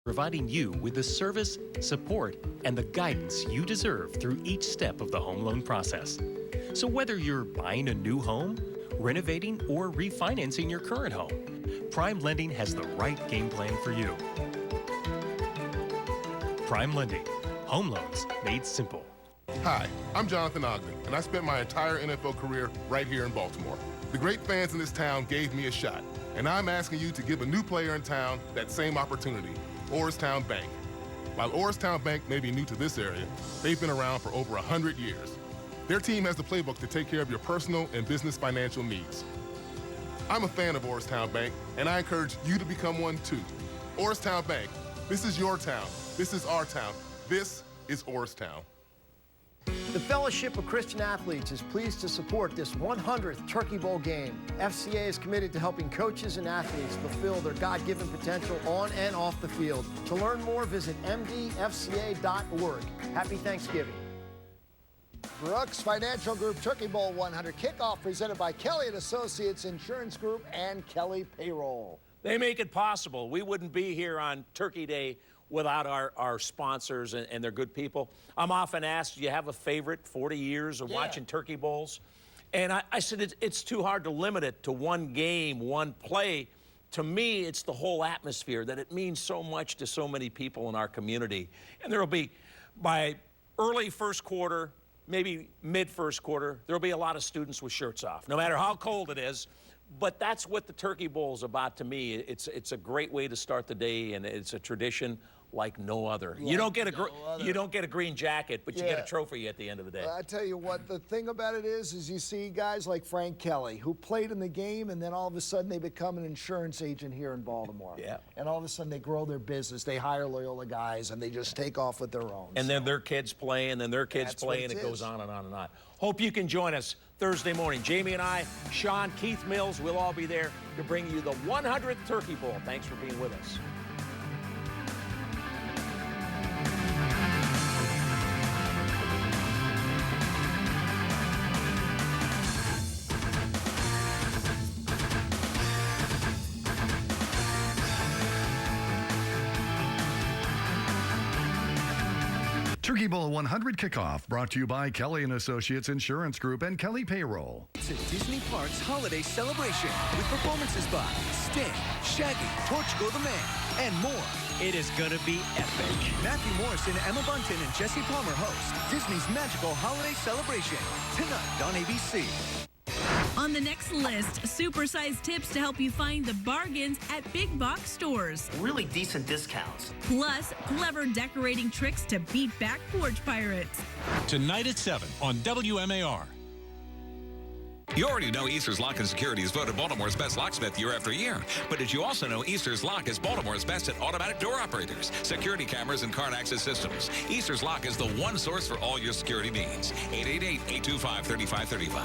providing you with the service, support, and the guidance you deserve through each step of the home loan process. So whether you're buying a new home, renovating, or refinancing your current home, Prime Lending has the right game plan for you. Prime Lending. Home loans made simple. Hi, I'm Jonathan Ogden, and I spent my entire NFL career right here in Baltimore. The great fans in this town gave me a shot, and I'm asking you to give a new player in town that same opportunity, Orrstown Bank. While Orrstown Bank may be new to this area, they've been around for over 100 years. Their team has the playbook to take care of your personal and business financial needs. I'm a fan of Orrstown Bank, and I encourage you to become one too. Orrstown Bank, this is your town. This is our town. This is Orrstown. The Fellowship of Christian Athletes is pleased to support this 100th Turkey Bowl game. FCA is committed to helping coaches and athletes fulfill their God-given potential on and off the field. To learn more, visit mdfca.org. Happy Thanksgiving. Brooks Financial Group Turkey Bowl 100 kickoff presented by Kelly & Associates Insurance Group and Kelly Payroll. They make it possible. We wouldn't be here on Turkey Day without our sponsors and they're good people. I'm often asked, do you have a favorite 40 years of watching Turkey Bowls? And I said, it's too hard to limit it to one game, one play. To me, it's the whole atmosphere, that it means so much to so many people in our community. And there will be, by early first quarter, maybe mid first quarter, there'll be a lot of students with shirts off, no matter how cold it is. But that's what the Turkey Bowl is about to me. It's a great way to start the day, and it's a tradition like no other. You don't get a green jacket, but you get a trophy at the end of the day. I tell you what, the thing about it is you see guys like Frank Kelly who played in the game, and then all of a sudden they become an insurance agent here in Baltimore. Yeah. And all of a sudden they grow their business. They hire Loyola guys, and they just take off with their own. And then their kids play, and then their kids play, and it goes on and on and on. Hope you can join us Thursday morning. Jamie and I, Sean, Keith Mills, we'll all be there to bring you the 100th Turkey Bowl. Thanks for being with us. Turkey Bowl 100 kickoff brought to you by Kelly & Associates Insurance Group and Kelly Payroll. It's a Disney Parks holiday celebration with performances by Sting, Shaggy, Portugal the Man, and more. It is going to be epic. Matthew Morrison, Emma Bunton, and Jesse Palmer host Disney's magical holiday celebration tonight on ABC. On the next list, supersized tips to help you find the bargains at big box stores. Really decent discounts. Plus, clever decorating tricks to beat back porch pirates. Tonight at 7 on WMAR. You already know Easter's Lock and Security is voted Baltimore's best locksmith year after year. But did you also know Easter's Lock is Baltimore's best at automatic door operators, security cameras, and card access systems? Easter's Lock is the one source for all your security needs. 888-825-3535.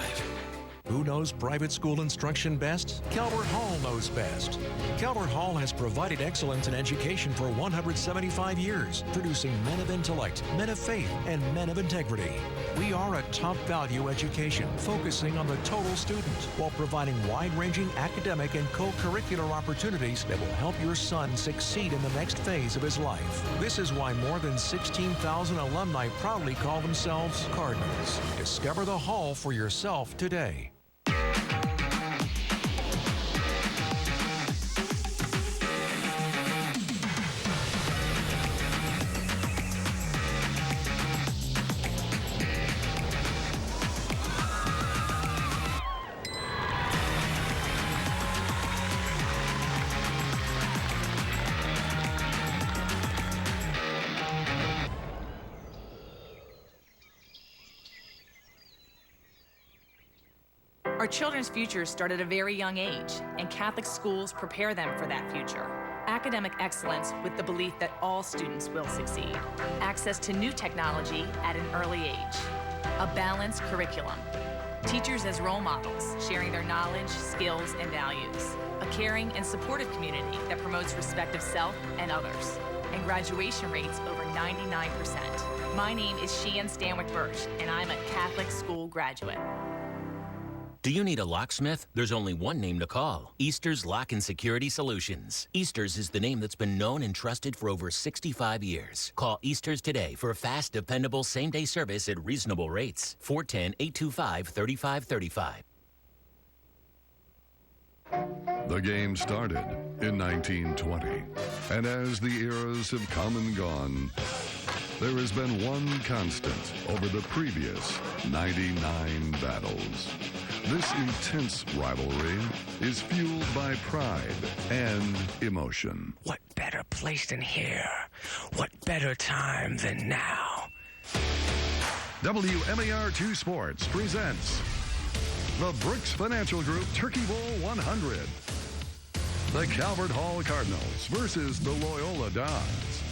Who knows private school instruction best? Calvert Hall knows best. Calvert Hall has provided excellence in education for 175 years, producing men of intellect, men of faith, and men of integrity. We are a top-value education, focusing on the total student, while providing wide-ranging academic and co-curricular opportunities that will help your son succeed in the next phase of his life. This is why more than 16,000 alumni proudly call themselves Cardinals. Discover the Hall for yourself today. Our children's futures start at a very young age, and Catholic schools prepare them for that future. Academic excellence with the belief that all students will succeed. Access to new technology at an early age. A balanced curriculum. Teachers as role models, sharing their knowledge, skills, and values. A caring and supportive community that promotes respect of self and others. And graduation rates over 99%. My name is Sheehan Stanwyck Birch, and I'm a Catholic school graduate. Do you need a locksmith? There's only one name to call. Easter's Lock and Security Solutions. Easter's is the name that's been known and trusted for over 65 years. Call Easter's today for fast, dependable, same-day service at reasonable rates. 410-825-3535. The game started in 1920. And as the eras have come and gone, there has been one constant over the previous 99 battles. This intense rivalry is fueled by pride and emotion. What better place than here? What better time than now? WMAR2 Sports presents the Brooks Financial Group Turkey Bowl 100. The Calvert Hall Cardinals versus the Loyola Dons.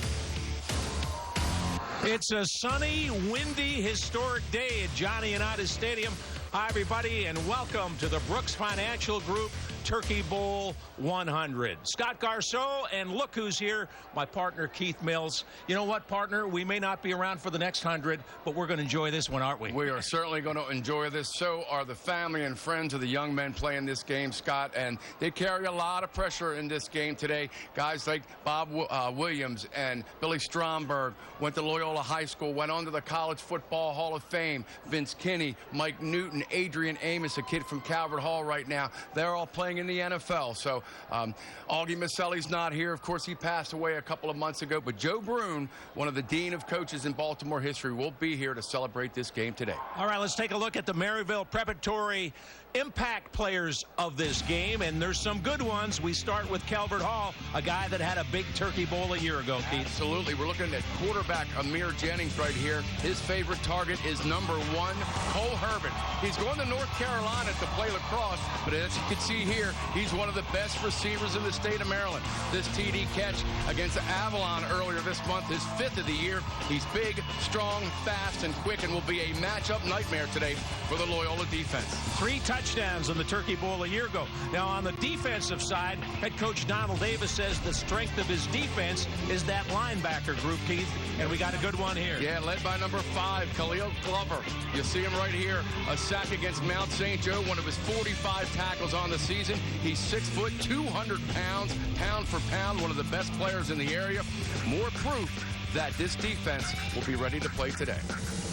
It's a sunny, windy, historic day at Johnny Unitas Stadium. Hi, everybody, and welcome to the Brooks Financial Group Turkey Bowl 100. Scott Garceau, and look who's here, my partner, Keith Mills. You know what, partner? We may not be around for the next 100, but we're going to enjoy this one, aren't we? We are certainly going to enjoy this. So are the family and friends of the young men playing this game, Scott, and they carry a lot of pressure in this game today. Guys like Bob Williams and Billy Stromberg went to Loyola High School, went on to the College Football Hall of Fame. Vince Kinney, Mike Newton, Adrian Amos, a kid from Calvert Hall right now. They're all playing in the NFL. So Augie Maselli's not here. Of course, he passed away a couple of months ago. But Joe Brune, one of the dean of coaches in Baltimore history, will be here to celebrate this game today. All right, let's take a look at the Maryville Preparatory impact players of this game, and there's some good ones. We start with Calvert Hall, a guy that had a big Turkey Bowl a year ago, Keith. Absolutely. We're looking at quarterback Amir Jennings right here. His favorite target is number 1, Cole Herbert. He's going to North Carolina to play lacrosse, but as you can see here, he's one of the best receivers in the state of Maryland. This TD catch against Avalon earlier this month, his 5th of the year. He's big, strong, fast, and quick, and will be a matchup nightmare today for the Loyola defense. 3 touchdowns in the Turkey Bowl a year ago. Now, on the defensive side, head coach Donald Davis says the strength of his defense is that linebacker group, Keith, and we got a good one here. Yeah, led by number 5, Khalil Glover. You see him right here, a sack against Mount St. Joe, one of his 45 tackles on the season. He's 6 foot, 200 pounds, pound for pound, one of the best players in the area. More proof that this defense will be ready to play today.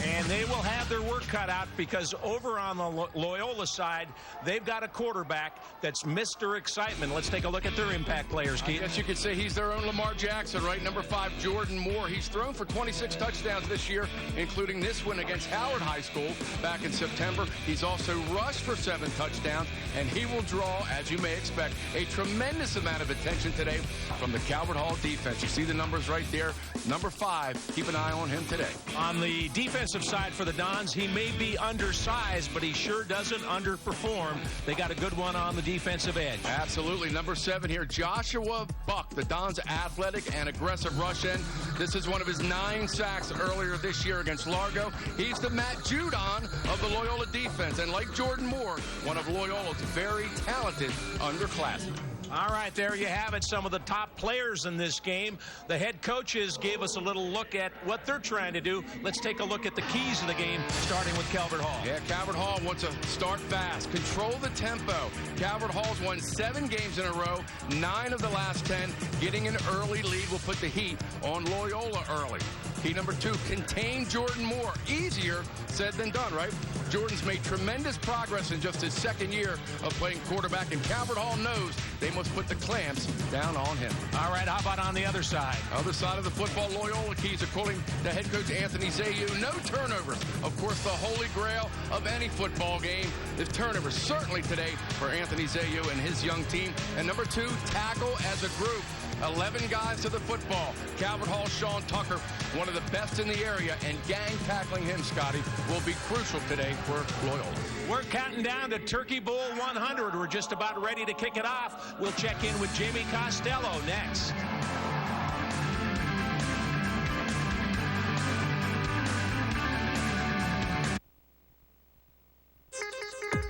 And they will have their work cut out because over on the Loyola side, they've got a quarterback that's Mr. Excitement. Let's take a look at their impact players, Keith. I guess you could say he's their own Lamar Jackson, right? Number 5, Jordan Moore. He's thrown for 26 touchdowns this year, including this one against Howard High School back in September. He's also rushed for 7 touchdowns, and he will draw, as you may expect, a tremendous amount of attention today from the Calvert Hall defense. You see the numbers right there. Number 5, keep an eye on him today. On the defensive side for the Dons, he may be undersized, but he sure doesn't underperform. They got a good one on the defensive edge. Absolutely. Number 7 here, Joshua Buck, the Dons' athletic and aggressive rush end. This is one of his 9 sacks earlier this year against Largo. He's the Matt Judon of the Loyola defense, and like Jordan Moore, one of Loyola's very talented underclassmen. All right, there you have it. Some of the top players in this game. The head coaches gave us a little look at what they're trying to do. Let's take a look at the keys of the game, starting with Calvert Hall. Yeah, Calvert Hall wants to start fast, control the tempo. Calvert Hall's won 7 games in a row, 9 of the last 10. Getting an early lead will put the heat on Loyola early. Key number 2, contain Jordan Moore. Easier said than done, right? Jordan's made tremendous progress in just his 2nd year of playing quarterback, and Calvert Hall knows they must put the clamps down on him. All right, how about on the other side? Other side of the football, Loyola keys, according to head coach Anthony Zayu, no turnovers. Of course, the holy grail of any football game is turnovers. Certainly today for Anthony Zayu and his young team. And number 2, tackle as a group. 11 guys to the football. Calvert Hall, Sean Tucker, one of the best in the area, and gang tackling him, Scotty, will be crucial today for Loyola. We're counting down to Turkey Bowl 100. We're just about ready to kick it off. We'll check in with Jamie Costello next.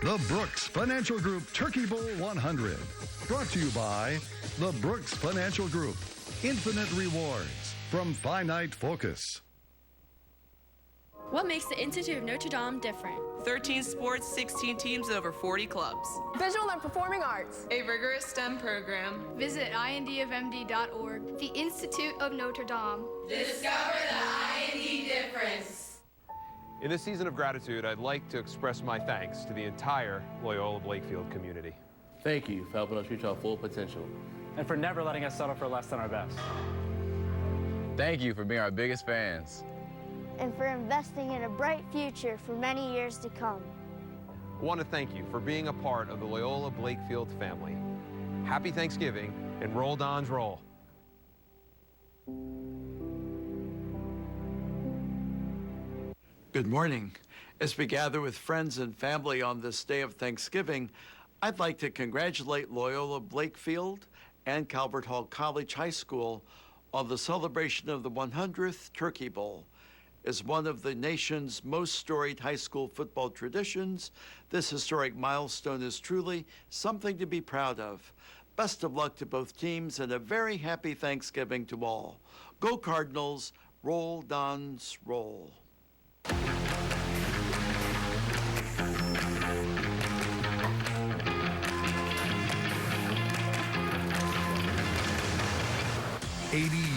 The Brooks Financial Group Turkey Bowl 100. Brought to you by the Brooks Financial Group. Infinite rewards from Finite Focus. What makes the Institute of Notre Dame different? 13 sports, 16 teams, over 40 clubs. Visual and Performing Arts. A rigorous STEM program. Visit indofmd.org. The Institute of Notre Dame. Discover the IND difference. In this season of gratitude, I'd like to express my thanks to the entire Loyola Blakefield community. Thank you for helping us reach our full potential. And for never letting us settle for less than our best. Thank you for being our biggest fans. And for investing in a bright future for many years to come. I want to thank you for being a part of the Loyola Blakefield family. Happy Thanksgiving, and roll Dons roll. Good morning. As we gather with friends and family on this day of Thanksgiving, I'd like to congratulate Loyola Blakefield and Calvert Hall College High School on the celebration of the 100th Turkey Bowl. As one of the nation's most storied high school football traditions, this historic milestone is truly something to be proud of. Best of luck to both teams and a very happy Thanksgiving to all. Go Cardinals, roll Dons, roll.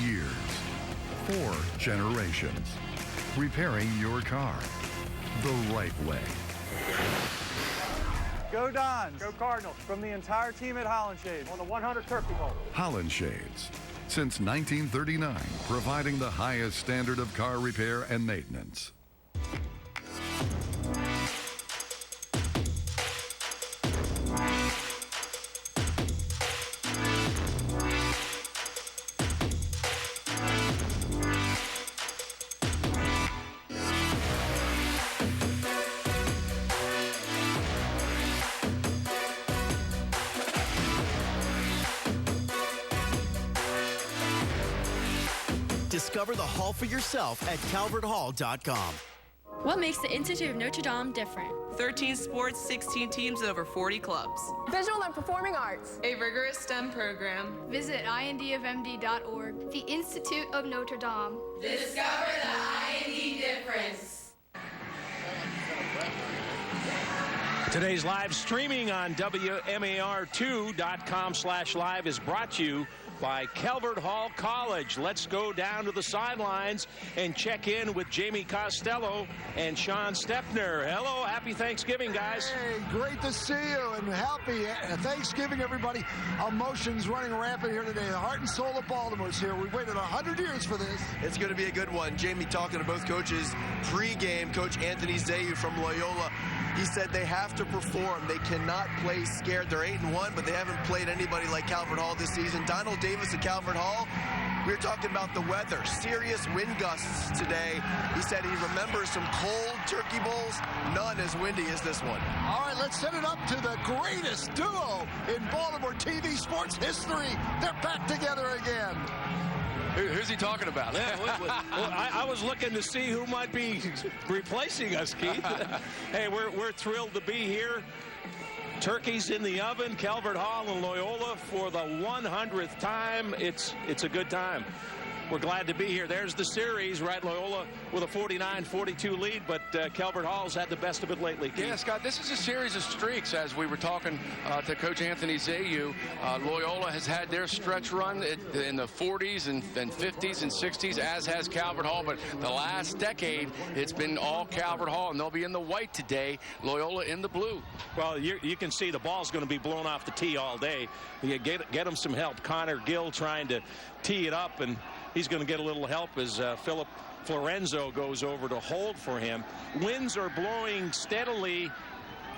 Years, 4 generations, repairing your car the right way. Go Dons! Go Cardinals! From the entire team at Holland Shades on the 100 Turkey Bowl. Holland Shades, since 1939, providing the highest standard of car repair and maintenance. Discover the Hall for yourself at calverthall.com. What makes the Institute of Notre Dame different? 13 sports, 16 teams, over 40 clubs. Visual and Performing Arts. A rigorous STEM program. Visit indofmd.org. The Institute of Notre Dame. Discover the IND difference. Today's live streaming on WMAR2.com/live is brought to you by Calvert Hall College. Let's go down to the sidelines and check in with Jamie Costello and Sean Stepner. Hello, happy Thanksgiving, guys. Hey, great to see you, and happy Thanksgiving, everybody. Emotions running rampant here today. The heart and soul of Baltimore's here. We've waited 100 years for this. It's going to be a good one. Jamie, talking to both coaches pre-game, Coach Anthony Zayu from Loyola, he said they have to perform. They cannot play scared. They're 8-1, but they haven't played anybody like Calvert Hall this season. Donald Davis at Calvert Hall, we were talking about the weather. Serious wind gusts today. He said he remembers some cold Turkey Bowls. None as windy as this one. All right, let's set it up to the greatest duo in Baltimore TV sports history. They're back together again. Who's he talking about? Yeah, I was looking to see who might be replacing us, Keith. Hey, we're thrilled to be here. Turkeys in the oven, Calvert Hall and Loyola for the 100th time. It's a good time. We're glad to be here. There's the series, right? Loyola with a 49-42 lead, but Calvert Hall's had the best of it lately. Yeah, Scott, this is a series of streaks. As we were talking to Coach Anthony Zayu, Loyola has had their stretch run in the 40s and 50s and 60s, as has Calvert Hall. But the last decade, it's been all Calvert Hall, and they'll be in the white today, Loyola in the blue. Well, you can see the ball's going to be blown off the tee all day. You get them some help. Connor Gill trying to tee it up, and he's going to get a little help as Philip Florenzo goes over to hold for him. Winds are blowing steadily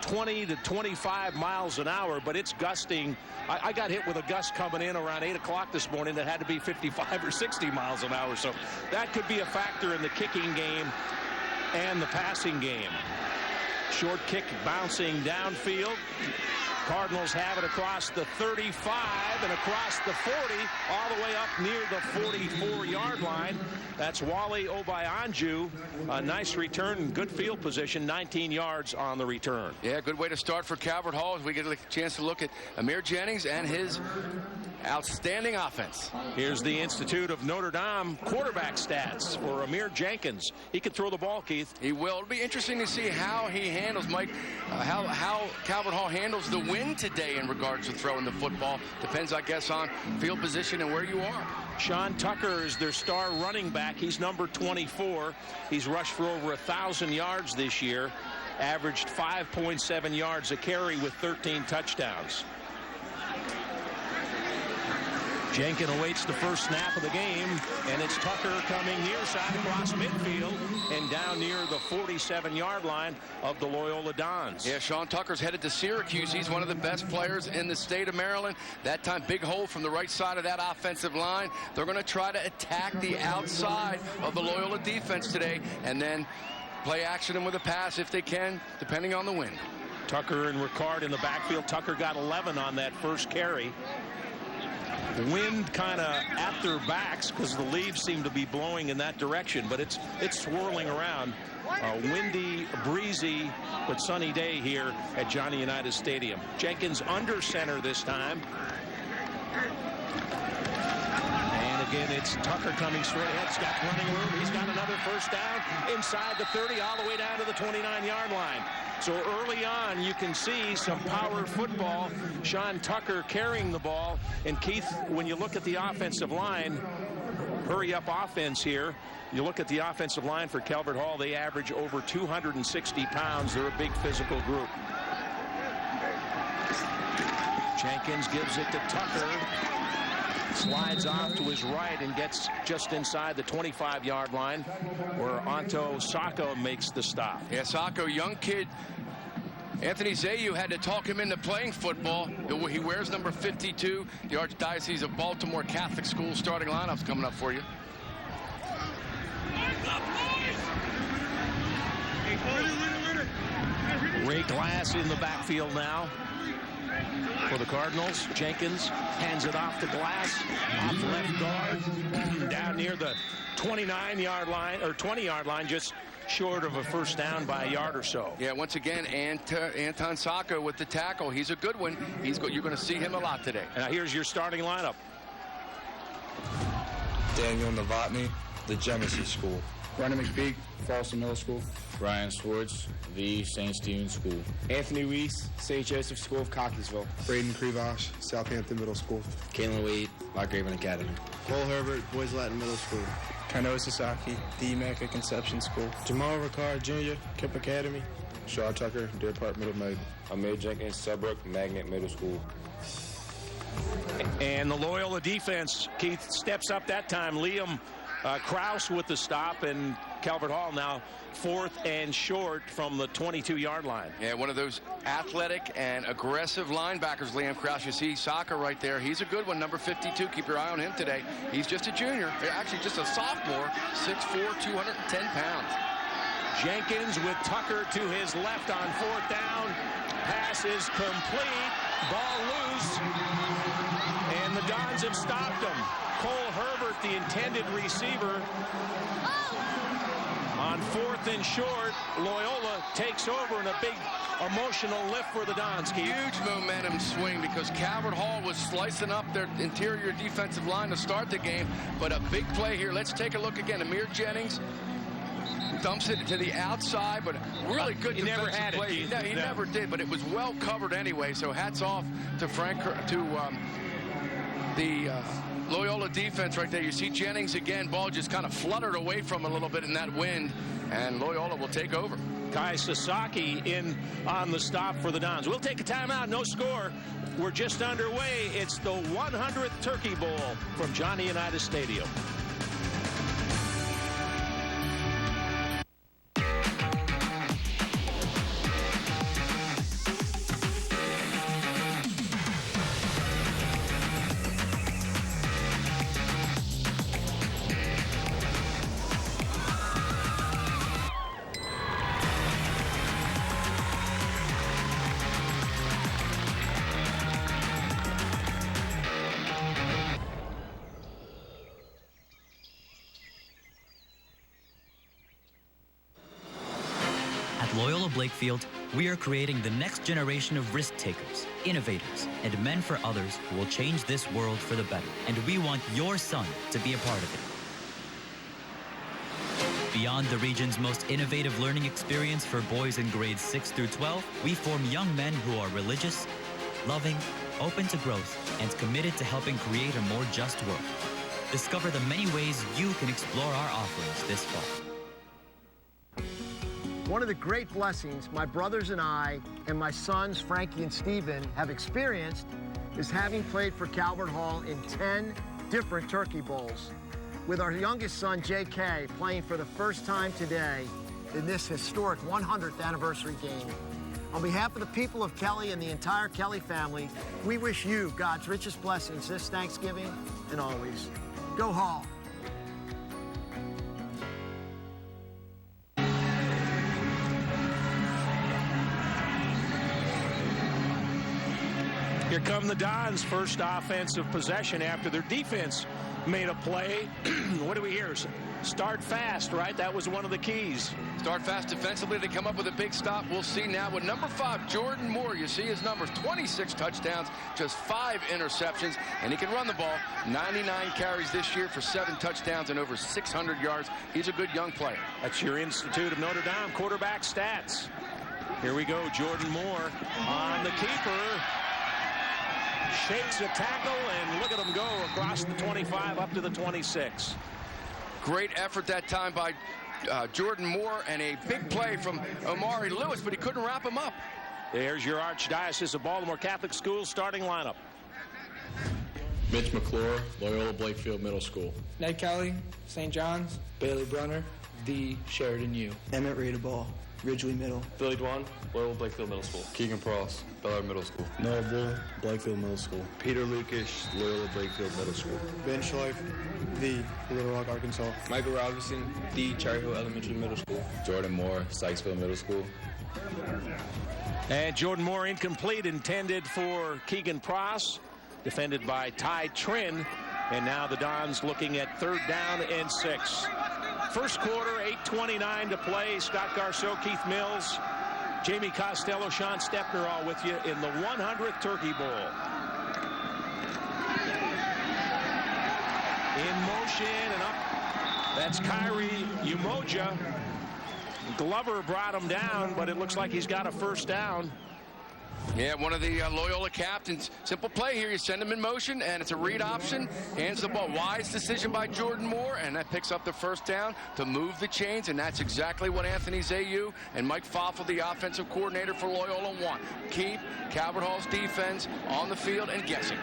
20 to 25 miles an hour, but it's gusting. I got hit with a gust coming in around 8 o'clock this morning that had to be 55 or 60 miles an hour. So that could be a factor in the kicking game and the passing game. Short kick bouncing downfield. Cardinals have it across the 35 and across the 40, all the way up near the 44-yard line. That's Wally Obayanju. A nice return and good field position, 19 yards on the return. Yeah, good way to start for Calvert Hall as we get a chance to look at Amir Jennings and his Outstanding offense. Here's the Institute of Notre Dame quarterback stats for Amir Jenkins. He can throw the ball, Keith. He will. It'll be interesting to see how he handles, Mike, how Calvert Hall handles the wind today in regards to throwing the football. Depends, I guess, on field position and where you are. Sean Tucker is their star running back. He's number 24. He's rushed for over 1,000 yards this year, averaged 5.7 yards a carry with 13 touchdowns. Jenkins awaits the first snap of the game, and it's Tucker coming near side across midfield and down near the 47-yard line of the Loyola Dons. Yeah, Sean Tucker's headed to Syracuse. He's one of the best players in the state of Maryland. That time, big hole from the right side of that offensive line. They're going to try to attack the outside of the Loyola defense today and then play action with a pass if they can, depending on the wind. Tucker and Ricard in the backfield. Tucker got 11 on that first carry. Wind kind of at their backs because the leaves seem to be blowing in that direction, but it's swirling around. Windy, breezy, but sunny day here at Johnny Unitas Stadium. Jenkins under center this time. And again, it's Tucker coming straight ahead. He's got running room. He's got another first down inside the 30 all the way down to the 29-yard line. So early on, you can see some power football. Sean Tucker carrying the ball. And Keith, when you look at the offensive line, hurry up offense here. You look at the offensive line for Calvert Hall, they average over 260 pounds. They're a big physical group. Jenkins gives it to Tucker. Slides off to his right and gets just inside the 25-yard line where Anto Sacco makes the stop. Yeah, Sacco, young kid. Anthony Zayu had to talk him into playing football. He wears number 52. The Archdiocese of Baltimore Catholic School starting lineup's coming up for you. Ray Glass in the backfield now for the Cardinals. Jenkins hands it off to Glass, off left guard, down near the 29-yard line, or 20-yard line, just short of a first down by a yard or so. Yeah, once again, Anton Sacco with the tackle. He's a good one. You're going to see him a lot today. Now here's your starting lineup. Daniel Novotny, the Genesee School. Brandon McPeak, Falston Middle School. Ryan Swartz, the St. Stephen's School. Anthony Weiss, St. Joseph School of Cockeysville. Braden Krivosh, Southampton Middle School. Kalen Wade, Lockhaven Academy. Cole Herbert, Boys Latin Middle School. Kanoa Sasaki, the Mecca Conception School. Jamal Ricard Jr., Kip Academy. Shaw Tucker, Deer Park Middle Maiden. Amir Jenkins, Subbrook, Magnet Middle School. And the Loyola defense, Keith, steps up that time. Liam Krause with the stop, and Calvert Hall now 4th and short from the 22-yard line. Yeah, one of those athletic and aggressive linebackers, Liam Krause. You see Saka right there. He's a good one, number 52. Keep your eye on him today. He's just a junior, actually just a sophomore, 6'4", 210 pounds. Jenkins with Tucker to his left on 4th down. Pass is complete. Ball loose. And the Dons have stopped him. Cole Herbert, the intended receiver. On 4th and short, Loyola takes over in a big emotional lift for the Dons. Huge momentum swing because Calvert Hall was slicing up their interior defensive line to start the game. But a big play here. Let's take a look again. Amir Jennings dumps it to the outside, but really good defensive never had play. It, no, he never did, but it was well covered anyway. So hats off to the Loyola defense right there. You see Jennings again. Ball just kind of fluttered away from a little bit in that wind, and Loyola will take over. Kai Sasaki in on the stop for the Dons. We'll take a timeout. No score. We're just underway. It's the 100th Turkey Bowl from Johnny Unitas Stadium. Blakefield, we are creating the next generation of risk takers, innovators, and men for others who will change this world for the better. And we want your son to be a part of it. Beyond the region's most innovative learning experience for boys in grades 6 through 12, we form young men who are religious, loving, open to growth, and committed to helping create a more just world. Discover the many ways you can explore our offerings this fall. One of the great blessings my brothers and I and my sons, Frankie and Steven, have experienced is having played for Calvert Hall in 10 different Turkey Bowls, with our youngest son, J.K., playing for the first time today in this historic 100th anniversary game. On behalf of the people of Kelly and the entire Kelly family, we wish you God's richest blessings this Thanksgiving and always. Go Hall. Here come the Dons' first offensive possession after their defense made a play. What do we hear? Start fast, right? That was one of the keys. Start fast defensively. They come up with a big stop. We'll see now with number 5, Jordan Moore. You see his numbers, 26 touchdowns, just 5 interceptions, and he can run the ball. 99 carries this year for 7 touchdowns and over 600 yards. He's a good young player. That's your Institute of Notre Dame quarterback stats. Here we go, Jordan Moore on the keeper. Shakes a tackle, and look at him go across the 25 up to the 26. Great effort that time by Jordan Moore, and a big play from Omari Lewis, but he couldn't wrap him up. There's your Archdiocese of Baltimore Catholic Schools starting lineup. Mitch McClure, Loyola Blakefield Middle School. Ned Kelly, St. John's. Bailey Brunner, the Sheridan U. Emmett Readable, Ridgely Middle. Billy Dwan, Loyola Blakefield Middle School. Keegan Pross, Bellard Middle School. Noah Bull, Blakefield Middle School. Peter Lucas, Loyola Blakefield Middle School. Ben Schleif, the Little Rock, Arkansas. Michael Robinson, the Cherry Hill Elementary Middle School. Jordan Moore, Sykesville Middle School. And Jordan Moore incomplete, intended for Keegan Pross, defended by Ty Trin. And now the Dons looking at 3rd down and 6. First quarter, 8:29 to play. Scott Garceau, Keith Mills, Jamie Costello, Sean Stepner all with you in the 100th Turkey Bowl. In motion and up. That's Kyrie Umoja. Glover brought him down, but it looks like he's got a first down. Yeah, one of the Loyola captains. Simple play here. You send him in motion, and it's a read option. Hands the ball. Wise decision by Jordan Moore, and that picks up the first down to move the chains, and that's exactly what Anthony Zayu and Mike Foffel, the offensive coordinator for Loyola, want. Keep Calvert Hall's defense on the field and guessing.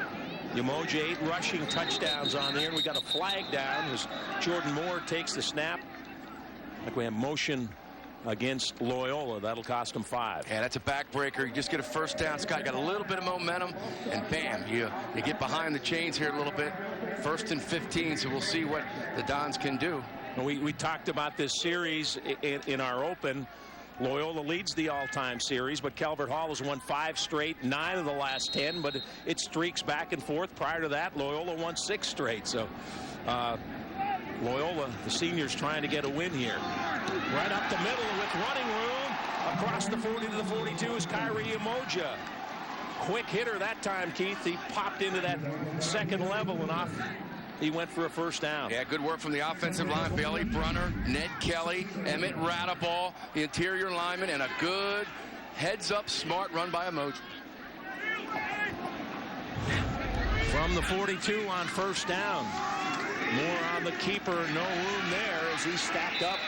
Umoja 8 rushing touchdowns on there, and we got a flag down as Jordan Moore takes the snap. Like we have motion against Loyola. That'll cost him 5. Yeah, that's a backbreaker. You just get a first down. Scott got a little bit of momentum, and bam, you get behind the chains here a little bit. 1st and 15, so we'll see what the Dons can do. We talked about this series in our open. Loyola leads the all-time series, but Calvert Hall has won 5 straight, 9 of the last 10, but it streaks back and forth. Prior to that, Loyola won 6 straight. So Loyola, the seniors, trying to get a win here. Right up the middle with running room. Across the 40 to the 42 is Kyrie Umoja. Quick hitter that time, Keith. He popped into that second level and off. He went for a first down. Yeah, good work from the offensive line. Bailey Brunner, Ned Kelly, Emmett Radaball, the interior lineman, and a good heads-up smart run by Umoja. From the 42 on first down. More on the keeper, no room there as he's stacked up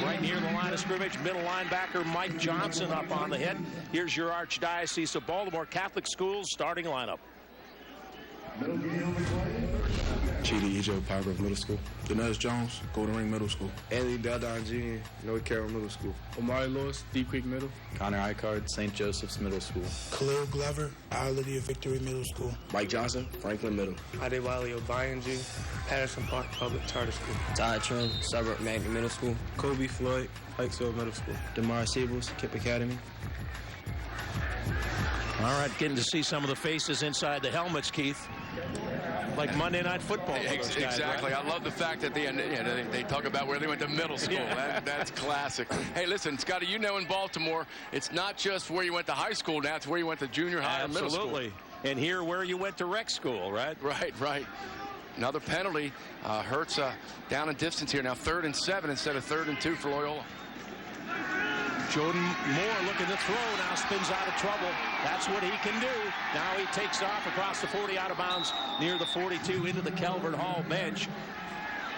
right near the line of scrimmage. Middle linebacker Mike Johnson up on the hit. Here's your Archdiocese of Baltimore Catholic Schools starting lineup. Chidi Ejo, Pine Grove Middle School. Denez Jones, Golden Ring Middle School. Anthony Daldon Jr., North Carroll Middle School. Omari Lewis, Deep Creek Middle. Connor Icard, St. Joseph's Middle School. Khalil Glover, Our Lady of Victory Middle School. Mike Johnson, Franklin Middle. Adewale Obayinji, Patterson Park Public Charter School. Todd Trim, Suburb Magnet Middle School. Kobe Floyd, Pikesville Middle School. DeMar Siebels, Kip Academy. All right, getting to see some of the faces inside the helmets, Keith. Like Monday Night Football. For those guys, exactly. right? I love the fact that they talk about where they went to middle school. That's classic. Hey, listen, Scotty, you know in Baltimore, it's not just where you went to high school now, it's where you went to junior high or middle school. Absolutely. And here where you went to rec school, right? Right. Another penalty. Hurts down in distance here. Now 3rd and 7 instead of 3rd and 2 for Loyola. Jordan Moore looking to throw, now spins out of trouble. That's what he can do. Now he takes off across the 40, out of bounds near the 42 into the Calvert Hall bench.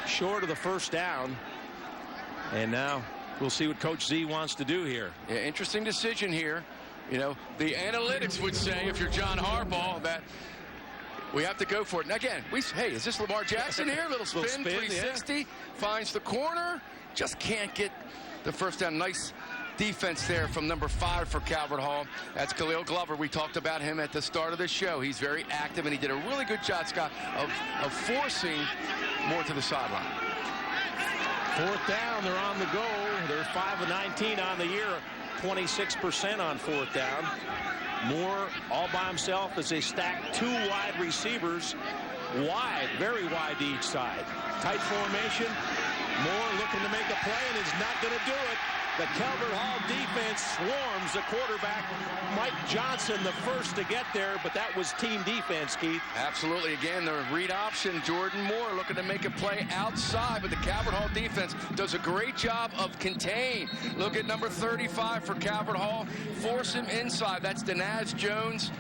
Short of the first down. And now we'll see what Coach Z wants to do here. Yeah, interesting decision here. You know, the analytics would say, if you're John Harbaugh, that we have to go for it. And again, hey, is this Lamar Jackson here? Little spin 360, yeah. Finds the corner, just can't get the first down. Nice defense there from number 5 for Calvert Hall. That's Khalil Glover. We talked about him at the start of the show. He's very active, and he did a really good job, Scott, of forcing Moore to the sideline. 4th down, they're on the go. They're 5 of 19 on the year, 26% on 4th down. Moore all by himself as they stack 2 wide receivers, wide, very wide to each side. Tight formation. Moore looking to make a play and is not going to do it. The Calvert Hall defense swarms the quarterback, Mike Johnson, the first to get there, but that was team defense, Keith. Absolutely. Again, the read option, Jordan Moore looking to make a play outside, but the Calvert Hall defense does a great job of contain. Look at number 35 for Calvert Hall. Force him inside. That's Denaz Jones.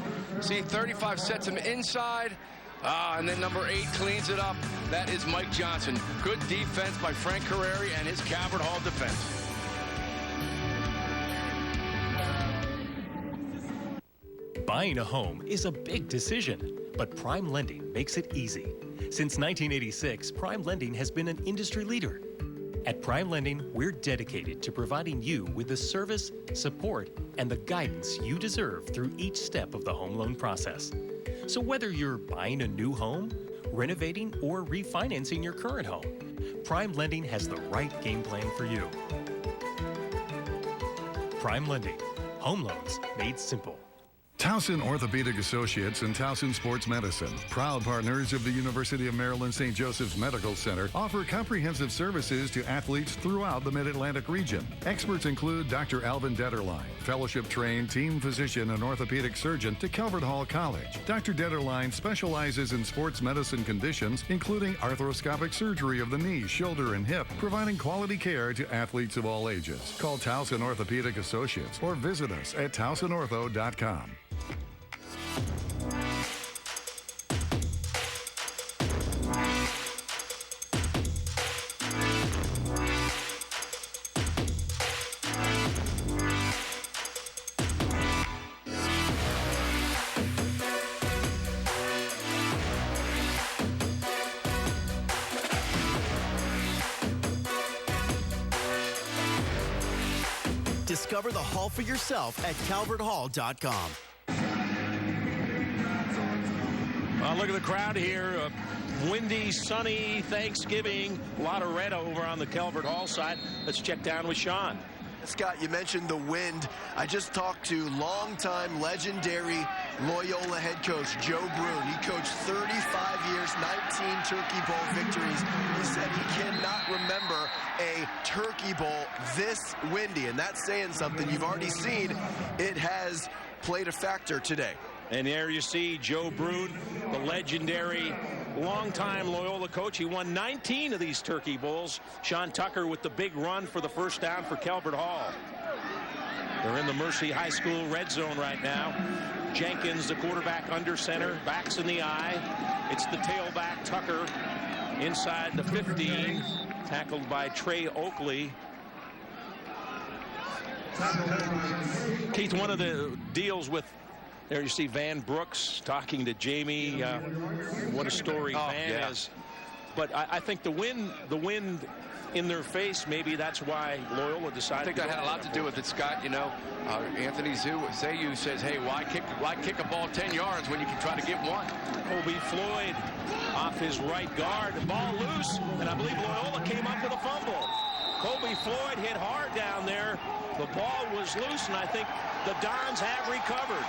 See, 35 sets him inside. And then number 8 cleans it up. That is Mike Johnson. Good defense by Frank Carreri and his Calvert Hall defense. Buying a home is a big decision, but Prime Lending makes it easy. Since 1986, Prime Lending has been an industry leader. At Prime Lending, we're dedicated to providing you with the service, support, and the guidance you deserve through each step of the home loan process. So whether you're buying a new home, renovating, or refinancing your current home, Prime Lending has the right game plan for you. Prime Lending. Home loans made simple. Towson Orthopedic Associates and Towson Sports Medicine, proud partners of the University of Maryland St. Joseph's Medical Center, offer comprehensive services to athletes throughout the Mid-Atlantic region. Experts include Dr. Alvin Detterline, fellowship-trained team physician and orthopedic surgeon to Calvert Hall College. Dr. Detterline specializes in sports medicine conditions, including arthroscopic surgery of the knee, shoulder, and hip, providing quality care to athletes of all ages. Call Towson Orthopedic Associates or visit us at towsonortho.com. Discover the Hall for yourself at calverthall.com. Well, look at the crowd here. Windy, sunny Thanksgiving. A lot of red over on the Calvert Hall side. Let's check down with Sean. Scott, you mentioned the wind. I just talked to longtime legendary Loyola head coach Joe Brune. He coached 35 years, 19 Turkey Bowl victories. He said he cannot remember a Turkey Bowl this windy, and that's saying something. You've already seen it has played a factor today. And there you see Joe Brune, the legendary longtime Loyola coach. He won 19 of these Turkey Bowls. Sean Tucker with the big run for the first down for Calvert Hall. They're in the Mercy High School red zone right now. Jenkins, the quarterback, under center, backs in the eye. It's the tailback, Tucker, inside the 15, tackled by Trey Oakley. Keith, one of the deals with, there you see Van Brooks talking to Jamie. What a story Van is. But I think the wind in their face, maybe that's why Loyola decided. I think that had a lot to do with it, Scott. You know, Anthony Zayu says, hey, why kick a ball 10 yards when you can try to get one? Colby Floyd off his right guard. The ball loose, and I believe Loyola came up with a fumble. Colby Floyd hit hard down there. The ball was loose, and I think the Dons have recovered.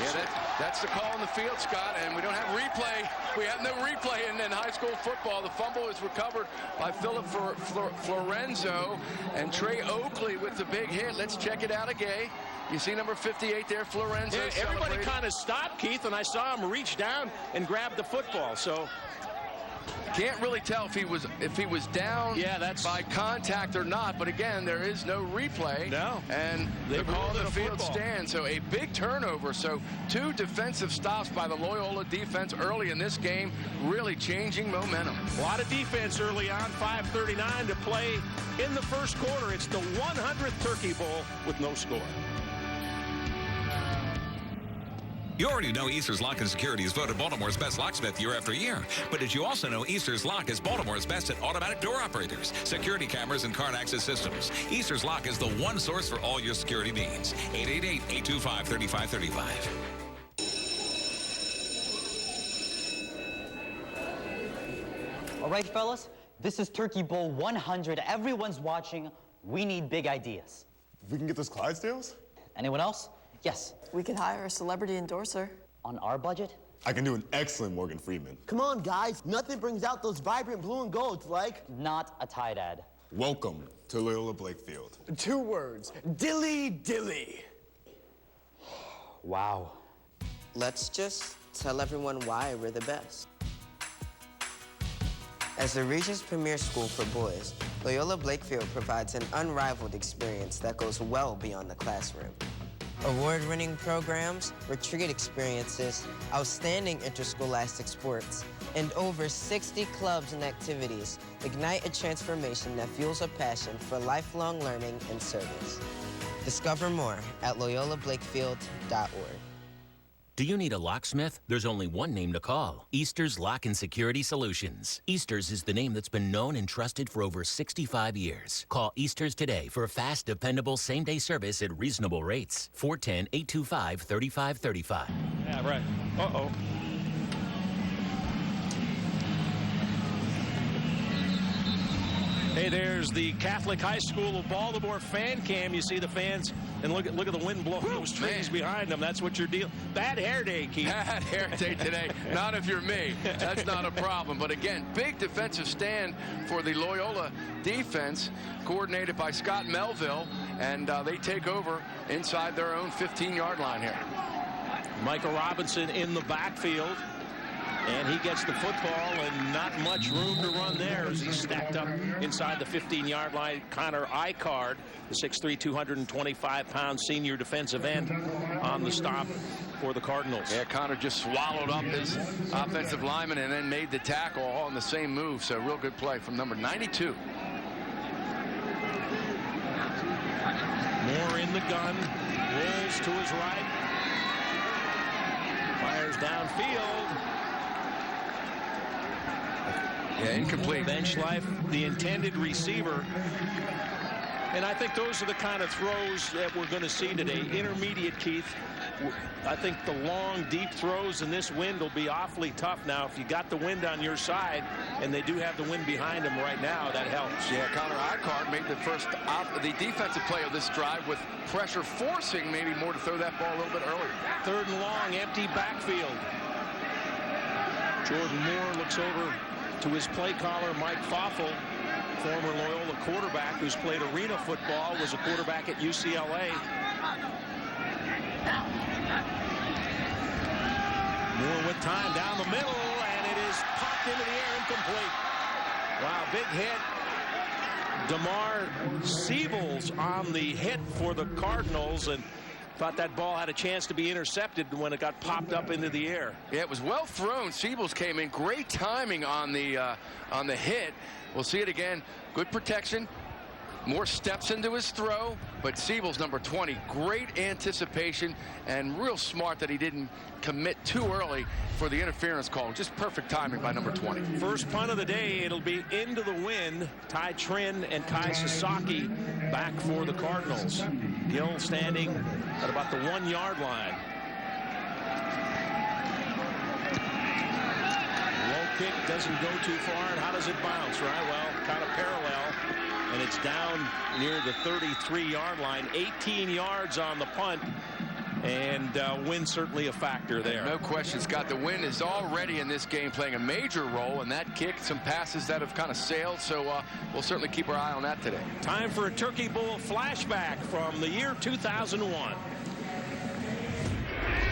Yeah, that's the call in the field, Scott, and we don't have replay. We have no replay in high school football. The fumble is recovered by Philip Florenzo, and Trey Oakley with the big hit. Let's check it out again. You see number 58 there, Florenzo. Yeah, everybody kind of stopped, Keith, and I saw him reach down and grab the football. So can't really tell if he was down by contact or not. But again, there is no replay. No. And the call of the field stands. So a big turnover. So 2 defensive stops by the Loyola defense early in this game, really changing momentum. A lot of defense early on. 5:39 to play in the first quarter. It's the 100th Turkey Bowl with no score. You already know Easter's Lock and Security is voted Baltimore's best locksmith year after year. But did you also know Easter's Lock is Baltimore's best at automatic door operators, security cameras, and card access systems? Easter's Lock is the one source for all your security needs. 888-825-3535. All right, fellas, this is Turkey Bowl 100. Everyone's watching. We need big ideas. We can get those Clydesdales? Anyone else? Yes. We could hire a celebrity endorser. On our budget? I can do an excellent Morgan Freeman. Come on, guys. Nothing brings out those vibrant blue and golds like... Not a Tide ad. Welcome to Loyola Blakefield. 2 words. Dilly dilly. Wow. Let's just tell everyone why we're the best. As the region's premier school for boys, Loyola Blakefield provides an unrivaled experience that goes well beyond the classroom. Award-winning programs, retreat experiences, outstanding interscholastic sports, and over 60 clubs and activities ignite a transformation that fuels a passion for lifelong learning and service. Discover more at loyolablakefield.org. Do you need a locksmith? There's only one name to call. Easter's Lock and Security Solutions. Easter's is the name that's been known and trusted for over 65 years. Call Easter's today for fast, dependable, same-day service at reasonable rates. 410-825-3535. Yeah, right. Uh-oh. Hey, there's the Catholic High School of Baltimore fan cam. You see the fans, and look at the wind blowing those trees behind them. That's what you're dealing. Bad hair day, Keith. Bad hair day today. Not if you're me. That's not a problem. But again, big defensive stand for the Loyola defense, coordinated by Scott Melville, and they take over inside their own 15-yard line here. Michael Robinson in the backfield. And he gets the football, and not much room to run there as he's stacked up inside the 15-yard line. Connor Icard, the 6'3", 225-pound senior defensive end, on the stop for the Cardinals. Yeah, Connor just swallowed up his offensive lineman and then made the tackle all in the same move. So real good play from number 92. Moore in the gun, rolls to his right, fires downfield. Yeah, incomplete. Bench life, the intended receiver. And I think those are the kind of throws that we're going to see today. Intermediate, Keith. I think the long, deep throws in this wind will be awfully tough now. If you got the wind on your side, and they do have the wind behind them right now, that helps. Yeah, Connor Icard made the defensive play of this drive with pressure forcing maybe Moore to throw that ball a little bit earlier. 3rd and long, empty backfield. Jordan Moore looks over to his play caller, Mike Foffel, former Loyola quarterback who's played arena football, was a quarterback at UCLA. Moore with time down the middle, and it is popped into the air, incomplete. Wow, big hit. DeMar Siebels on the hit for the Cardinals, and thought that ball had a chance to be intercepted when it got popped up into the air. Yeah, it was well thrown. Siebels came in. Great timing on the hit. We'll see it again. Good protection. Moore steps into his throw, but Siebels, number 20, great anticipation and real smart that he didn't commit too early for the interference call. Just perfect timing by number 20. First punt of the day. It'll be into the wind. Ty Trin and Kai Sasaki back for the Cardinals. Gill standing at about the 1-yard line. Low kick doesn't go too far, and how does it bounce, right? Well, kind of parallel, and it's down near the 33-yard line. 18 yards on the punt, And wind certainly a factor there. No question, Scott. The wind is already in this game playing a major role, and that kick, some passes that have kind of sailed, so we'll certainly keep our eye on that today. Time for a Turkey Bowl flashback from the year 2001.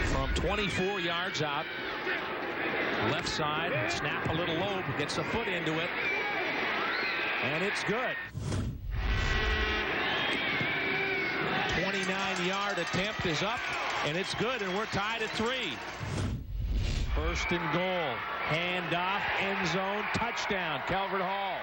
From 24 yards out, left side, snap a little low, gets a foot into it, and it's good. 29-yard attempt is up, and it's good, and we're tied at 3. First and goal, handoff, end zone, touchdown, Calvert Hall.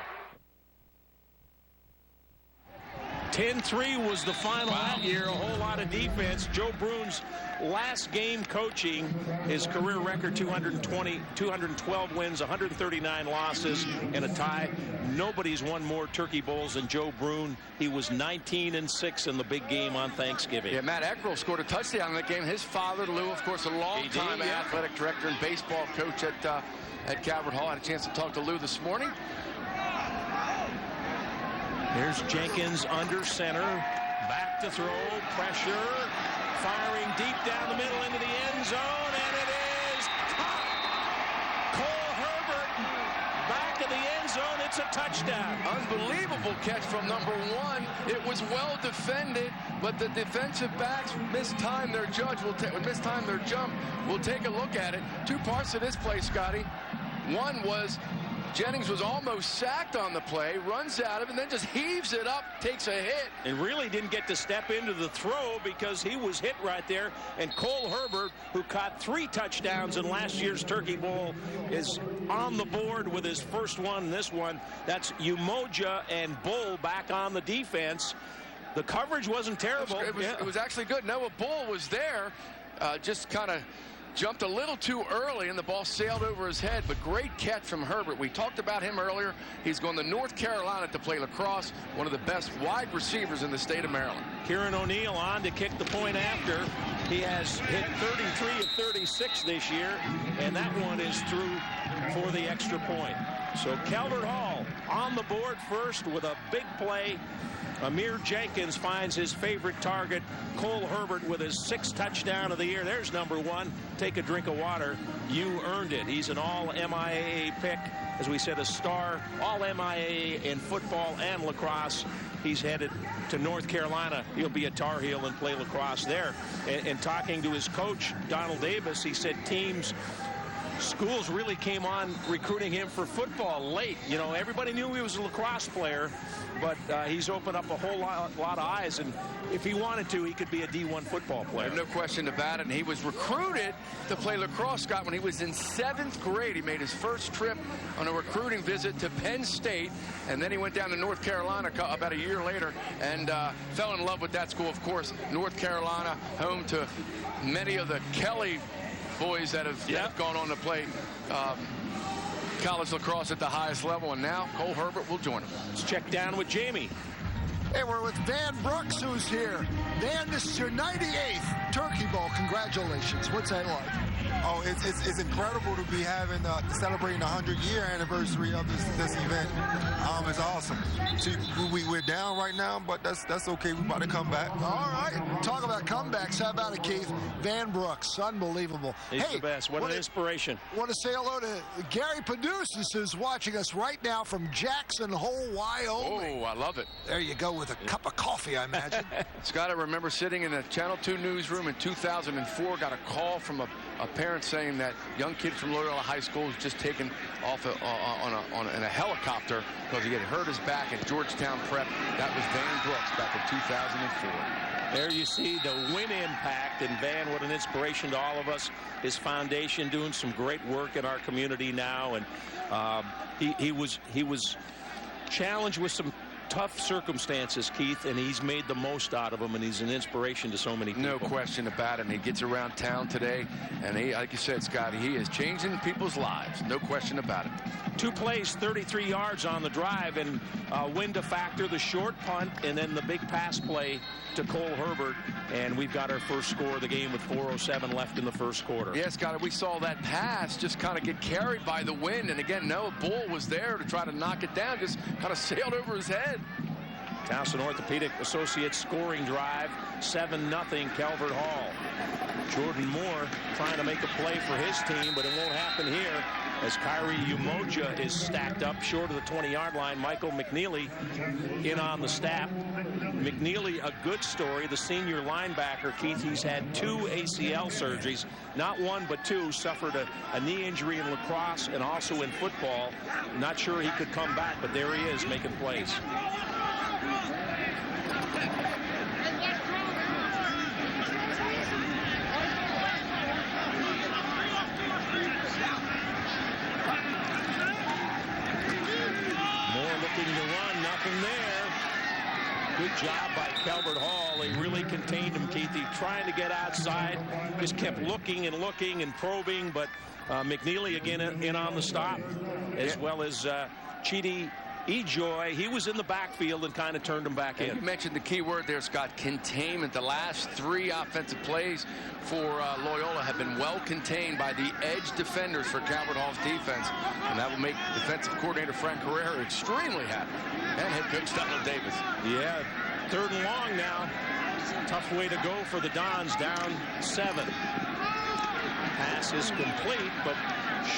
10-3 was the final that year. A whole lot of defense. Joe Brune's last game coaching, his career record 212 wins, 139 losses, and a tie. Nobody's won more Turkey Bowls than Joe Brune. He was 19-6 in the big game on Thanksgiving. Yeah, Matt Eckrell scored a touchdown in that game. His father, Lou, of course, a long-time athletic director and baseball coach at Calvert Hall. I had a chance to talk to Lou this morning. Here's Jenkins under center, back to throw, pressure, firing deep down the middle into the end zone, and it is caught. Cole Herbert back in the end zone. It's a touchdown. Unbelievable catch from number 1. It was well defended, but the defensive backs mistimed their jump. We'll take a look at it. 2 parts to this play, Scotty. One was Jennings was almost sacked on the play, runs out of it, and then just heaves it up, takes a hit. And really didn't get to step into the throw because he was hit right there. And Cole Herbert, who caught 3 touchdowns in last year's Turkey Bowl, is on the board with his first one and this one. That's Umoja and Bull back on the defense. The coverage wasn't terrible. It was actually good. Noah Bull was there, just kind of jumped a little too early, and the ball sailed over his head, but great catch from Herbert. We talked about him earlier. He's going to North Carolina to play lacrosse, one of the best wide receivers in the state of Maryland. Kieran O'Neill on to kick the point after. He has hit 33 of 36 this year, and that one is through for the extra point. So Calvert Hall on the board first with a big play. Amir Jenkins finds his favorite target, Cole Herbert, with his 6th touchdown of the year. There's number 1. Take a drink of water. You earned it. He's an all-MIAA pick. As we said, a star, all-MIAA in football and lacrosse. He's headed to North Carolina. He'll be a Tar Heel and play lacrosse there. And talking to his coach, Donald Davis, he said schools really came on recruiting him for football late. You know, everybody knew he was a lacrosse player, but he's opened up a whole lot of eyes, and if he wanted to, he could be a D1 football player. No question about it, and he was recruited to play lacrosse, Scott, when he was in 7th grade. He made his first trip on a recruiting visit to Penn State, and then he went down to North Carolina about a year later and fell in love with that school. Of course, North Carolina, home to many of the Kelly boys that have gone on to play college lacrosse at the highest level, and now Cole Herbert will join him. Let's check down with Jamie. Hey, we're with Van Brooks, who's here. Van, this is your 98th Turkey Bowl. Congratulations. What's that like? Oh, it's incredible to be having celebrating the 100-year anniversary of this event. It's awesome. See, we're down right now, but that's okay. We're about to come back. All right. Talk about comebacks. How about it, Keith? Van Brooks, unbelievable. He's the best. What an inspiration. Want to say hello to Gary Padusis, who's watching us right now from Jackson Hole, Wyoming. Oh, I love it. There you go, with a cup of coffee, I imagine. Scott, I remember sitting in the Channel 2 newsroom in 2004, got a call from a parent saying that young kid from Loyola High School was just taken off in a helicopter because he had hurt his back at Georgetown Prep. That was Van Brooks back in 2004. There you see the win impact, and Van, what an inspiration to all of us. His foundation doing some great work in our community now, and he was challenged with some tough circumstances, Keith, and he's made the most out of them, and he's an inspiration to so many people. No question about it. And he gets around town today, and he, like you said, Scotty, he is changing people's lives. No question about it. 2 plays, 33 yards on the drive, and wind a factor, the short punt, and then the big pass play to Cole Herbert, and we've got our first score of the game with 4:07 left in the first quarter. Yes, Scotty, we saw that pass just kind of get carried by the wind, and again, Noah Bull was there to try to knock it down, just kind of sailed over his head. Towson Orthopedic Associates scoring drive, 7-0 Calvert Hall. Jordan Moore trying to make a play for his team, but it won't happen here as Kyrie Umoja is stacked up short of the 20-yard line. Michael McNeely in on the snap. McNeely, a good story. The senior linebacker, Keith, he's had 2 ACL surgeries, not 1 but 2. Suffered a knee injury in lacrosse and also in football. Not sure he could come back, but there he is making plays. To run, nothing there. Good job by Calvert Hall. They really contained him, Keith. He trying to get outside, just kept looking and looking and probing, but McNeely again in on the stop, as well as Chidi Ejoy. He was in the backfield and kind of turned him back in. You mentioned the key word there, Scott, containment. The last 3 offensive plays for Loyola have been well contained by the edge defenders for Calvert Hall's defense, and that will make defensive coordinator Frank Carrera extremely happy, and head coach Donald Davis. Yeah, 3rd and long now. Tough way to go for the Dons, down 7. Pass is complete, but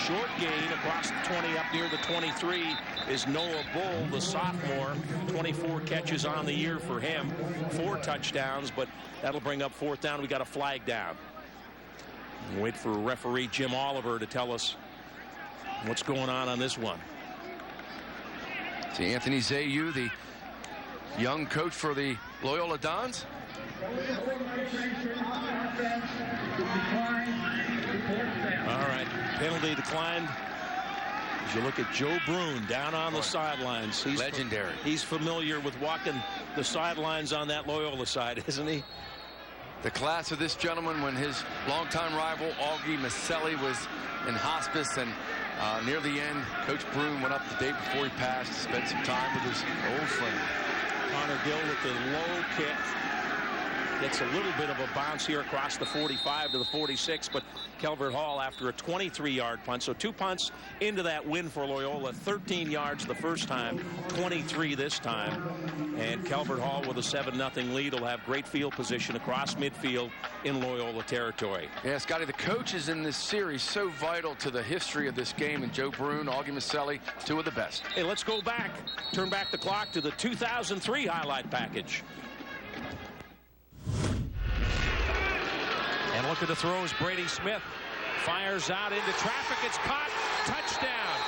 short gain across the 20 up near the 23 is Noah Bull, the sophomore. 24 catches on the year for him, 4 touchdowns, but that'll bring up 4th down. We got a flag down. Wait for referee Jim Oliver to tell us what's going on this one. See Anthony Zayu, the young coach for the Loyola Dons. All right, penalty declined. As you look at Joe Brune down on the sidelines. He's legendary. He's familiar with walking the sidelines on that Loyola side, isn't he? The class of this gentleman when his longtime rival Augie Maselli was in hospice, and near the end, Coach Brune went up the day before he passed to spend some time with his old friend. Connor Gill with the low kick. Gets a little bit of a bounce here across the 45 to the 46, but Calvert Hall after a 23-yard punt. So 2 punts into that win for Loyola. 13 yards the first time, 23 this time. And Calvert Hall with a 7-0 lead will have great field position across midfield in Loyola territory. Yeah, Scotty, the coaches in this series so vital to the history of this game. And Joe Brune, Augie Maselli, 2 of the best. Hey, let's go back. Turn back the clock to the 2003 highlight package. And look at the throws. Brady Smith fires out into traffic. It's caught. Touchdown.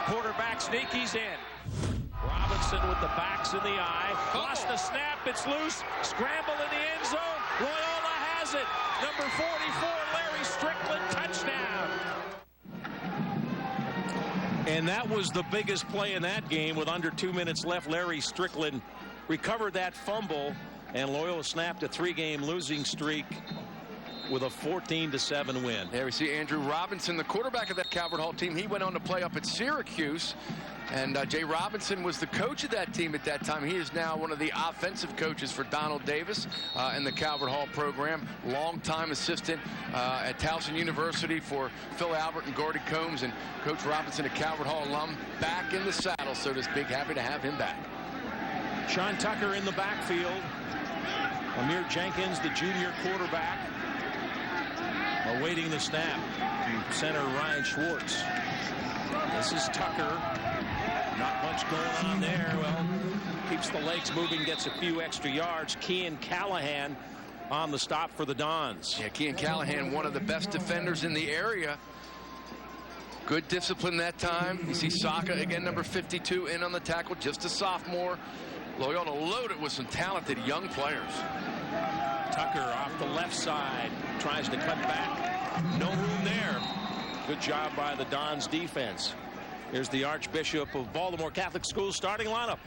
Quarterback sneak. He's in. Robinson with the backs in the eye. Lost the snap. It's loose. Scramble in the end zone. Loyola has it. Number 44, Larry Strickland. Touchdown. And that was the biggest play in that game with under 2 minutes left. Larry Strickland recovered that fumble. And Loyola snapped a 3-game losing streak with a 14-7 win. There we see Andrew Robinson, the quarterback of that Calvert Hall team. He went on to play up at Syracuse. And Jay Robinson was the coach of that team at that time. He is now one of the offensive coaches for Donald Davis in the Calvert Hall program. Longtime assistant at Towson University for Phil Albert and Gordy Combs. And Coach Robinson, a Calvert Hall alum, back in the saddle, so to speak. Happy to have him back. Sean Tucker in the backfield. Amir Jenkins, the junior quarterback, awaiting the snap. Center Ryan Schwartz. This is Tucker. Not much going on there. Well, keeps the legs moving, gets a few extra yards. Kean Callahan on the stop for the Dons. Yeah, Kean Callahan, one of the best defenders in the area. Good discipline that time. You see Saka, again, number 52, in on the tackle, just a sophomore. Loyola loaded with some talented young players. Tucker off the left side, tries to cut back. No room there. Good job by the Dons defense. Here's the Archbishop of Baltimore Catholic Schools starting lineup.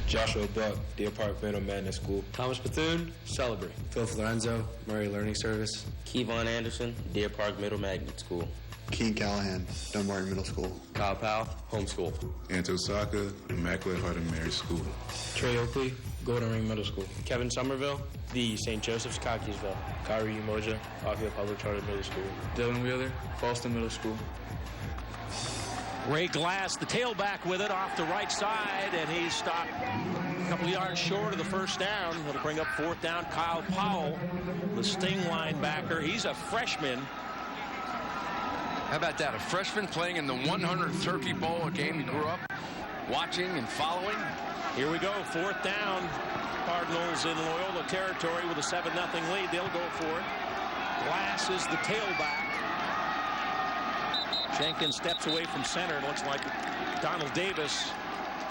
Joshua Buck, Deer Park Middle Magnet School. Thomas Bethune, Celebrate. Phil Florenzo, Murray Learning Service. Kevon Anderson, Deer Park Middle Magnet School. Keane Callahan, Dunbarton Middle School. Kyle Powell, Homeschool. Anto Saka, Immaculate Heart of Mary School. Trey Oakley, Golden Ring Middle School. Kevin Somerville, the St. Joseph's Cockeysville. Kyrie Umoja, Oakville Public Charter Middle School. Dylan Wheeler, Falston Middle School. Ray Glass, the tailback with it off the right side, and he's stopped a couple yards short of the first down. It'll bring up 4th down. Kyle Powell, the Sting linebacker. He's a freshman. How about that? A freshman playing in the 100th Turkey Bowl, a game he grew up watching and following. Here we go, 4th down. Cardinals in Loyola territory with a 7-0 lead. They'll go for it. Glass is the tailback. Jenkins steps away from center. It looks like Donald Davis,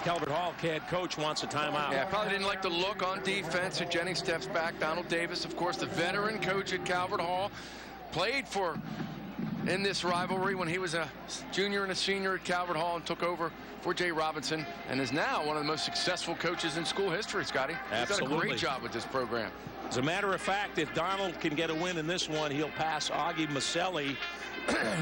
Calvert Hall head coach, wants a timeout. Yeah, probably didn't like the look on defense. So Jennings steps back. Donald Davis, of course, the veteran coach at Calvert Hall, played in this rivalry when he was a junior and a senior at Calvert Hall and took over for Jay Robinson, and is now one of the most successful coaches in school history, Scotty. Absolutely. He's done a great job with this program. As a matter of fact, if Donald can get a win in this one, he'll pass Augie Maselli,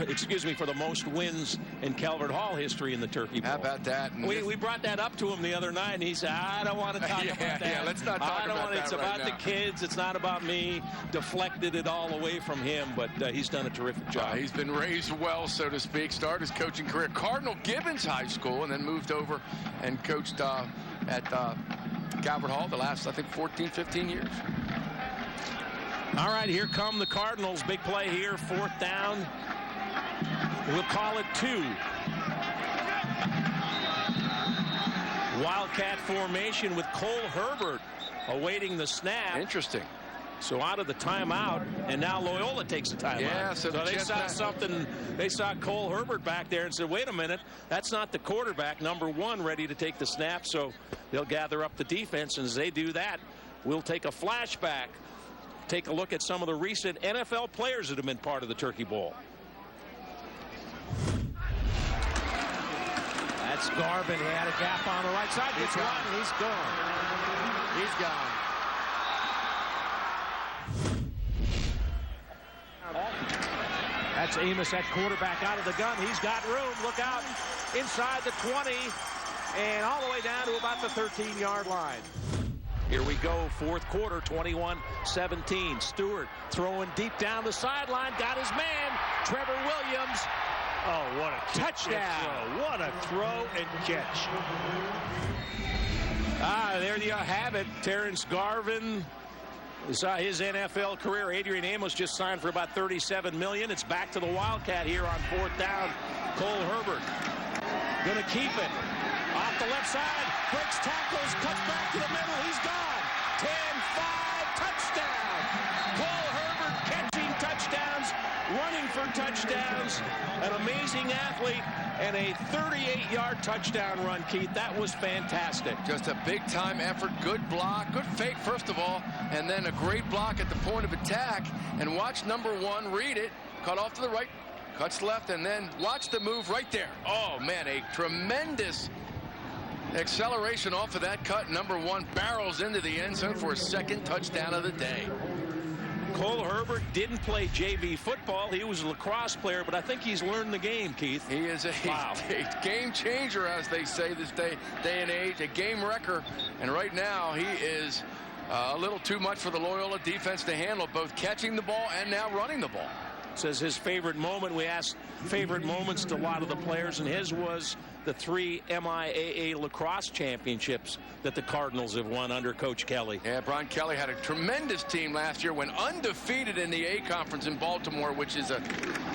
excuse me, for the most wins in Calvert Hall history in the Turkey Bowl. How about that? We brought that up to him the other night, and he said, I don't want to talk about that. Yeah, let's not talk about that. It's about the kids. It's not about me. Deflected it all away from him, but he's done a terrific job. He's been raised well, so to speak. Started his coaching career at Cardinal Gibbons High School and then moved over and coached at Calvert Hall the last, I think, 14, 15 years. All right, here come the Cardinals. Big play here, 4th down. We'll call it 2. Wildcat formation with Cole Herbert awaiting the snap. Interesting. So out of the timeout, and now Loyola takes the timeout. Yeah, so they saw something. They saw Cole Herbert back there and said, wait a minute, that's not the quarterback, number 1, ready to take the snap. So they'll gather up the defense, and as they do that, we'll take a flashback. Take a look at some of the recent NFL players that have been part of the Turkey Bowl. That's Garvin. He had a gap on the right side. Gets one, and he's gone. He's gone. That's Amos at quarterback out of the gun. He's got room. Look out inside the 20 and all the way down to about the 13-yard line. Here we go, 4th quarter, 21-17. Stewart throwing deep down the sideline. Got his man, Trevor Williams. Oh, what a touchdown. What a throw and catch. There you have it. Terrence Garvin saw his NFL career. Adrian Amos just signed for about $37 million. It's back to the Wildcat here on 4th down. Cole Herbert going to keep it. Off the left side, breaks tackles, cuts back to the middle. He's gone. 10-5, touchdown. Cole Herbert catching touchdowns, running for touchdowns. An amazing athlete and a 38-yard touchdown run, Keith. That was fantastic. Just a big-time effort, good block, good fake first of all, and then a great block at the point of attack. And watch number 1 read it, cut off to the right, cuts left, and then watch the move right there. Oh, man, a tremendous acceleration off of that cut. Number 1 barrels into the end zone for a 2nd touchdown of the day. Cole Herbert didn't play JV football. He was a lacrosse player, but I think he's learned the game, Keith. He is a game changer, as they say this day and age, a game wrecker. And right now, he is a little too much for the Loyola defense to handle, both catching the ball and now running the ball. Says his favorite moment. We asked favorite moments to a lot of the players, and his was the 3 MIAA lacrosse championships that the Cardinals have won under Coach Kelly. Yeah, Brian Kelly had a tremendous team last year, went undefeated in the A Conference in Baltimore, which is a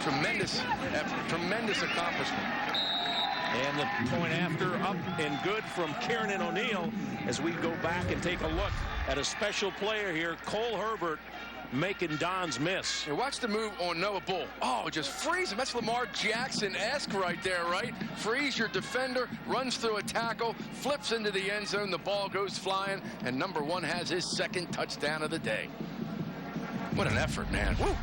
tremendous accomplishment. And the point after up and good from Kieran and O'Neill as we go back and take a look at a special player here, Cole Herbert, making Don's miss. Hey, watch the move on Noah Bull. Oh, just freeze him. That's Lamar Jackson-esque right there, right? Freeze your defender, runs through a tackle, flips into the end zone, the ball goes flying, and number 1 has his 2nd touchdown of the day. What an effort, man. Woo.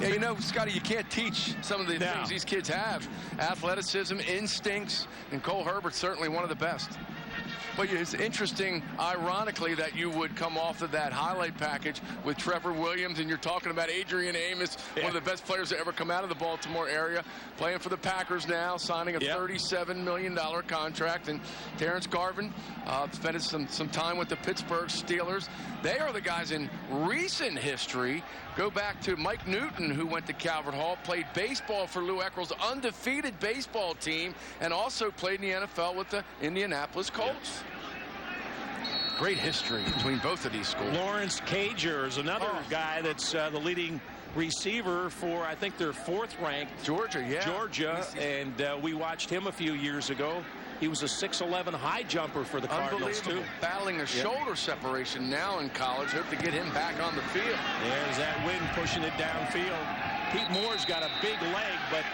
Yeah, you know, Scotty, you can't teach some of the things these kids have. Athleticism, instincts, and Cole Herbert's certainly one of the best. But it's interesting, ironically, that you would come off of that highlight package with Trevor Williams, and you're talking about Adrian Amos, one of the best players to ever come out of the Baltimore area, playing for the Packers now, signing a $37 million contract. And Terrence Garvin spent some time with the Pittsburgh Steelers. They are the guys in recent history. Go back to Mike Newton, who went to Calvert Hall, played baseball for Lou Eckrell's undefeated baseball team, and also played in the NFL with the Indianapolis Colts. Great history between both of these schools. Lawrence Cager is another guy that's the leading receiver for, I think, their 4th ranked Georgia, Georgia, and we watched him a few years ago. He was a 6'11" high jumper for the Cardinals, too. Battling a shoulder separation now in college. Hope to get him back on the field. There's that wind pushing it downfield. Pete Moore's got a big leg, but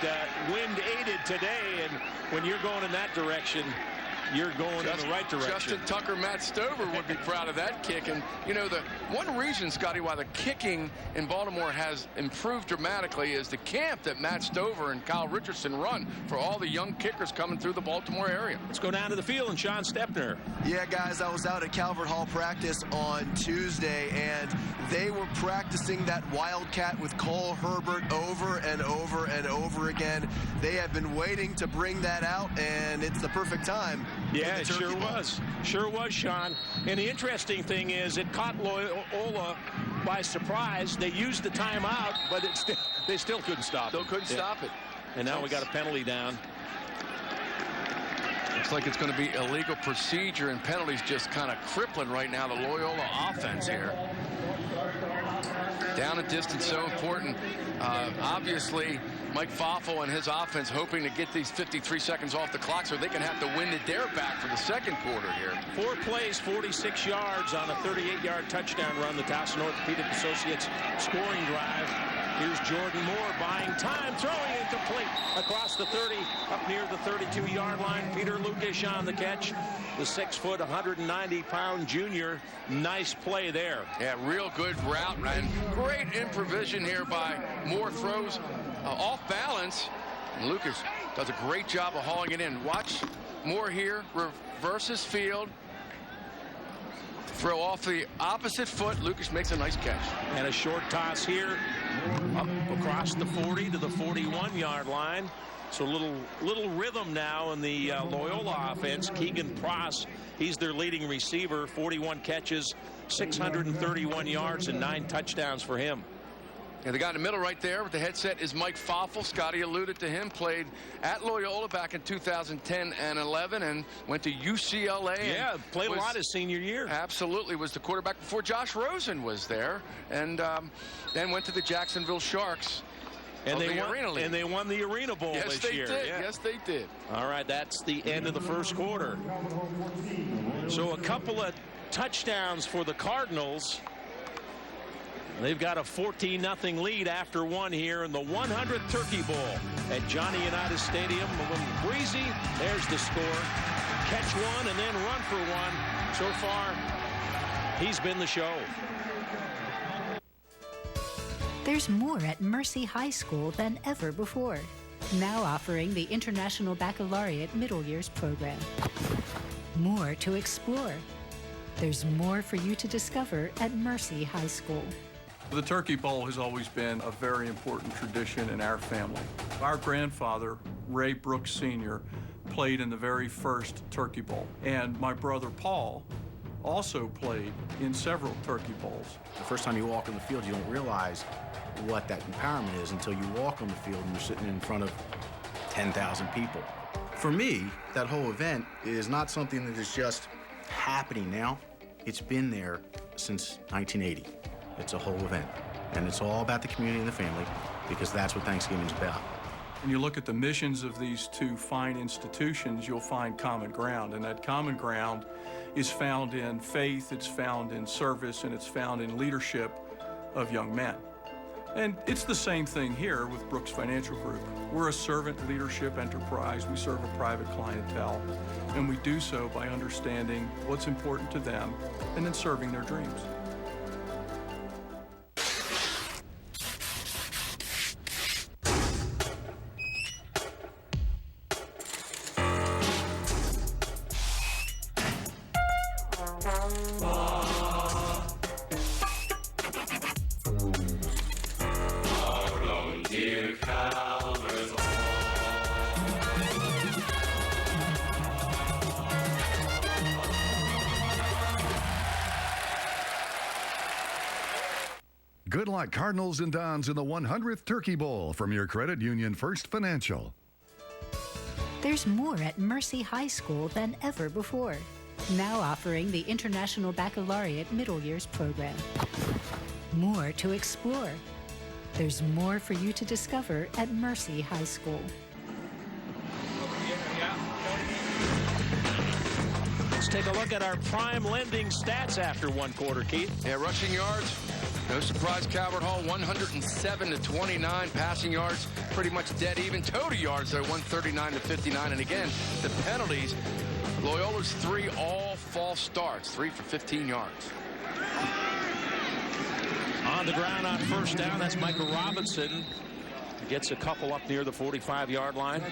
wind aided today, and when you're going in that direction, you're going in the right direction. Justin Tucker, Matt Stover would be proud of that kick. And, you know, the one reason, Scotty, why the kicking in Baltimore has improved dramatically is the camp that Matt Stover and Kyle Richardson run for all the young kickers coming through the Baltimore area. Let's go down to the field and Sean Stepner. Yeah, guys, I was out at Calvert Hall practice on Tuesday, and they were practicing that Wildcat with Cole Herbert over and over and over again. They have been waiting to bring that out, and it's the perfect time. Yeah, it sure was. Sure was, Sean. And the interesting thing is it caught Loyola by surprise. They used the timeout, but they still couldn't stop it. Still couldn't stop it. And now we got a penalty down. Looks like it's going to be illegal procedure, and penalties just kind of crippling right now the Loyola offense here. Down a distance, so important. Obviously, Mike Foffel and his offense hoping to get these 53 seconds off the clock so they can have to win the dare back for the second quarter here. 4 plays, 46 yards on a 38-yard touchdown run. The Towson Orthopedic Associates scoring drive. Here's Jordan Moore buying time, throwing incomplete across the 30, up near the 32-yard line. Peter Lucas on the catch. The 6-foot, 190-pound junior. Nice play there. Yeah, real good route, and great improvisation here by Moore. Throws off balance, and Lucas does a great job of hauling it in. Watch Moore here, reverses field, throw off the opposite foot. Lucas makes a nice catch. And a short toss here, up across the 40 to the 41-yard line. So little rhythm now in the Loyola offense. Keegan Pross, he's their leading receiver, 41 catches, 631 yards, and 9 touchdowns for him. Yeah, the guy in the middle right there with the headset is Mike Foffel. Scotty alluded to him, played at Loyola back in 2010 and 11 and went to UCLA. Yeah, played a lot his senior year. Absolutely, was the quarterback before Josh Rosen was there, and then went to the Jacksonville Sharks. And they won the Arena Bowl this year. Yes, they did. All right, that's the end of the first quarter. So a couple of touchdowns for the Cardinals. They've got a 14-0 lead after one here in the 100th Turkey Bowl at Johnny Unitas Stadium. A little breezy. There's the score. Catch one and then run for one. So far, he's been the show. There's more at Mercy High School than ever before. Now offering the International Baccalaureate Middle Years program. More to explore. There's more for you to discover at Mercy High School. The Turkey Bowl has always been a very important tradition in our family. Our grandfather, Ray Brooks Sr., played in the very first Turkey Bowl. And my brother Paul also played in several Turkey Bowls. The first time you walk on the field, you don't realize what that empowerment is until you walk on the field and you're sitting in front of 10,000 people. For me, that whole event is not something that is just happening now. It's been there since 1980. It's a whole event, and it's all about the community and the family, because that's what Thanksgiving's about. When you look at the missions of these two fine institutions, you'll find common ground, and that common ground is found in faith, it's found in service, and it's found in leadership of young men. And it's the same thing here with Brooks Financial Group. We're a servant leadership enterprise. We serve a private clientele, and we do so by understanding what's important to them and then serving their dreams. Good luck, Cardinals and Dons, in the 100th Turkey Bowl from your credit union First Financial. There's more at Mercy High School than ever before. Now offering the International Baccalaureate Middle Years program. More to explore. There's more for you to discover at Mercy High School. Let's take a look at our prime lending stats after one quarter, Keith. Yeah, rushing yards. No surprise, Calvert Hall 107 to 29. Passing yards pretty much dead even. Total yards though 139 to 59. And again, the penalties. Loyola's 3 all false starts, 3 for 15 yards. On the ground on first down, that's Michael Robinson. Gets a couple up near the 45-yard line.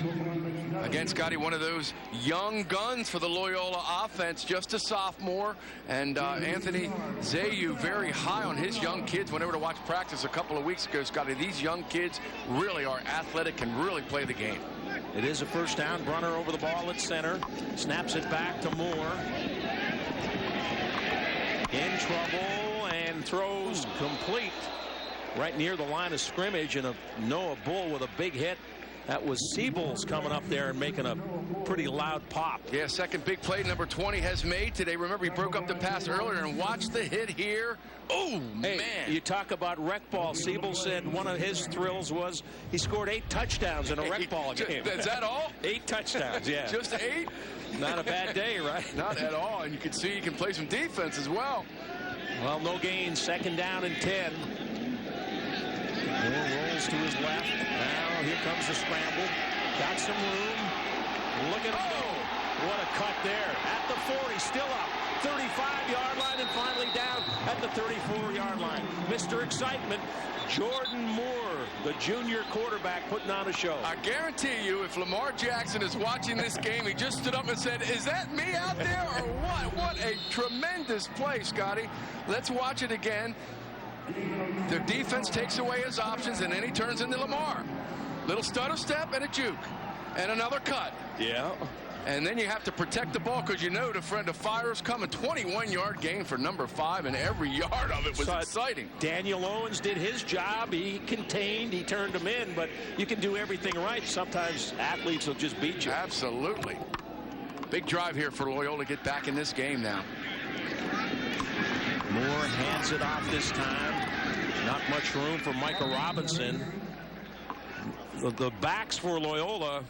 Again, Scotty, one of those young guns for the Loyola offense, just a sophomore. And Anthony Zayu very high on his young kids. Went over to watch practice a couple of weeks ago, Scotty. These young kids really are athletic, can really play the game. It is a first down. Brunner over the ball at center. Snaps it back to Moore. In trouble and throws complete. Right near the line of scrimmage, and a Noah Bull with a big hit. That was Siebels coming up there and making a pretty loud pop. Yeah, second big play number 20 has made today. Remember, he broke up the pass earlier, and watch the hit here. Oh, hey, man. You talk about rec ball. Siebels said one of his thrills was he scored 8 touchdowns in a rec ball game. Is that all? 8 touchdowns, yeah. Just 8? Not a bad day, right? Not at all, and you can see he can play some defense as well. Well, no gain. Second down and 10. Moore rolls to his left. Now here comes the scramble. Got some room. Look at him go. What a cut there. At the 40, still up. 35-yard line and finally down at the 34-yard line. Mr. Excitement, Jordan Moore, the junior quarterback, putting on a show. I guarantee you, if Lamar Jackson is watching this game, he just stood up and said, "Is that me out there or what?" What a tremendous play, Scotty. Let's watch it again. The defense takes away his options, and then he turns into Lamar. Little stutter step and a juke. And another cut. Yeah. And then you have to protect the ball because you know the fire's coming. 21-yard gain for number 5, and every yard of it was exciting. Daniel Owens did his job. He contained. He turned them in. But you can do everything right. Sometimes athletes will just beat you. Absolutely. Big drive here for Loyola to get back in this game now. Moore hands it off this time. Not much room for Michael Robinson. The backs for Loyola,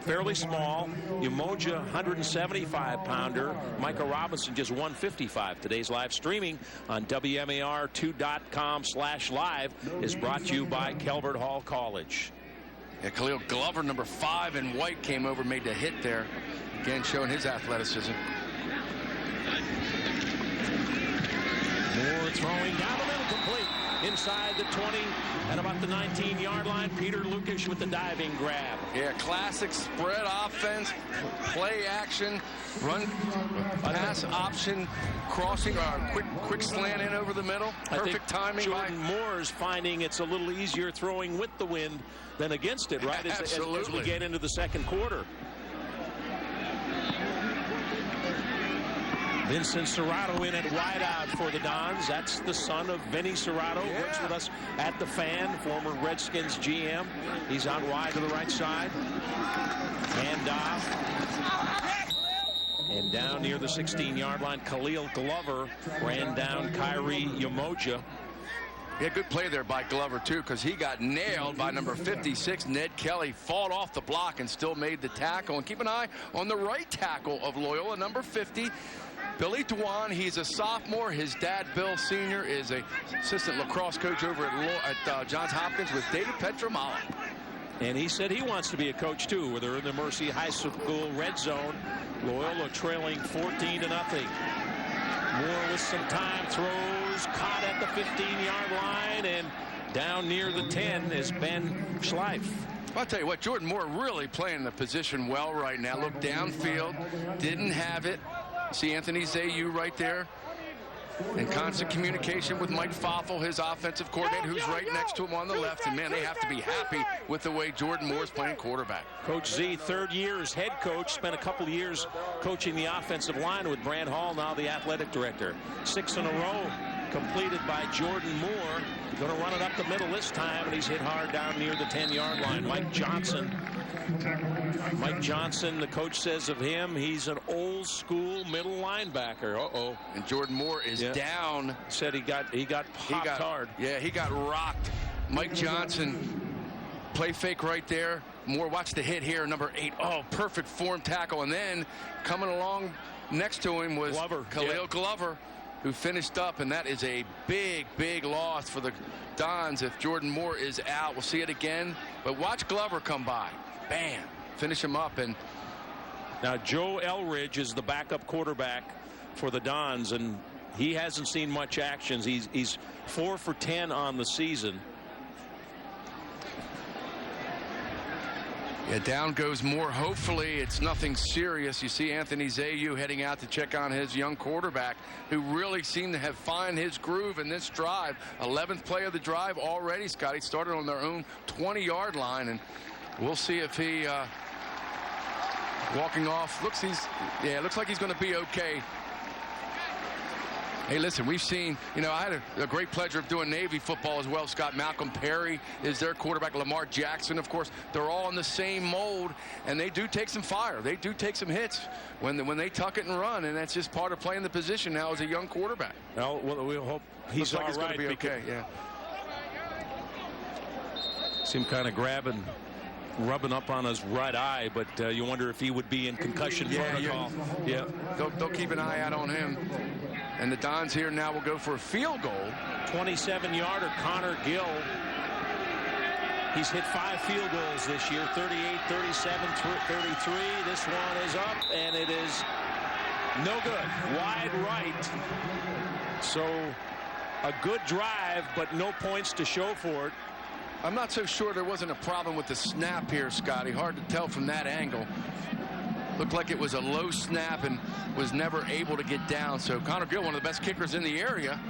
fairly small. Umoja, 175-pounder. Michael Robinson, just 155. Today's live streaming on WMAR2.com/live is brought to you by Calvert Hall College. Yeah, Khalil Glover, number 5 in white, came over, made the hit there. Again, showing his athleticism. Moore throwing down the middle, complete. Inside the 20 and about the 19-yard line. Peter Lukish with the diving grab. Yeah, classic spread offense, play action, run, pass option, crossing, quick slant in over the middle. Perfect timing. Jordan Moore's finding it's a little easier throwing with the wind than against it, right? Absolutely. As we get into the second quarter. Vincent Serrato in at wideout for the Dons. That's the son of Vinny Serrato. Yeah. Works with us at the Fan, former Redskins GM. He's out wide to the right side. Handoff. And down near the 16-yard line, Khalil Glover ran down Kyrie Umoja. Yeah, good play there by Glover, too, because he got nailed by number 56, Ned Kelly. Fought off the block and still made the tackle. And keep an eye on the right tackle of Loyola, number 50. Billy Dwan, he's a sophomore. His dad, Bill Sr., is an assistant lacrosse coach over at Johns Hopkins with David Petramala. And he said he wants to be a coach, too, where they're in the Mercy High School red zone. Loyola trailing 14-0. Moore with some time, throws, caught at the 15-yard line, and down near the 10 is Ben Schleif. I'll tell you what, Jordan Moore really playing the position well right now. Look downfield, didn't have it. See Anthony Zayu right there. In constant communication with Mike Foffel, his offensive coordinator, who's right next to him on the left. And, man, they have to be happy with the way Jordan Moore's playing quarterback. Coach Z, third year as head coach, spent a couple of years coaching the offensive line with Brand Hall, now the athletic director. 6 in a row completed by Jordan Moore. Going to run it up the middle this time, and he's hit hard down near the 10-yard line. Mike Johnson, the coach says of him, he's an old school middle linebacker. Uh-oh. And Jordan Moore is down. Said he got popped hard. Yeah, he got rocked. Mike Johnson, play fake right there. Moore, watch the hit here, number 8. Oh, perfect form tackle. And then coming along next to him was Khalil Glover, who finished up, and that is a big, big loss for the Dons if Jordan Moore is out. We'll see it again, but watch Glover come by. Bam, finish him up. And now Joe Elridge is the backup quarterback for the Dons, and he hasn't seen much action. He's 4 for 10 on the season. Yeah, down goes Moore. Hopefully it's nothing serious. You see Anthony Zayu heading out to check on his young quarterback, who really seemed to have found his groove in this drive. 11th play of the drive already, Scotty. Started on their own 20-yard line, and we'll see if he walking off. Looks like he's going to be okay. Hey, listen, we've seen, I had a great pleasure of doing Navy football as well, Scott. Malcolm Perry is their quarterback. Lamar Jackson, of course. They're all in the same mold, and they do take some fire. They do take some hits when they tuck it and run, and that's just part of playing the position now as a young quarterback. Well, we'll hope he's all right. Going to be okay, yeah. See him kind of rubbing up on his right eye, but you wonder if he would be in concussion protocol. Yeah. They'll keep an eye out on him. And the Dons here now will go for a field goal. 27-yarder Connor Gill. He's hit 5 field goals this year, 38, 37, 33. This one is up, and it is no good. Wide right. So a good drive, but no points to show for it. I'm not so sure there wasn't a problem with the snap here, Scotty. Hard to tell from that angle. Looked like it was a low snap and was never able to get down. So Connor Gill, one of the best kickers in the area,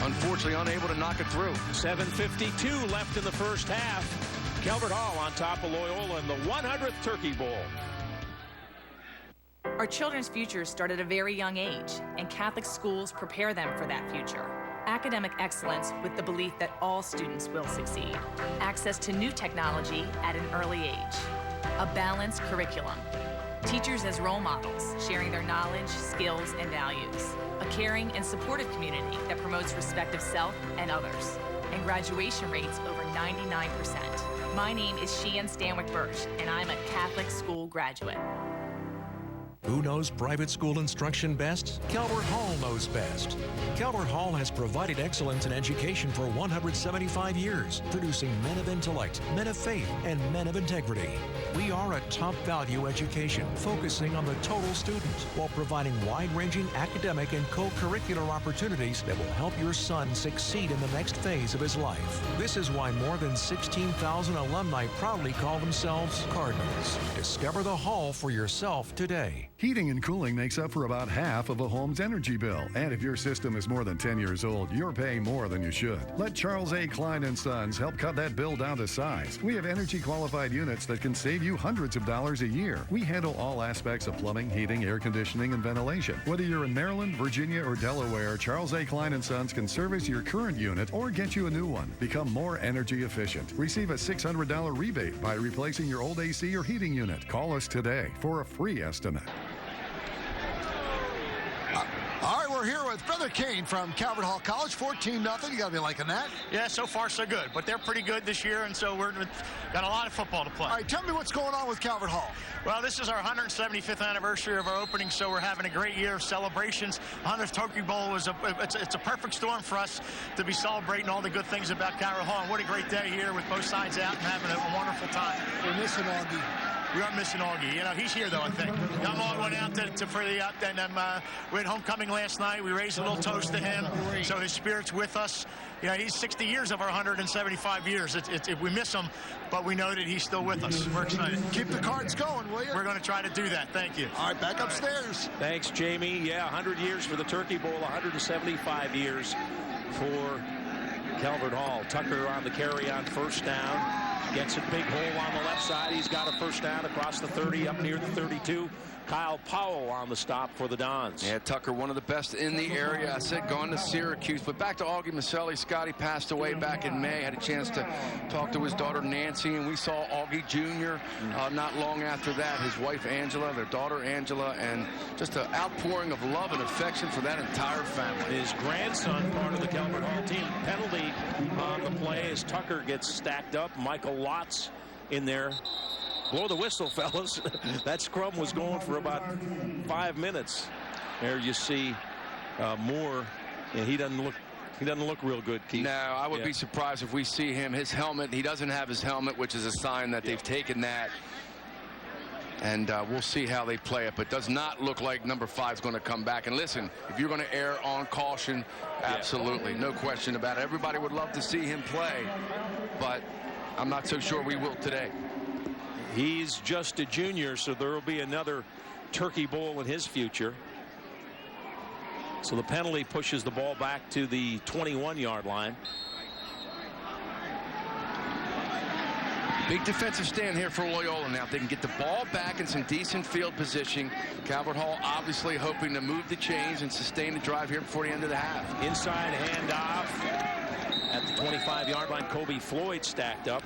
unfortunately unable to knock it through. 7:52 left in the first half. Calvert Hall on top of Loyola in the 100th Turkey Bowl. Our children's futures start at a very young age, and Catholic schools prepare them for that future. Academic excellence with the belief that all students will succeed. Access to new technology at an early age. A balanced curriculum. Teachers as role models, sharing their knowledge, skills, and values. A caring and supportive community that promotes respect of self and others. And graduation rates over 99%. My name is Sheehan Stanwyck Birch, and I'm a Catholic school graduate. Who knows private school instruction best? Calvert Hall knows best. Calvert Hall has provided excellence in education for 175 years, producing men of intellect, men of faith, and men of integrity. We are a top-value education, focusing on the total student, while providing wide-ranging academic and co-curricular opportunities that will help your son succeed in the next phase of his life. This is why more than 16,000 alumni proudly call themselves Cardinals. Discover the Hall for yourself today. Heating and cooling makes up for about half of a home's energy bill. And if your system is more than 10 years old, you're paying more than you should. Let Charles A. Klein & Sons help cut that bill down to size. We have energy-qualified units that can save you hundreds of dollars a year. We handle all aspects of plumbing, heating, air conditioning, and ventilation. Whether you're in Maryland, Virginia, or Delaware, Charles A. Klein & Sons can service your current unit or get you a new one. Become more energy efficient. Receive a $600 rebate by replacing your old AC or heating unit. Call us today for a free estimate. All right, we're here with Feather Kane from Calvert Hall College, 14-0. You got to be liking that. Yeah, so far so good, but they're pretty good this year, and so we've got a lot of football to play. All right, tell me what's going on with Calvert Hall. Well, this is our 175th anniversary of our opening, so we're having a great year of celebrations. 100th Turkey Bowl is it's a perfect storm for us to be celebrating all the good things about Calvert Hall. And what a great day here with both sides out and having a wonderful time. We're missing Augie. We are missing Augie. You know, he's here, though, I think. Young Augie went out for the and we had homecoming last night. We raised a little toast to him, so his spirit's with us. You know, he's 60 years of our 175 years. We miss him, but we know that he's still with us. We're excited. Keep the cards going, will you? We're going to try to do that. Thank you. All right, back upstairs. Thanks, Jamie. Yeah, 100 years for the Turkey Bowl, 175 years for Calvert Hall. Tucker on the carry on first down. Gets a big hole on the left side. He's got a first down across the 30, up near the 32. Kyle Powell on the stop for the Dons. Yeah, Tucker, one of the best in the area. I said gone to Syracuse, but back to Augie Maselli. Scotty passed away back in May. Had a chance to talk to his daughter Nancy, and we saw Augie Jr. Not long after that. His wife Angela, their daughter Angela, and just an outpouring of love and affection for that entire family. His grandson, part of the Calvert Hall team. Penalty on the play as Tucker gets stacked up. Michael Lotz in there. Blow the whistle, fellas. That scrum was going for about 5 minutes. There you see Moore, and he doesn't look real good, Keith. No, I would be surprised if we see him. His helmet, he doesn't have his helmet, which is a sign that they've taken that. And we'll see how they play it, but does not look like number 5 is going to come back. And listen, if you're going to err on caution, absolutely, no question about it. Everybody would love to see him play, but I'm not so sure we will today. He's just a junior, so there will be another Turkey Bowl in his future. So the penalty pushes the ball back to the 21-yard line. Big defensive stand here for Loyola now. If they can get the ball back in some decent field position. Calvert Hall obviously hoping to move the chains and sustain the drive here before the end of the half. Inside handoff. At the 25-yard line, Kobe Floyd stacked up.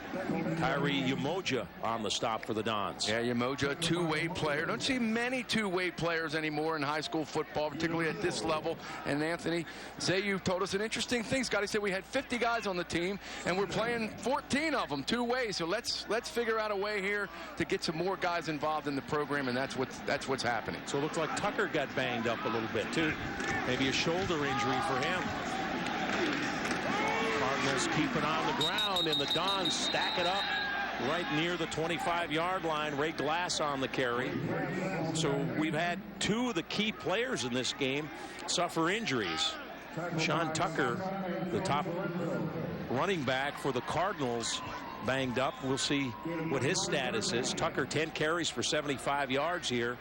Kyrie Umoja on the stop for the Dons. Yeah, Umoja, a two-way player. Don't see many two-way players anymore in high school football, particularly at this level. And Anthony Zayu told us an interesting thing. Scotty said we had 50 guys on the team, and we're playing 14 of them two ways. So let's figure out a way here to get some more guys involved in the program, and that's what's happening. So it looks like Tucker got banged up a little bit too. Maybe a shoulder injury for him. Cardinals keep it on the ground, and the Dons stack it up right near the 25-yard line. Ray Glass on the carry. So we've had 2 of the key players in this game suffer injuries. Sean Tucker, the top running back for the Cardinals, banged up. We'll see what his status is. Tucker, 10 carries for 75 yards here,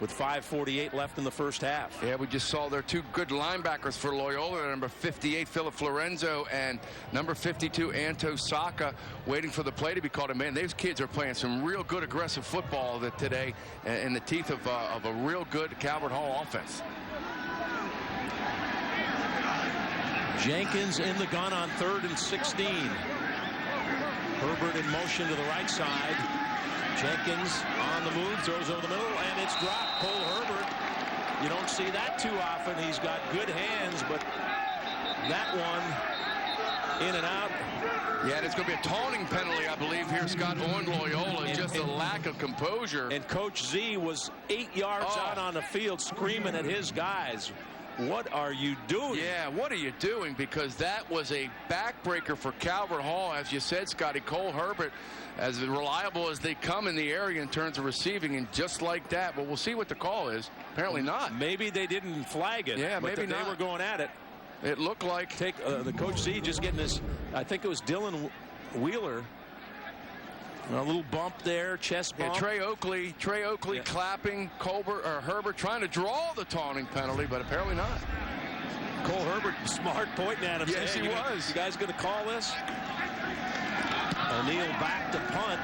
with 5:48 left in the first half. Yeah, we just saw their 2 good linebackers for Loyola, number 58, Philip Florenzo, and number 52, Anto Saka, waiting for the play to be called. And man, those kids are playing some real good aggressive football today in the teeth of a real good Calvert Hall offense. Jenkins in the gun on 3rd and 16. Herbert in motion to the right side. Jenkins on the move, throws over the middle, and it's dropped. Cole Herbert, you don't see that too often. He's got good hands, but that one in and out. Yeah, and it's going to be a taunting penalty, I believe, here, Scott, on Loyola. Just a lack of composure. And Coach Z was 8 yards out on the field screaming at his guys. What are you doing? Yeah, what are you doing? Because that was a backbreaker for Calvert Hall. As you said, Scotty, Cole Herbert, as reliable as they come in the area in terms of receiving, and just like that. But we'll see what the call is. Apparently not. Maybe they didn't flag it. Yeah, maybe not. They were going at it. It looked like. Take the Coach Z just getting his, I think it was Dylan Wheeler. A little bump there, chest bump. Yeah, Trey Oakley clapping Herbert trying to draw the taunting penalty, but apparently not. Cole Herbert, smart, pointing at him. Yes, he was. You guys going to call this? O'Neal back to punt.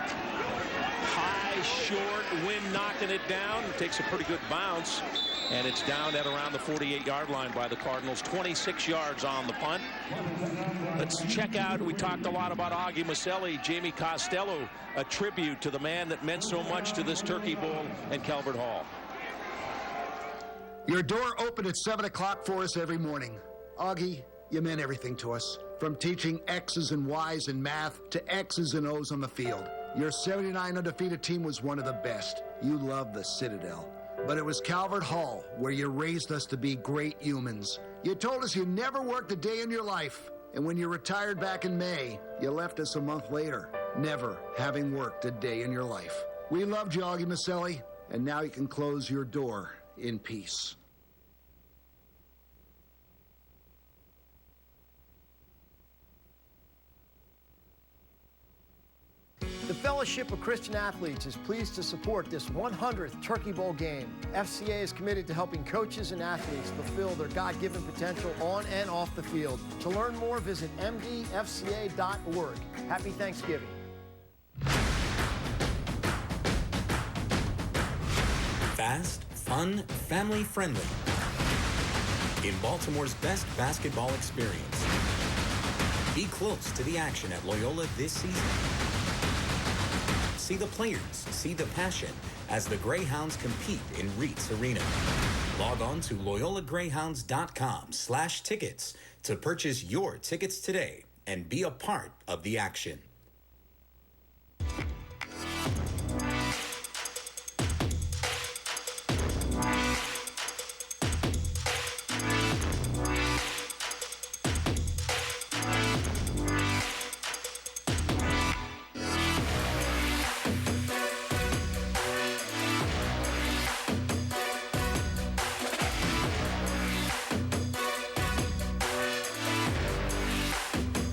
High, short, wind knocking it down. Takes a pretty good bounce. And it's down at around the 48-yard line by the Cardinals. 26 yards on the punt. Let's check out, we talked a lot about Augie Maselli, Jamie Costello, a tribute to the man that meant so much to this Turkey Bowl and Calvert Hall. Your door opened at 7 o'clock for us every morning. Augie, you meant everything to us. From teaching X's and Y's in math to X's and O's on the field. Your 79 undefeated team was one of the best. You loved the Citadel. But it was Calvert Hall where you raised us to be great humans. You told us you never worked a day in your life. And when you retired back in May, you left us a month later, never having worked a day in your life. We loved you, Augie Maselli, and now you can close your door in peace. The Fellowship of Christian Athletes is pleased to support this 100th Turkey Bowl game. FCA is committed to helping coaches and athletes fulfill their God-given potential on and off the field. To learn more, visit mdfca.org. Happy Thanksgiving. Fast, fun, family-friendly. In Baltimore's best basketball experience. Be close to the action at Loyola this season. See the players, see the passion as the Greyhounds compete in Reitz Arena. Log on to loyolagreyhounds.com/tickets to purchase your tickets today and be a part of the action.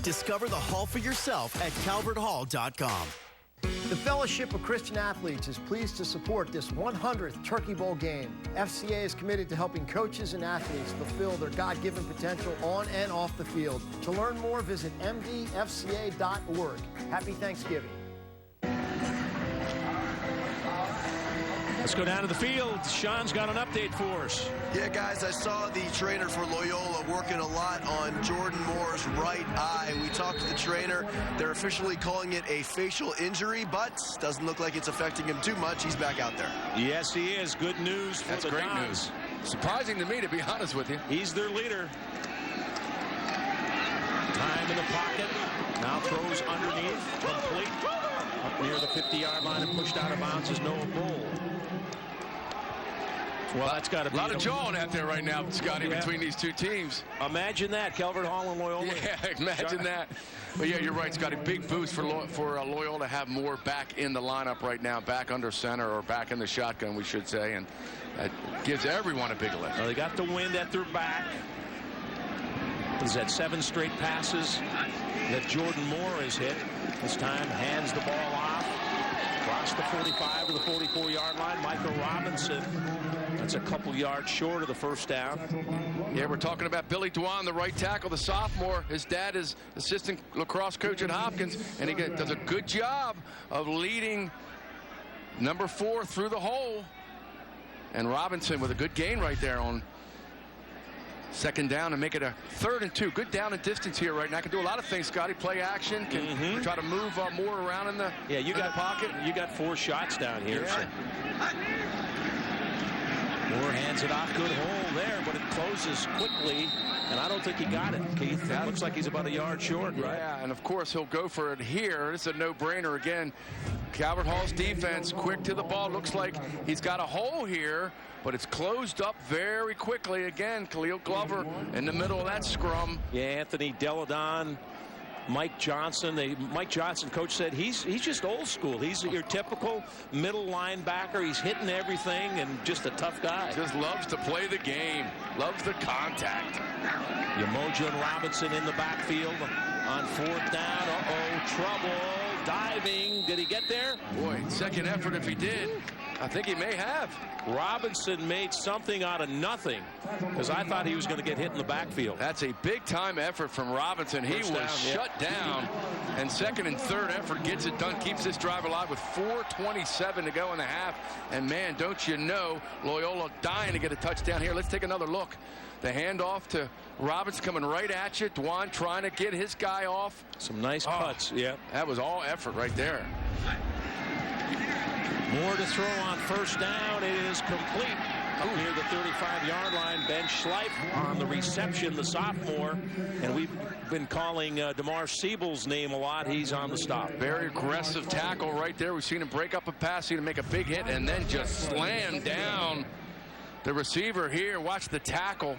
Discover the Hall for yourself at calverthall.com. The Fellowship of Christian Athletes is pleased to support this 100th Turkey Bowl game. FCA is committed to helping coaches and athletes fulfill their God-given potential on and off the field. To learn more, visit mdfca.org. Happy Thanksgiving. Let's go down to the field. Sean's got an update for us. Yeah, guys, I saw the trainer for Loyola working a lot on Jordan Moore's right eye. We talked to the trainer. They're officially calling it a facial injury, but doesn't look like it's affecting him too much. He's back out there. Yes, he is. Good news for the great Dons. news. Surprising to me, to be honest with you. He's their leader. Time in the pocket. Now throws underneath. Complete. Up near the 50-yard line and pushed out of bounds is Noah Bull. Well, that's got to be a lot of jawing out there right now, Scotty, between these two teams. Imagine that, Calvert Hall and Loyola. Yeah, imagine that. But yeah, you're right, Scotty. Big boost for Loyola to have Moore back in the lineup right now, back under center or back in the shotgun, we should say, and that gives everyone a big lift. Well, they got the wind at their back. He's had 7 straight passes that Jordan Moore has hit. This time hands the ball off. Across the 45 to the 44-yard line. Michael Robinson. That's a couple yards short of the first down. Yeah, we're talking about Billy Dwan, the right tackle, the sophomore. His dad is assistant lacrosse coach at Hopkins, and he does a good job of leading number 4 through the hole. And Robinson with a good gain right there on second down and make it a 3rd and 2. Good down and distance here right now. Can do a lot of things, Scotty. Play action. Can try to move more around in the pocket. You got 4 shots down here. Yeah. So. Moore hands it off. Good hole there, but it closes quickly, and I don't think he got it, Keith. That looks like he's about a yard short, right? Yeah, and of course he'll go for it here. It's a no-brainer again. Calvert Hall's defense quick to the ball. Looks like he's got a hole here, but it's closed up very quickly. Again, Khalil Glover in the middle of that scrum. Yeah, Anthony Deladon, Mike Johnson. Mike Johnson, coach, said he's just old school. He's your typical middle linebacker. He's hitting everything and just a tough guy. Just loves to play the game. Loves the contact. Umoja and Robinson in the backfield on 4th down. Uh-oh, trouble. Diving. Did he get there? Boy, second effort if he did. I think he may have. Robinson made something out of nothing because I thought he was going to get hit in the backfield. That's a big-time effort from Robinson. He was shut down, and second and third effort gets it done, keeps this drive alive with 4:27 to go in the half. And, man, don't you know, Loyola dying to get a touchdown here. Let's take another look. The handoff to Robinson coming right at you. Dwan trying to get his guy off. Some nice cuts, yeah. That was all effort right there. More to throw on 1st down. It is complete. Up near the 35-yard line. Ben Schleif on the reception, the sophomore. And we've been calling DeMar Siebel's name a lot. He's on the stop. Very aggressive tackle right there. We've seen him break up a pass, seen him make a big hit, and then just slam down the receiver here. Watch the tackle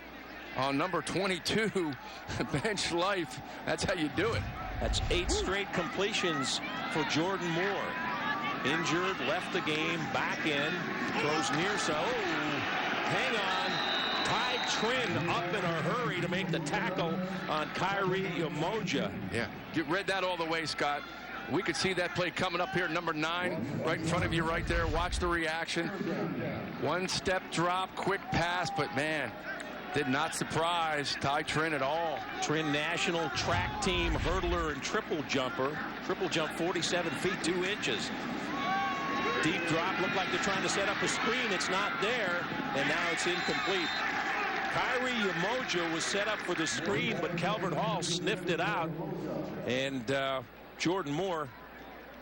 on number 22, Ben Schleif. That's how you do it. That's 8 straight completions for Jordan Moore. Injured, left the game, back in, throws near so. Oh, hang on. Ty Trin up in a hurry to make the tackle on Kyrie Umoja. Yeah, read that all the way, Scott. We could see that play coming up here, number 9, right in front of you right there. Watch the reaction. 1-step drop, quick pass, but man, did not surprise Ty Trin at all. Trin national track team hurdler and triple jumper. Triple jump 47 feet 2 inches. Deep drop, looked like they're trying to set up a screen. It's not there, and now it's incomplete. Kyrie Umoja was set up for the screen, but Calvert Hall sniffed it out, and Jordan Moore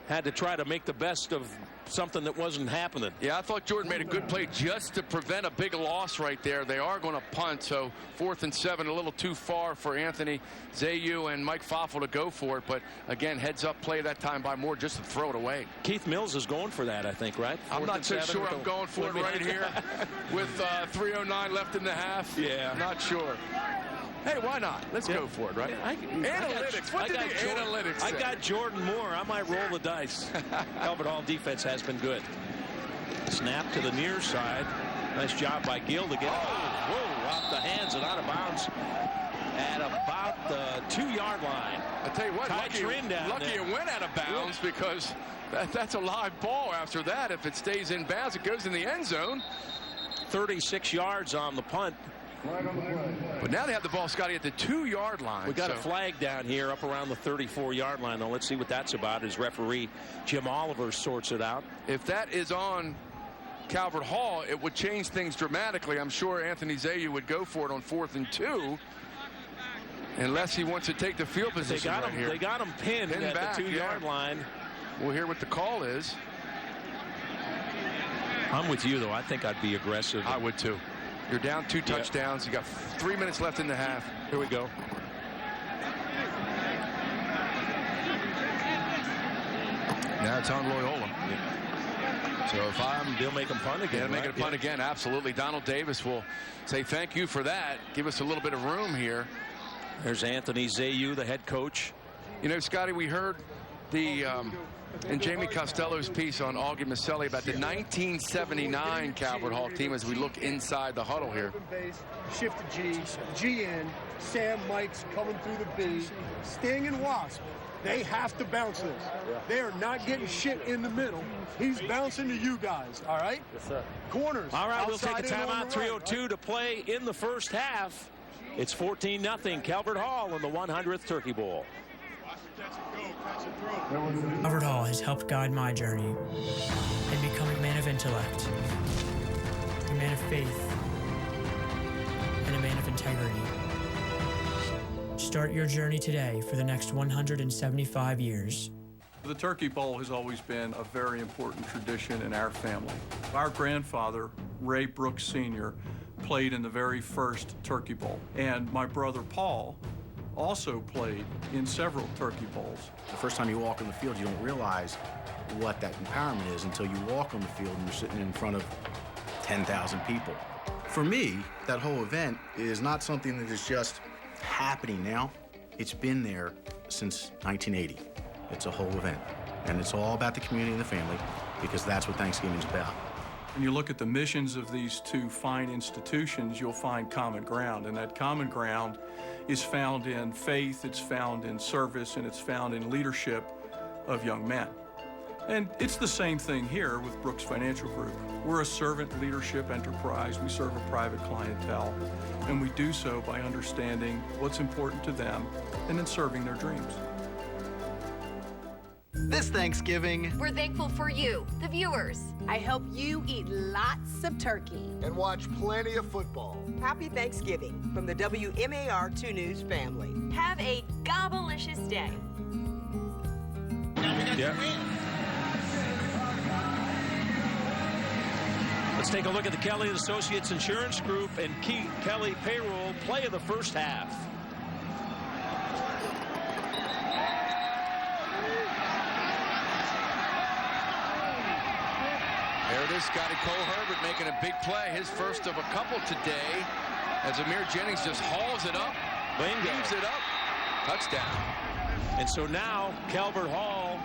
had to try to make the best of something that wasn't happening. Yeah, I thought Jordan made a good play just to prevent a big loss right there. They are going to punt, so 4th and 7, a little too far for Anthony Zayu and Mike Foffel to go for it. But again, heads-up play that time by Moore just to throw it away. Keith Mills is going for that, I think, right? I'm not so sure I'm going for it right here with 3:09 left in the half. Yeah. Not sure. Hey, why not? Let's go for it, right? Analytics. What did the analytics say? I got Jordan Moore. I might roll the dice. Calvert Hall defense has been good. Snap to the near side. Nice job by Gill to get whoa, off the hands and out of bounds at about the 2-yard line. I tell you what, lucky it went out of bounds because that's a live ball after that. If it stays in bounds, it goes in the end zone. 36 yards on the punt. But now they have the ball, Scotty, at the 2-yard line. We got a flag down here up around the 34-yard line, though. Let's see what that's about as referee Jim Oliver sorts it out. If that is on Calvert Hall, it would change things dramatically. I'm sure Anthony Zayu would go for it on 4th and 2, unless he wants to take the field position right here. They got him pinned at back, the 2-yard line. We'll hear what the call is. I'm with you, though. I think I'd be aggressive. I would, too. You're down 2 touchdowns. You got 3 minutes left in the half. Here we go. Now it's on Loyola. So if they'll make him punt again. They'll make it a punt again. Absolutely. Donald Davis will say thank you for that. Give us a little bit of room here. There's Anthony Zayu, the head coach. You know, Scotty, we heard the in Jamie Costello's piece on Augie Maselli about the 1979 Calvert Hall team as we look inside the huddle here. Shift to G, G in, Sam Mike's coming through the B, Sting and Wasp. They have to bounce this. They are not getting shit in the middle. He's bouncing to you guys, all right? Yes, sir. Corners. All right, we'll take a timeout. 3:02 to play in the first half. It's 14-0 Calvert Hall in the 100th Turkey Bowl. Calvert Hall has helped guide my journey in becoming a man of intellect, a man of faith, and a man of integrity. Start your journey today for the next 175 years. The Turkey Bowl has always been a very important tradition in our family. Our grandfather, Ray Brooks Sr., played in the very first Turkey Bowl, and my brother Paul also played in several Turkey Bowls. The first time you walk on the field, you don't realize what that empowerment is until you walk on the field and you're sitting in front of 10,000 people. For me, that whole event is not something that is just happening now. It's been there since 1980. It's a whole event, and it's all about the community and the family, because that's what Thanksgiving's about. When you look at the missions of these two fine institutions, you'll find common ground, and that common ground is found in faith, it's found in service, and it's found in leadership of young men. And it's the same thing here with Brooks Financial Group. We're a servant leadership enterprise. We serve a private clientele, and we do so by understanding what's important to them and then serving their dreams. This Thanksgiving, we're thankful for you, the viewers. I hope you eat lots of turkey. And watch plenty of football. Happy Thanksgiving from the WMAR 2 News family. Have a gobblicious day. Yeah. Let's take a look at the Kelly & Associates Insurance Group and Kelly Payroll play of the first half. There it is, Scotty Cole Herbert making a big play, his first of a couple today, as Amir Jennings just hauls it up, leaves it up, touchdown. And so now Calvert Hall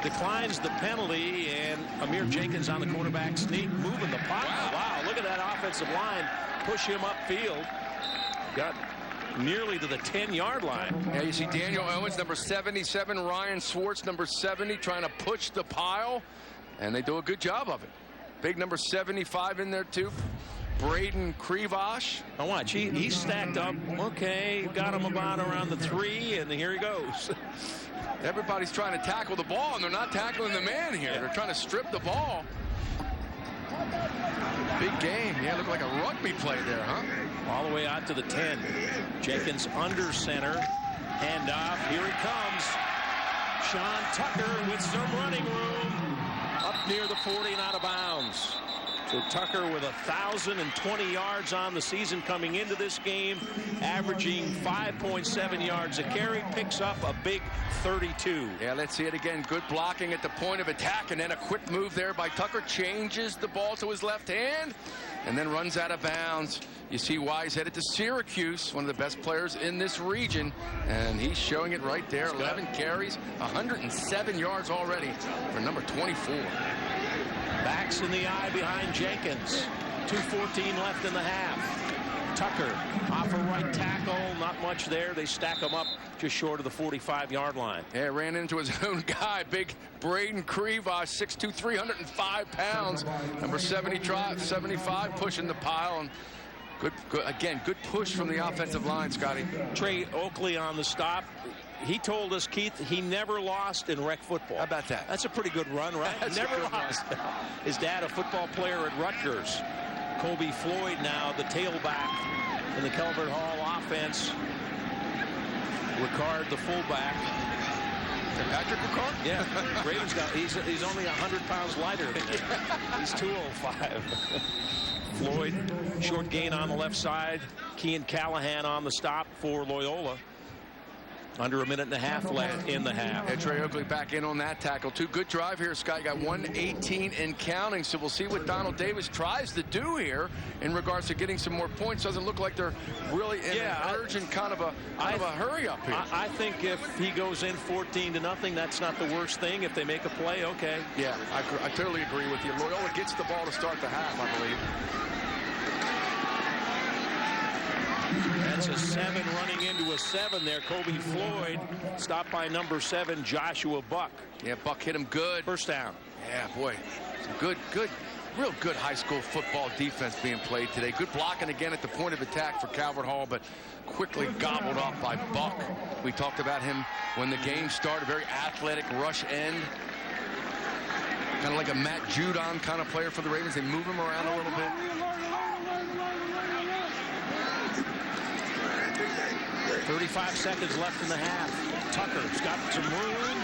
declines the penalty, and Amir Jenkins on the quarterback sneak, moving the pocket. Wow, look at that offensive line push him upfield. Got nearly to the 10-yard line. Yeah, you see Daniel Owens, number 77, Ryan Swartz, number 70, trying to push the pile, and they do a good job of it. Big number 75 in there, too. Braden Krevosh. Now watch, he's stacked up. Okay, got him around the 3, and here he goes. Everybody's trying to tackle the ball, and they're not tackling the man here. They're trying to strip the ball. Big game. Yeah, looked like a rugby play there, huh? All the way out to the 10. Jenkins under center. Handoff. Here he comes. Sean Tucker with some running room. Up near the 40 and out of bounds. So Tucker with 1,020 yards on the season coming into this game, averaging 5.7 yards a carry, picks up a big 32. Yeah, let's see it again. Good blocking at the point of attack, and then a quick move there by Tucker. Changes the ball to his left hand, and then runs out of bounds. You see why he's headed to Syracuse, one of the best players in this region, and he's showing it right there. 11 carries, 107 yards already for number 24. Backs in the eye behind Jenkins. 2:14 left in the half. Tucker off a right tackle. Not much there. They stack him up just short of the 45-yard line. Yeah, ran into his own guy. Big Braden Krevosh, 6'2", 305 pounds. Number 75 pushing the pile. And good push from the offensive line, Scotty. Trey Oakley on the stop. He told us, Keith, he never lost in rec football. How about that? That's a pretty good run, right? Never lost. His dad, a football player at Rutgers. Kobe Floyd now the tailback in the Calvert Hall offense. Ricard the fullback. Patrick Ricard? Yeah. Ravens got, he's only 100 pounds lighter than him. He's 205. Floyd, short gain on the left side. Kean Callahan on the stop for Loyola. Under a minute and a half left in the half. Yeah, Trey Oakley back in on that tackle. Good drive here, Scott. You got 118 and counting, so we'll see what Donald Davis tries to do here in regards to getting some more points. Doesn't look like they're really in an urgent kind of a hurry up here. I think if he goes in 14-0, that's not the worst thing. If they make a play, okay. Yeah, I totally agree with you. Loyola gets the ball to start the half, I believe. That's a 7 running into a 7 there. Kobe Floyd stopped by number 7, Joshua Buck. Yeah, Buck hit him good. First down. Yeah, boy. Some real good high school football defense being played today. Good blocking again at the point of attack for Calvert Hall, but quickly gobbled up by Buck. We talked about him when the game started. Very athletic rush end. Kind of like a Matt Judon kind of player for the Ravens. They move him around a little bit. 35 seconds left in the half. Tucker's got some room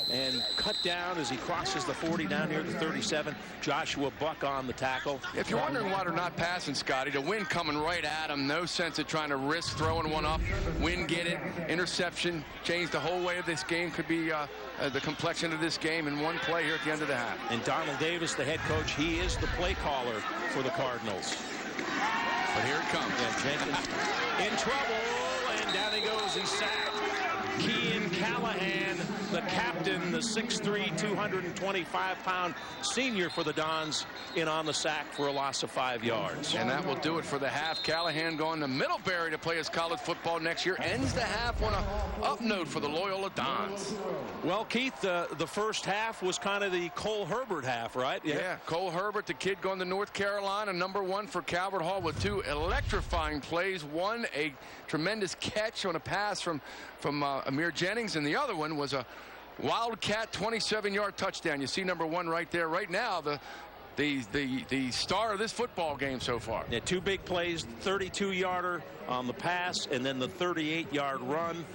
and cut down as he crosses the 40 down near the 37. Joshua Buck on the tackle. If you're wondering why they're not passing, Scotty, the wind coming right at him. No sense of trying to risk throwing one up. Wind get it. Interception. Change the whole way of this game. Could be the complexion of this game in one play here at the end of the half. And Donald Davis, the head coach, he is the play caller for the Cardinals. But here it comes. Yeah, Jenkins in trouble. And down he goes. He's sacked. Kean Callahan, the captain, the 6'3", 225-pound senior for the Dons, in on the sack for a loss of 5 yards. And that will do it for the half. Callahan going to Middlebury to play his college football next year. Ends the half on a up note for the Loyola Dons. Well, Keith, the first half was kind of the Cole Herbert half, right? Yeah, Cole Herbert, the kid going to North Carolina, #1 for Calvert Hall with 2 electrifying plays. One, a tremendous catch on a pass from Amir Jennings, and the other one was a Wildcat 27-yard touchdown. You see #1 right there. Right now, the star of this football game so far. Yeah, 2 big plays, 32-yarder on the pass, and then the 38-yard run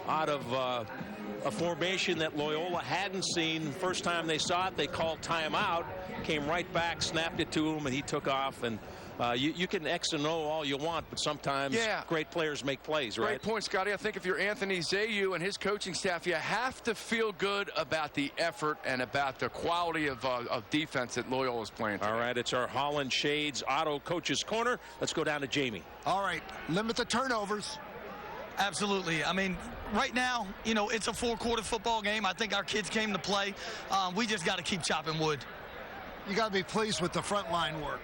out of a formation that Loyola hadn't seen. First time they saw it, they called timeout, came right back, snapped it to him, and he took off. And you can X and O all you want, but sometimes great players make plays, right? Great point, Scotty. I think if you're Anthony Zayu and his coaching staff, you have to feel good about the effort and about the quality of defense that Loyola is playing today. All right, it's our Holland Shades Auto Coach's Corner. Let's go down to Jamie. All right, limit the turnovers. Absolutely. I mean, right now, you know, it's a 4-quarter football game. I think our kids came to play. We just got to keep chopping wood. You got to be pleased with the front line work.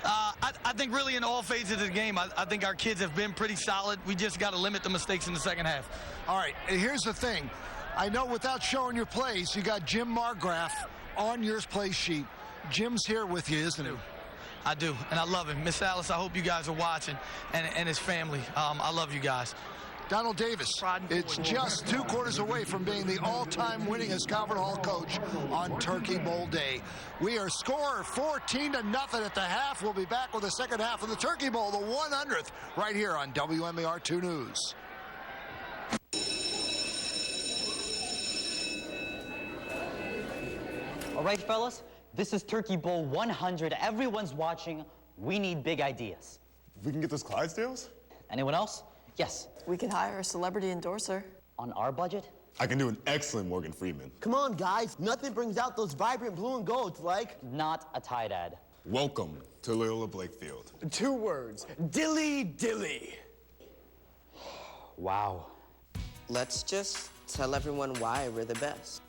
I think really in all phases of the game, I think our kids have been pretty solid. We just got to limit the mistakes in the second half. All right, and here's the thing. I know without showing your plays, you got Jim Margraf on your play sheet. Jim's here with you, isn't he? I do, and I love him. Miss Alice, I hope you guys are watching, and his family. I love you guys. Donald Davis, it's just 2 quarters away from being the all-time winningest Calvert Hall coach on Turkey Bowl Day. We are score 14-0 at the half. We'll be back with the second half of the Turkey Bowl, the 100th, right here on WMAR 2 News. All right, fellas, this is Turkey Bowl 100. Everyone's watching. We need big ideas. We can get those Clydesdales? Anyone else? Yes. We could hire a celebrity endorser. On our budget? I can do an excellent Morgan Freeman. Come on, guys. Nothing brings out those vibrant blue and golds like... Not a Tide ad. Welcome to Loyola Blakefield. 2 words. Dilly dilly. Wow. Let's just tell everyone why we're the best.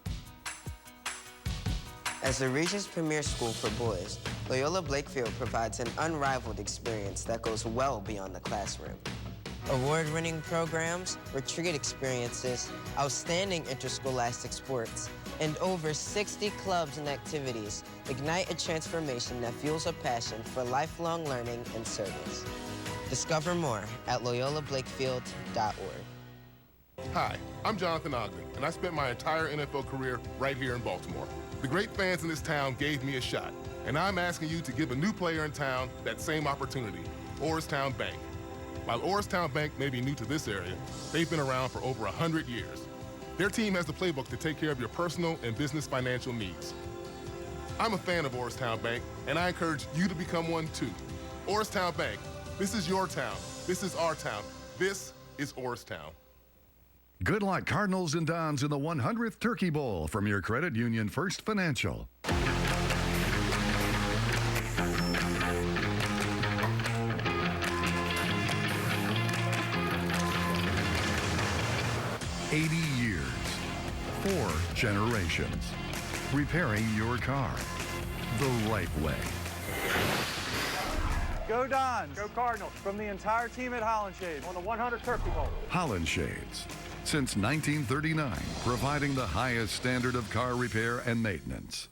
As the region's premier school for boys, Loyola Blakefield provides an unrivaled experience that goes well beyond the classroom. Award-winning programs, retreat experiences, outstanding interscholastic sports, and over 60 clubs and activities ignite a transformation that fuels a passion for lifelong learning and service. Discover more at loyolablakefield.org. Hi, I'm Jonathan Ogden, and I spent my entire NFL career right here in Baltimore. The great fans in this town gave me a shot, and I'm asking you to give a new player in town that same opportunity, Orrstown Bank. While Orrstown Bank may be new to this area, they've been around for over 100 years. Their team has the playbook to take care of your personal and business financial needs. I'm a fan of Orrstown Bank, and I encourage you to become one too. Orrstown Bank, this is your town. This is our town. This is Orrstown. Good luck, Cardinals and Dons, in the 100th Turkey Bowl from your credit union First Financial. 80 years, 4 generations, repairing your car the right way. Go Dons! Go Cardinals! From the entire team at Holland Shades on the 100 Turkey Bowl. Holland Shades, since 1939, providing the highest standard of car repair and maintenance.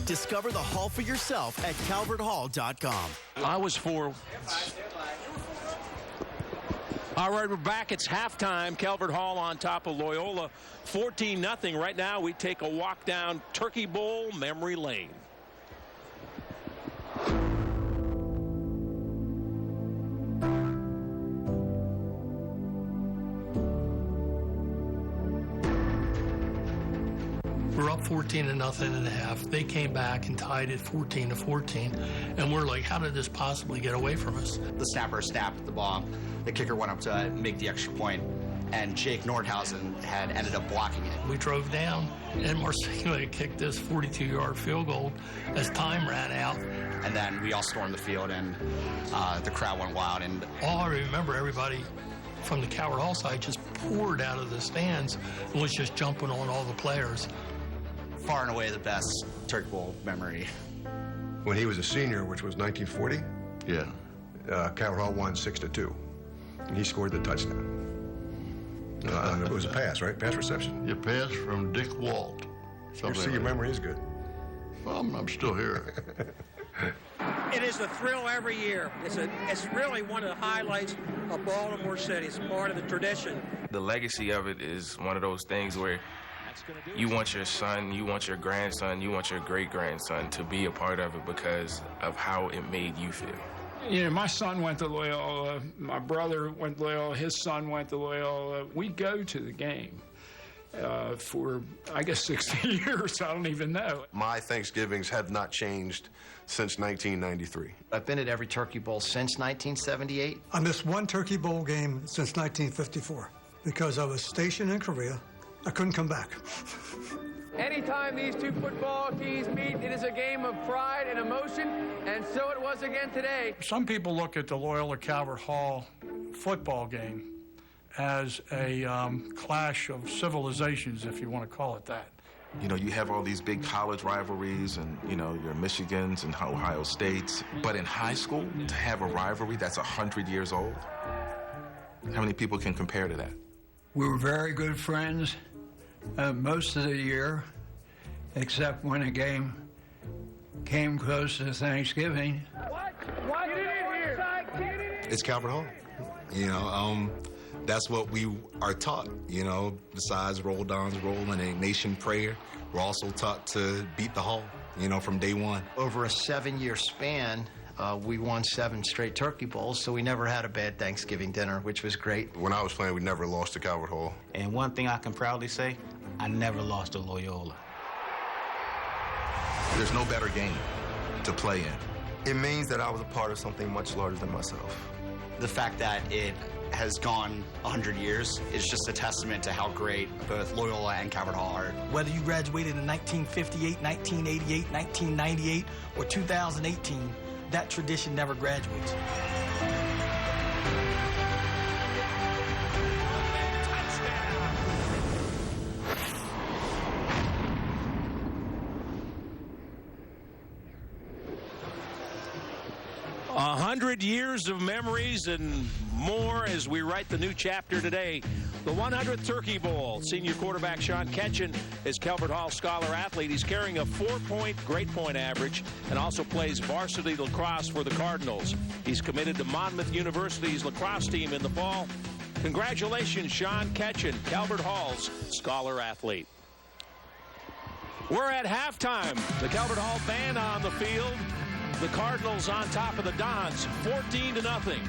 Discover the Hall for yourself at calverthall.com. I was for... All right, we're back. It's halftime. Calvert Hall on top of Loyola. 14-0. Right now, we take a walk down Turkey Bowl memory lane. We're up 14-0 at the half. They came back and tied it 14-14, and we're like, how did this possibly get away from us? The snapper snapped the ball. The kicker went up to make the extra point, and Jake Nordhausen had ended up blocking it. We drove down, and Marcelo kicked this 42-yard field goal as time ran out. And then we all stormed the field, and the crowd went wild. And all I remember, everybody from the Calvert Hall side just poured out of the stands and was just jumping on all the players. Far and away the best Turkey Bowl memory. When he was a senior, which was 1940, Calvert Hall won 6-2, and he scored the touchdown. It was a pass, right? Pass reception. You pass from Dick Walt. Your memory is good. Well, I'm still here. It is a thrill every year. It's really one of the highlights of Baltimore City. It's part of the tradition. The legacy of it is one of those things where you want your son, you want your grandson, you want your great-grandson to be a part of it because of how it made you feel. You know, my son went to Loyola, my brother went to Loyola, his son went to Loyola. We go to the game for, I guess, 60 years, I don't even know. My Thanksgivings have not changed since 1993. I've been at every Turkey Bowl since 1978. I missed one Turkey Bowl game since 1954 because I was stationed in Korea. I couldn't come back. Anytime these two football teams meet, it is a game of pride and emotion, and so it was again today. Some people look at the Loyola Calvert Hall football game as a clash of civilizations, if you want to call it that. You know, you have all these big college rivalries and, you know, your Michigans and Ohio States. But in high school, to have a rivalry that's 100 years old, how many people can compare to that? We were very good friends most of the year, except when a game came close to Thanksgiving. What? Get in here. It's Calvert Hall. You know, that's what we are taught, you know, besides Roll Don's Roll and a nation prayer. We're also taught to beat the Hall, you know, from day one. Over a 7-year span, we won 7 straight Turkey Bowls, so we never had a bad Thanksgiving dinner, which was great. When I was playing, we never lost to Calvert Hall. And one thing I can proudly say, I never lost to Loyola. There's no better game to play in. It means that I was a part of something much larger than myself. The fact that it has gone 100 years is just a testament to how great both Loyola and Calvert Hall are. Whether you graduated in 1958, 1988, 1998, or 2018, that tradition never graduates. 100 years of memories and more as we write the new chapter today. The 100th Turkey Bowl. Senior quarterback Sean Ketchen is Calvert Hall Scholar athlete. He's carrying a 4-point grade point average and also plays varsity lacrosse for the Cardinals. He's committed to Monmouth University's lacrosse team in the fall. Congratulations, Sean Ketchen, Calvert Hall's Scholar athlete. We're at halftime. The Calvert Hall band on the field. The Cardinals on top of the Dons, 14-0.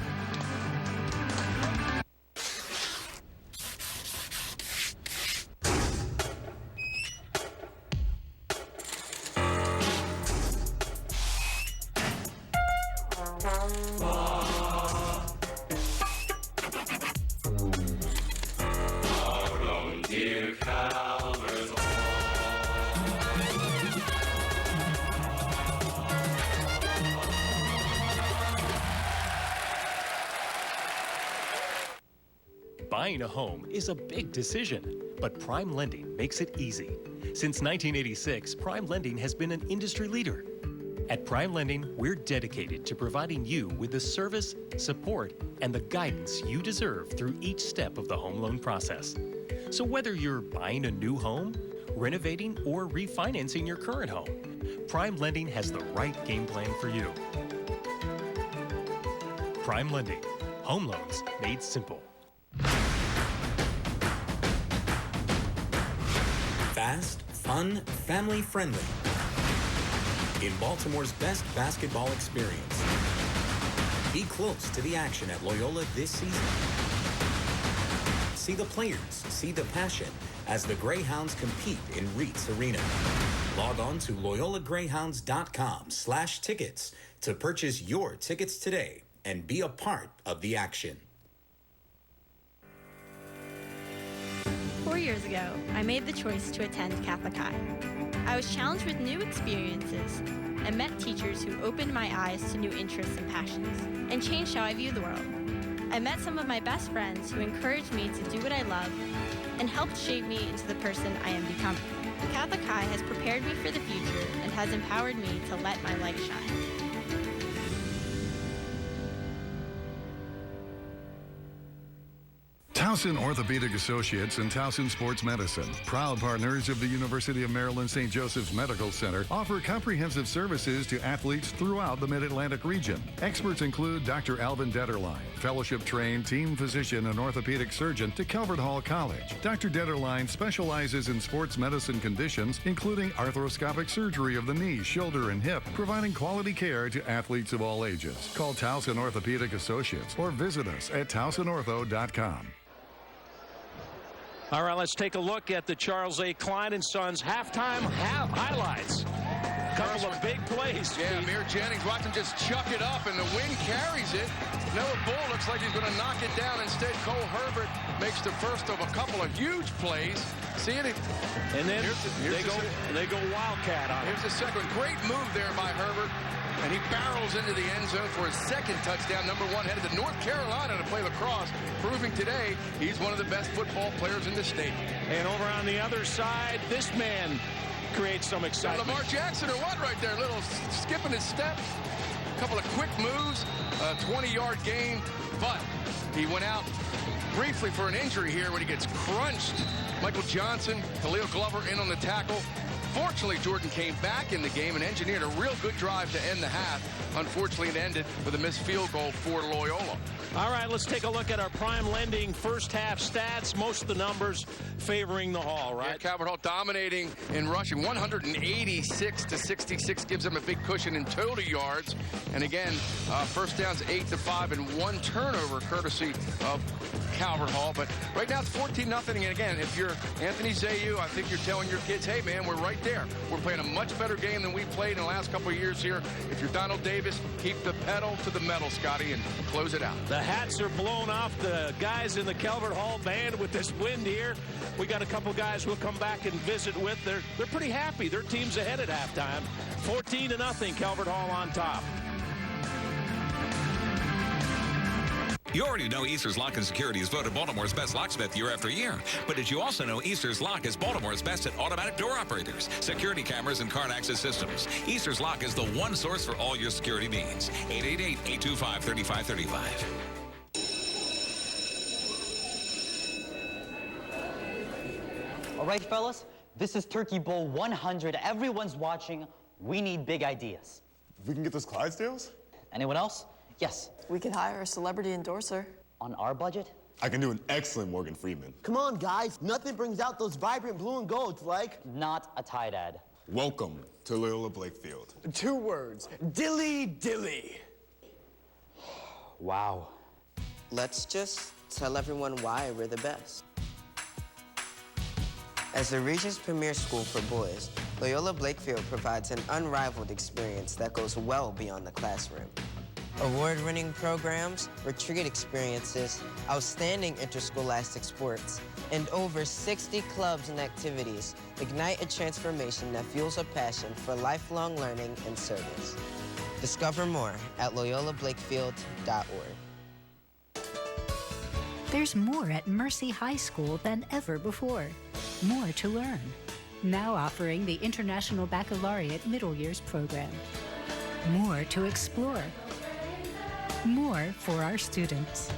Buying a home is a big decision, but Prime Lending makes it easy. Since 1986, Prime Lending has been an industry leader. At Prime Lending, we're dedicated to providing you with the service, support, and the guidance you deserve through each step of the home loan process. So whether you're buying a new home, renovating, or refinancing your current home, Prime Lending has the right game plan for you. Prime Lending. Home loans made simple. Fast, fun, family-friendly. In Baltimore's best basketball experience. Be close to the action at Loyola this season. See the players, see the passion as the Greyhounds compete in Reitz Arena. Log on to loyolagreyhounds.com/tickets to purchase your tickets today and be a part of the action. 4 years ago, I made the choice to attend Catholic High. I was challenged with new experiences and met teachers who opened my eyes to new interests and passions and changed how I view the world. I met some of my best friends who encouraged me to do what I love and helped shape me into the person I am becoming. Catholic High has prepared me for the future and has empowered me to let my light shine. Towson Orthopedic Associates and Towson Sports Medicine, proud partners of the University of Maryland St. Joseph's Medical Center, offer comprehensive services to athletes throughout the Mid-Atlantic region. Experts include Dr. Alvin Detterline, fellowship-trained team physician and orthopedic surgeon to Calvert Hall College. Dr. Detterline specializes in sports medicine conditions, including arthroscopic surgery of the knee, shoulder, and hip, providing quality care to athletes of all ages. Call Towson Orthopedic Associates or visit us at towsonortho.com. All right, let's take a look at the Charles A. Klein & Sons halftime highlights. A couple of big plays. Yeah, Amir Jennings, watch him just chuck it up, and the wind carries it. Noah Bull looks like he's going to knock it down. Instead, Cole Herbert makes the first of a couple of huge plays. See it? And then they go Wildcat on it. Here's the second. Great move there by Herbert. and he barrels into the end zone for his second touchdown. Number 1 headed to North Carolina to play lacrosse, proving today he's one of the best football players in the state. And over on the other side, this man creates some excitement. Lamar Jackson or what right there? Little skipping his step. A couple of quick moves, a 20-yard gain, but he went out briefly for an injury here when he gets crunched. Michael Johnson, Khalil Glover in on the tackle. Fortunately, Jordan came back in the game and engineered a real good drive to end the half. Unfortunately, it ended with a missed field goal for Loyola. All right, let's take a look at our Prime Lending first half stats. Most of the numbers favoring the Hall, right? Yeah, Calvert Hall dominating in rushing. 186 to 66 gives them a big cushion in total yards. And again, first downs 8-5 and 1 turnover courtesy of Calvert Hall. But right now it's 14-0. And again, if you're Anthony Zayu, I think you're telling your kids, hey, man, we're right there. We're playing a much better game than we played in the last couple of years here. If you're Donald Davis, keep the pedal to the metal, Scotty, and close it out. The hats are blown off the guys in the Calvert Hall band with this wind here. We got a couple guys we'll come back and visit with. They're pretty happy. Their team's ahead at halftime. 14-0, Calvert Hall on top. You already know Easter's Lock and Security is voted Baltimore's best locksmith year after year. But did you also know Easter's Lock is Baltimore's best at automatic door operators, security cameras, and card access systems? Easter's Lock is the one source for all your security needs. 888-825-3535. All right, fellas, this is Turkey Bowl 100. Everyone's watching. We need big ideas. We can get those Clydesdales? Anyone else? Yes. We could hire a celebrity endorser. On our budget? I can do an excellent Morgan Freeman. Come on, guys. Nothing brings out those vibrant blue and golds like... Not a Tide ad. Welcome to Loyola Blakefield. 2 words. Dilly dilly. Wow. Let's just tell everyone why we're the best. As the region's premier school for boys, Loyola Blakefield provides an unrivaled experience that goes well beyond the classroom. Award-winning programs, retreat experiences, outstanding interscholastic sports, and over 60 clubs and activities ignite a transformation that fuels a passion for lifelong learning and service. Discover more at loyolablakefield.org. There's more at Mercy High School than ever before. More to learn. Now offering the International Baccalaureate Middle Years program. More to explore. More for our students.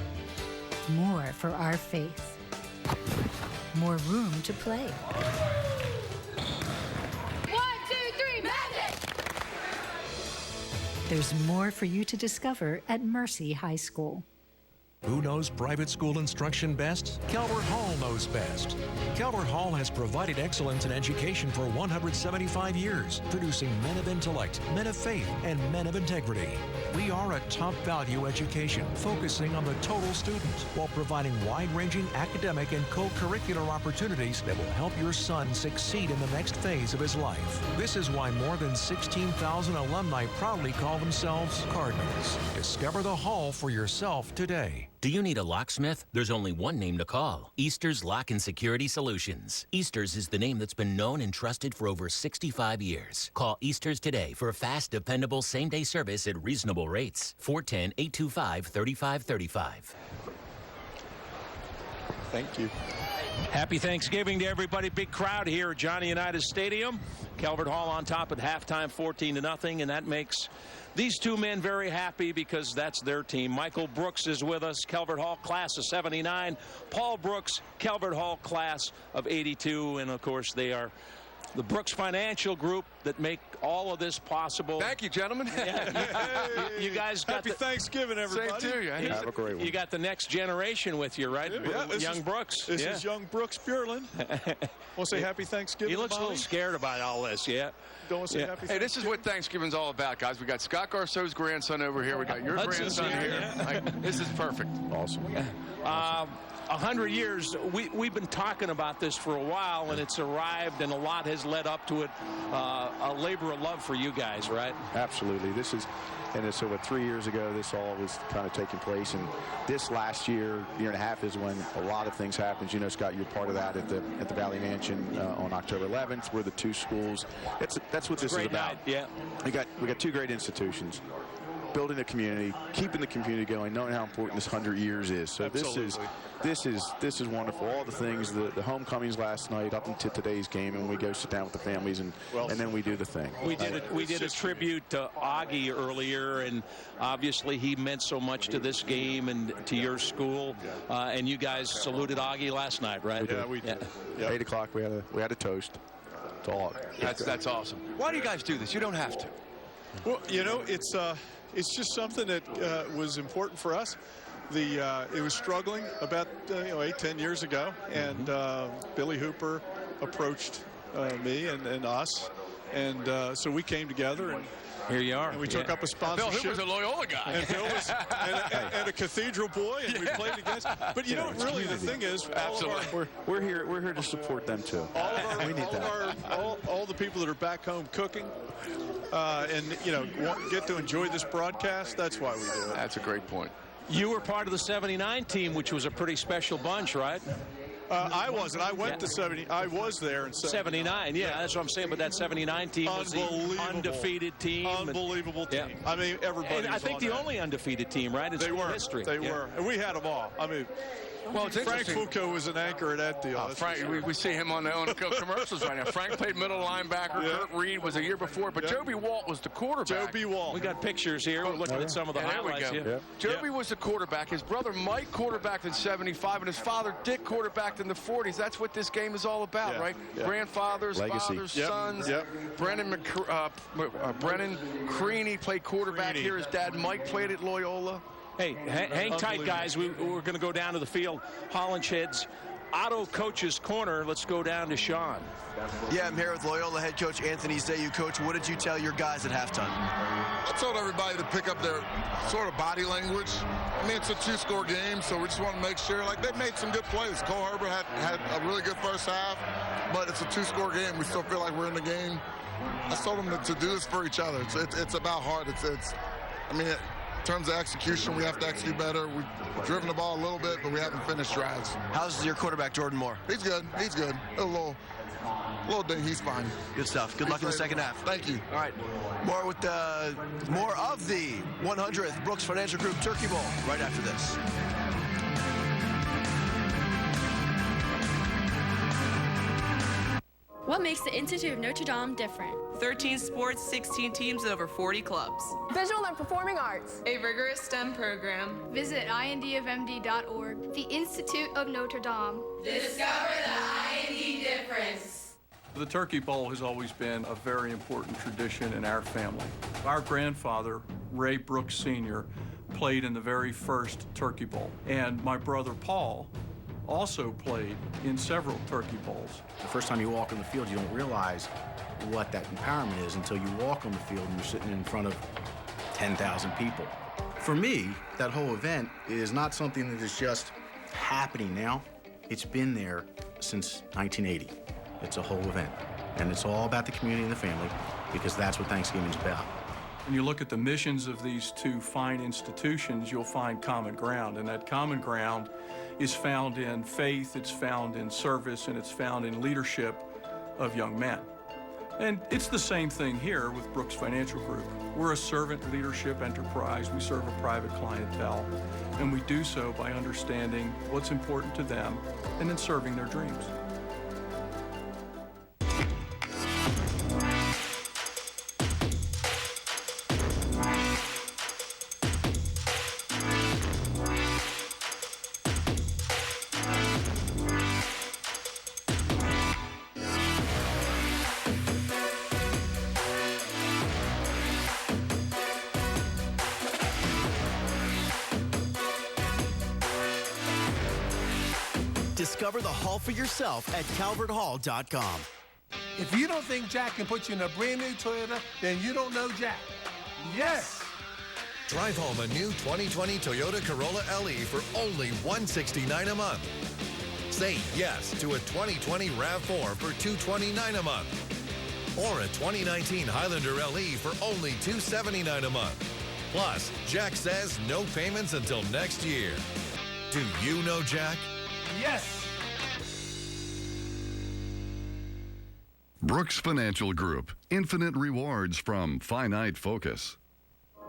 More for our faith. More room to play. 1, 2, 3, magic! There's more for you to discover at Mercy High School. Who knows private school instruction best? Calvert Hall knows best. Calvert Hall has provided excellence in education for 175 years, producing men of intellect, men of faith, and men of integrity. We are a top-value education, focusing on the total student while providing wide-ranging academic and co-curricular opportunities that will help your son succeed in the next phase of his life. This is why more than 16,000 alumni proudly call themselves Cardinals. Discover the Hall for yourself today. Do you need a locksmith? There's only one name to call. Easter's Lock and Security Solutions. Easter's is the name that's been known and trusted for over 65 years. Call Easter's today for fast, dependable, same-day service at reasonable rates. 410-825-3535. Thank you. Happy Thanksgiving to everybody. Big crowd here at Johnny Unitas Stadium. Calvert Hall on top at halftime, 14-0, and that makes these two men very happy because that's their team. Michael Brooks is with us, Calvert Hall class of 79. Paul Brooks, Calvert Hall class of 82. And, of course, they are the Brooks Financial Group that make all of this possible. Thank you, gentlemen. You guys got Happy Thanksgiving, everybody. Same to you. Have a great one. You got the next generation with you, right? Young Brooks. This is young Brooks Purland. Want to say happy Thanksgiving, He looks Bobby? a little scared about all this, yeah. Don't want to say happy Hey, this is what Thanksgiving's all about, guys. We got Scott Garceau's grandson over here. We got your grandson here. This is perfect. Awesome. 100 years, we've been talking about this for a while, and it's arrived, and a lot has led up to it. A labor of love for you guys, right? Absolutely. This is And so 3 years ago, this all was kind of taking place. And this last year and a half is when a lot of things happened. You know, Scott, you're part of that at the Valley Mansion on October 11th. We're the two schools. That's what this is about. Night, yeah. We got two great institutions. Building a community, keeping the community going, knowing how important this 100 years is. So this is wonderful. All the things, the homecomings last night up until today's game, and we go sit down with the families and then we do the thing. We did a tribute to Augie earlier, and obviously he meant so much to this game and to your school. And you guys saluted Augie last night, right? Yeah, we did. Yeah. 8 o'clock, we had a toast. That's awesome. Why do you guys do this? You don't have to. Well, you know, it's just something that was important for us. It was struggling about 8-10 years ago, and Billy Hooper approached me and us, and so we came together, and here you are. And we took up a sponsorship. Bill Hooper's a Loyola guy. And Bill was and a Cathedral boy, and we played against. But you know, really, the thing is, we're here to support them too. All the people that are back home cooking, and get to enjoy this broadcast. That's why we do it. That's a great point. You were part of the '79 team, which was a pretty special bunch, right? I wasn't. I went to 70. I was there in 79. Yeah, that's what I'm saying. But that '79 team was the undefeated team. Unbelievable team. I mean, everybody. And I think the only undefeated team, right? In school history. They were. And we had them all. I mean. Well, it's Frank Foucault was an anchor at that deal. Frank, we see him on the commercials right now. Frank played middle linebacker. Yeah. Kurt Reed was a year before, but Joby Walt was the quarterback. Joby Walt. We got pictures here. We're looking at some of the highlights. There we go. Joby was the quarterback. His brother Mike quarterbacked in 75, and his father Dick quarterbacked in the 40s. That's what this game is all about, right? Yeah. Grandfathers, legacy. Fathers, sons. Brennan Creaney played quarterback here. His dad Mike played at Loyola. Hey, hang tight, guys. We're going to go down to the field. Hollinshead's Auto Coach's Corner. Let's go down to Sean. Yeah, I'm here with Loyola head coach Anthony Zayu. Coach, what did you tell your guys at halftime? I told everybody to pick up their sort of body language. I mean, it's a two-score game, so we just want to make sure. Like, they made some good plays. Cole Herbert had a really good first half, but it's a two-score game. We still feel like we're in the game. I told them to do this for each other. It's about heart. In terms of execution, we have to execute better. We've driven the ball a little bit, but we haven't finished drives. How's your quarterback, Jordan Moore? He's good. A little ding. He's fine. Good stuff. Good luck in the second half. Thank you. All right. More of the 100th Brooks Financial Group Turkey Bowl right after this. What makes the Institute of Notre Dame different? 13 sports, 16 teams, and over 40 clubs. Visual and performing arts. A rigorous STEM program. Visit indofmd.org. The Institute of Notre Dame. Discover the IND difference. The Turkey Bowl has always been a very important tradition in our family. Our grandfather, Ray Brooks Sr., played in the very first Turkey Bowl. And my brother, Paul, also played in several Turkey Bowls. The first time you walk on the field, you don't realize what that empowerment is until you walk on the field and you're sitting in front of 10,000 people. For me, that whole event is not something that is just happening now. It's been there since 1980. It's a whole event. And it's all about the community and the family, because that's what Thanksgiving's about. When you look at the missions of these two fine institutions, you'll find common ground, and that common ground is found in faith, it's found in service, and it's found in leadership of young men. And it's the same thing here with Brooks Financial Group. We're a servant leadership enterprise. We serve a private clientele, and we do so by understanding what's important to them and then serving their dreams. Discover the Hall for yourself at calverthall.com. If you don't think Jack can put you in a brand new Toyota, then you don't know Jack. Yes! Drive home a new 2020 Toyota Corolla LE for only $169 a month. Say yes to a 2020 RAV4 for $229 a month. Or a 2019 Highlander LE for only $279 a month. Plus, Jack says no payments until next year. Do you know Jack? Yes. Brooks Financial Group. Infinite rewards from finite focus.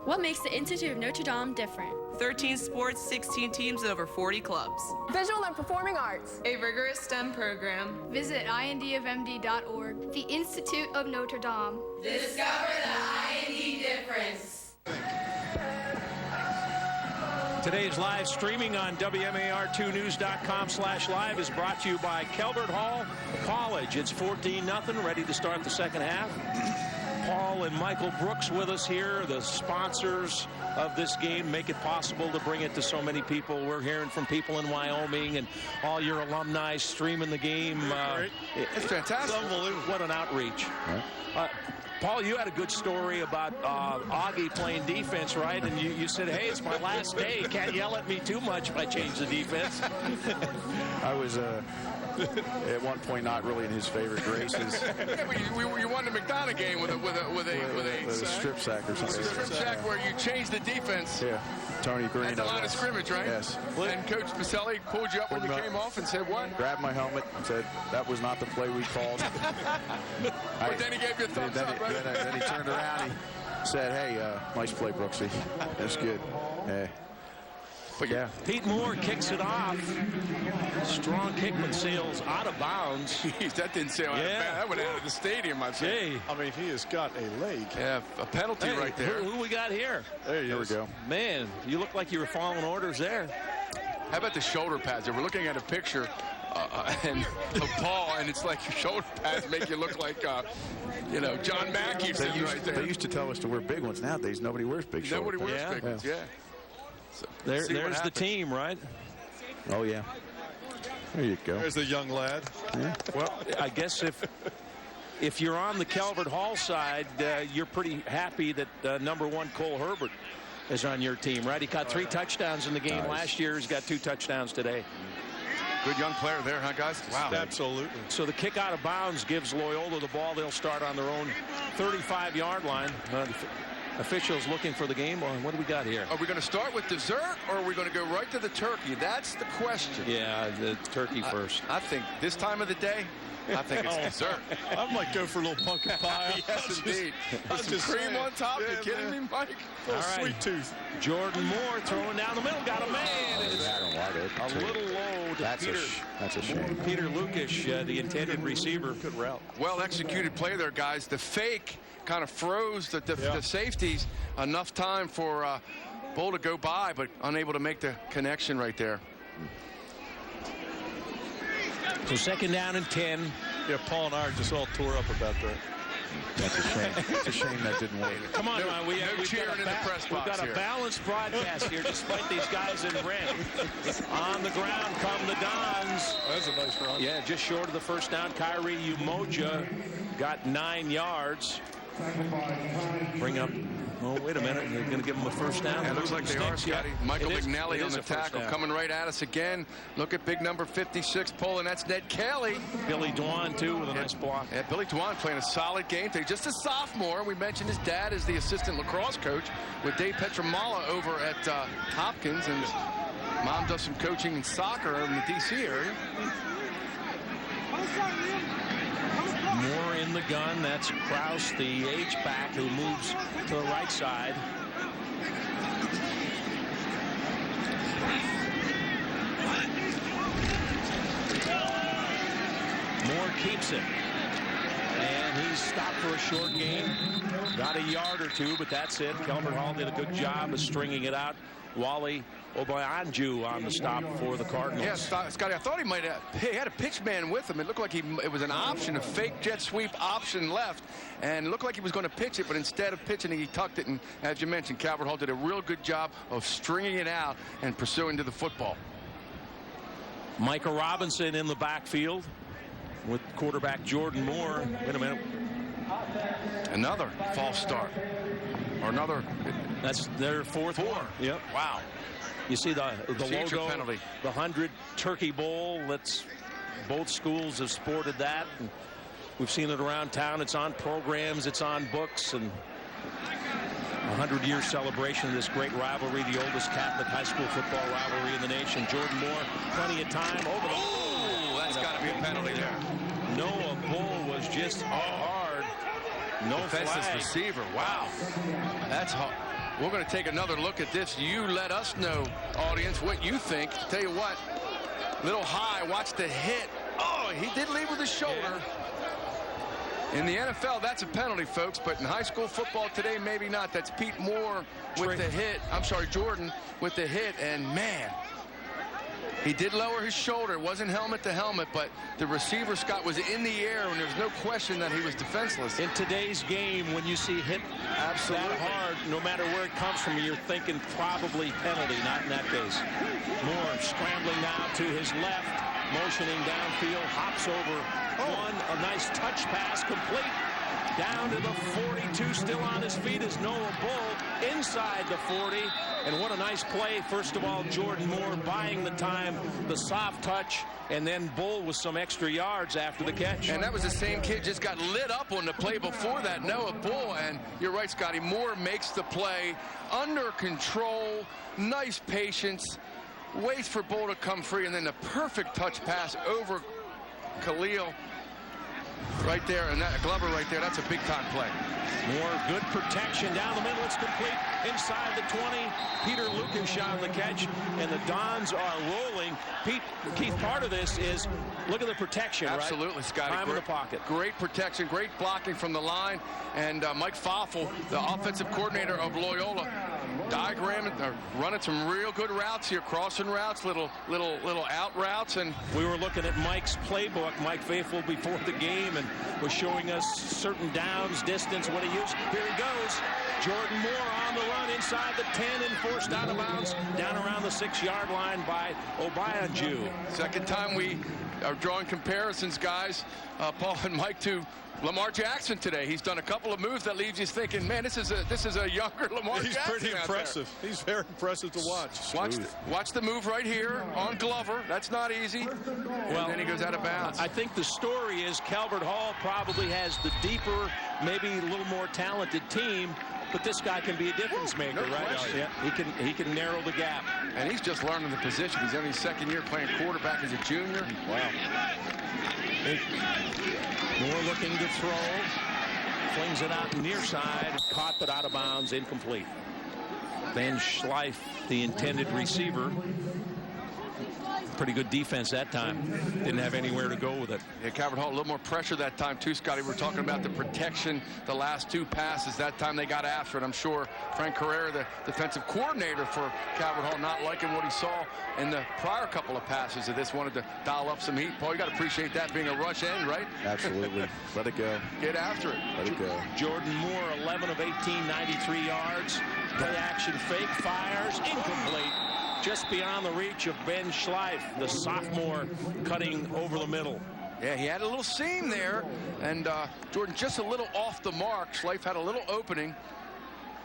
What makes the Institute of Notre Dame different? 13 sports, 16 teams, and over 40 clubs. Visual and performing arts. A rigorous STEM program. Visit indofmd.org. The Institute of Notre Dame. Discover the IND difference. Today's live streaming on WMAR2news.com/live is brought to you by Calvert Hall College. It's 14-0, ready to start the second half. Paul and Michael Brooks with us here, the sponsors of this game, make it possible to bring it to so many people. We're hearing from people in Wyoming and all your alumni streaming the game. It's fantastic. It's unbelievable. What an outreach. Paul, you had a good story about Augie playing defense, right? And you said, hey, it's my last day. Can't yell at me too much if I change the defense. I was at one point not really in his favorite graces. Yeah, but you won the McDonough game with a strip sack or something. Strip sack where you changed the defense. Yeah, Tony Green. At the line of scrimmage, right? Yes. And Coach Pacelli pulled you up when you came off and said what? Grabbed my helmet and said, that was not the play we called. But then he gave you a thumbs up, right? Then he turned around, he said, hey, nice play, Brooksy. That's good. But yeah. Pete Moore kicks it off. Strong kick but sails out of bounds. Jeez, that didn't sail out of bounds. That went out of the stadium, I think. I mean, he has got a leg. Yeah, a penalty right there. Who we got here? There we go. Man, you look like you were following orders there. How about the shoulder pads? We're looking at a picture and of Paul, and it's like your shoulder pads make you look like, John Mackey sitting right there. They used to tell us to wear big ones. Nowadays, nobody wears big shoulder pads. Nobody wears big ones, yeah. So, there's the team, right? Oh, yeah. There you go. There's the young lad. Yeah. Well, I guess if you're on the Calvert Hall side, you're pretty happy that #1 Cole Herbert is on your team, right? He caught 3 touchdowns in the game last year. He's got 2 touchdowns today. Good young player there, huh, guys? Wow. Absolutely. So the kick out of bounds gives Loyola the ball. They'll start on their own 35-yard line. Officials looking for the game. What do we got here? Are we going to start with dessert, or are we going to go right to the turkey? That's the question. Yeah, the turkey first. I think this time of the day, I think it's dessert. I might go for a little pumpkin pie. Yes, indeed. With some cream on top. You're kidding me, Mike? All right. Sweet tooth. Jordan Moore throwing down the middle. Got a man. It's a little low to that's a shame. Peter Lucas, the intended receiver. Good route. Well executed play there, guys. The fake kind of froze the safeties enough time for Bull to go by, but unable to make the connection right there. So 2nd down and 10. Yeah, Paul and I are just all tore up about that. That's a shame. It's a shame that didn't work. Come on, man. We've got a balanced broadcast here, despite these guys in red. On the ground come the Dons. That's a nice run. Yeah, just short of the first down. Kyrie Umoja got 9 yards. Bring up. Oh, wait a minute. They're going to give him a first down. It looks like they are, Scotty. Michael McNally on the tackle, coming right at us again. Look at big number 56 pulling. That's Ned Kelly. Billy Dwan, too, with a nice block. Yeah, Billy Dwan playing a solid game today. Just a sophomore. We mentioned his dad is the assistant lacrosse coach with Dave Petramala over at Hopkins. And mom does some coaching in soccer in the D.C. area. Moore in the gun. That's Kraus, the H-back, who moves to the right side. Moore keeps it. And he's stopped for a short gain. Got a yard or 2, but that's it. Calvert Hall did a good job of stringing it out. Wally Obayanju on the stop for the Cardinals. Yeah, Scotty, I thought he might have. He had a pitch man with him. It looked like it was an option, a fake jet sweep option left, and it looked like he was going to pitch it, but instead of pitching it, he tucked it. And as you mentioned, Calvert Hall did a real good job of stringing it out and pursuing to the football. Micah Robinson in the backfield with quarterback Jordan Moore. Wait a minute. Another false start. Or another. That's their 4th one. Yep. Wow. You see the logo, penalty. The 100 Turkey Bowl. Both schools have sported that. And we've seen it around town. It's on programs. It's on books. And 100-year celebration of this great rivalry, the oldest Catholic high school football rivalry in the nation. Jordan Moore, plenty of time over the... Oh, that's got to be a penalty there. Noah Bull was just hard. No Defenseless flag. receiver. Wow. That's hard. We're going to take another look at this. You let us know, audience, what you think. Tell you what, little high. Watch the hit. Oh, he did lead with his shoulder. Yeah. In the NFL, that's a penalty, folks. But in high school football today, maybe not. That's Pete Moore with the hit. I'm sorry, Jordan with the hit. And, man, he did lower his shoulder. It wasn't helmet to helmet, but the receiver, Scott, was in the air, and there's no question that he was defenseless. In today's game, when you see hit that hard, no matter where it comes from, you're thinking probably penalty, not in that case. Moore scrambling now to his left, motioning downfield, hops over one. A nice touch pass, complete. Down to the 42, still on his feet is Noah Bull inside the 40. And what a nice play. First of all, Jordan Moore buying the time, the soft touch, and then Bull with some extra yards after the catch. And that was the same kid just got lit up on the play before that, Noah Bull. And you're right, Scotty, Moore makes the play under control, nice patience, waits for Bull to come free, and then the perfect touch pass over Khalil. Right there, and that Glover right there, that's a big-time play. More good protection down the middle. It's complete inside the 20. Peter Lucas on the catch, and the Dons are rolling. Keith, part of this is look at the protection. Absolutely, right? Scotty. Time in the pocket. Great protection, great blocking from the line, and Mike Foffel, the offensive coordinator of Loyola, running some real good routes here, crossing routes, little out routes, and we were looking at Mike's playbook, Mike Faithful, before the game, and was showing us certain downs, distance, what he used. Here he goes. Jordan Moore on the run inside the 10 and forced out of bounds down around the 6-yard line by Obayanju. Second time we are drawing comparisons, guys, Paul and Mike, to Lamar Jackson today. He's done a couple of moves that leaves you thinking, man, this is a younger Lamar Jackson. He's pretty impressive. He's very impressive to watch. Watch the move right here on Glover. That's not easy. Well, and then he goes out of bounds. I think the story is Calvert Hall probably has the deeper, maybe a little more talented team, but this guy can be a difference maker, right? Yeah, he can narrow the gap. And he's just learning the position. He's in his second year playing quarterback as a junior. Wow. Moore looking to throw. Flings it out near side. Caught but out of bounds. Incomplete. Van Schleif, the intended receiver. Pretty good defense that time. Didn't have anywhere to go with it. Yeah, Calvert Hall, a little more pressure that time too, Scotty. We're talking about the protection, the last two passes. That time they got after it. I'm sure Frank Carrera, the defensive coordinator for Calvert Hall, not liking what he saw in the prior couple of passes of this, wanted to dial up some heat. Paul, you got to appreciate that being a rush end, right? Absolutely. Let it go. Get after it. Let it go. Jordan Moore, 11 of 18, 93 yards. Play action fake, fires, incomplete. Just beyond the reach of Ben Schleif, the sophomore, cutting over the middle. Yeah, he had a little seam there, and Jordan just a little off the mark. Schleif had a little opening.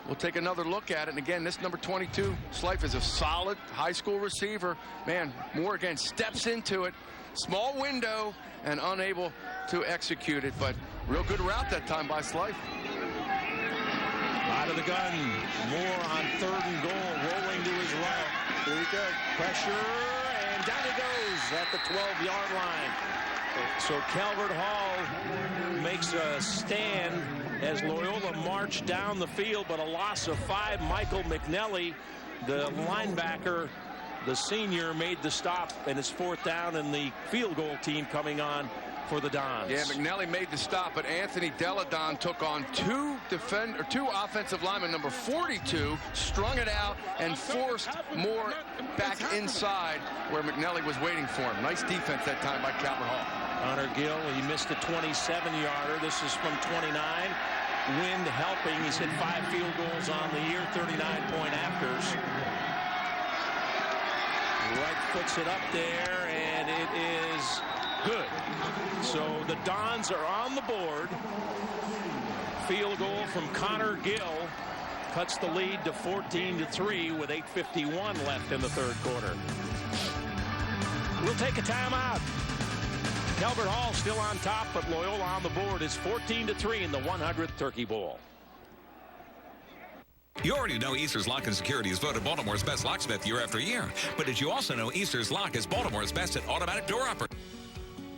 We'll take another look at it. And again, this number 22, Schleif, is a solid high school receiver. Man, Moore again steps into it. Small window and unable to execute it, but real good route that time by Schleif. Out of the gun. Moore on 3rd and goal, rolling to his right. Here we go. Pressure, and down he goes at the 12-yard line. So Calvert Hall makes a stand as Loyola marched down the field, but a loss of 5. Michael McNelly, the linebacker, the senior, made the stop, and it's 4th down, and the field goal team coming on for the Dons. Yeah, McNelly made the stop, but Anthony Deladon took on two offensive linemen, number 42, strung it out and forced Moore back inside where McNelly was waiting for him. Nice defense that time by Calvert Hall. Connor Gill, he missed a 27-yarder. This is from 29. Wind helping. He's hit 5 field goals on the year, 39-point afters. Right foots it up there, and it is good. So the Dons are on the board. Field goal from Connor Gill cuts the lead to 14-3 with 8:51 left in the 3rd quarter. We'll take a timeout. Calvert Hall still on top, but Loyola on the board is 14-3 in the 100th Turkey Bowl. You already know Easter's Lock and Security is voted Baltimore's best locksmith year after year. But did you also know Easter's Lock is Baltimore's best at automatic door operation?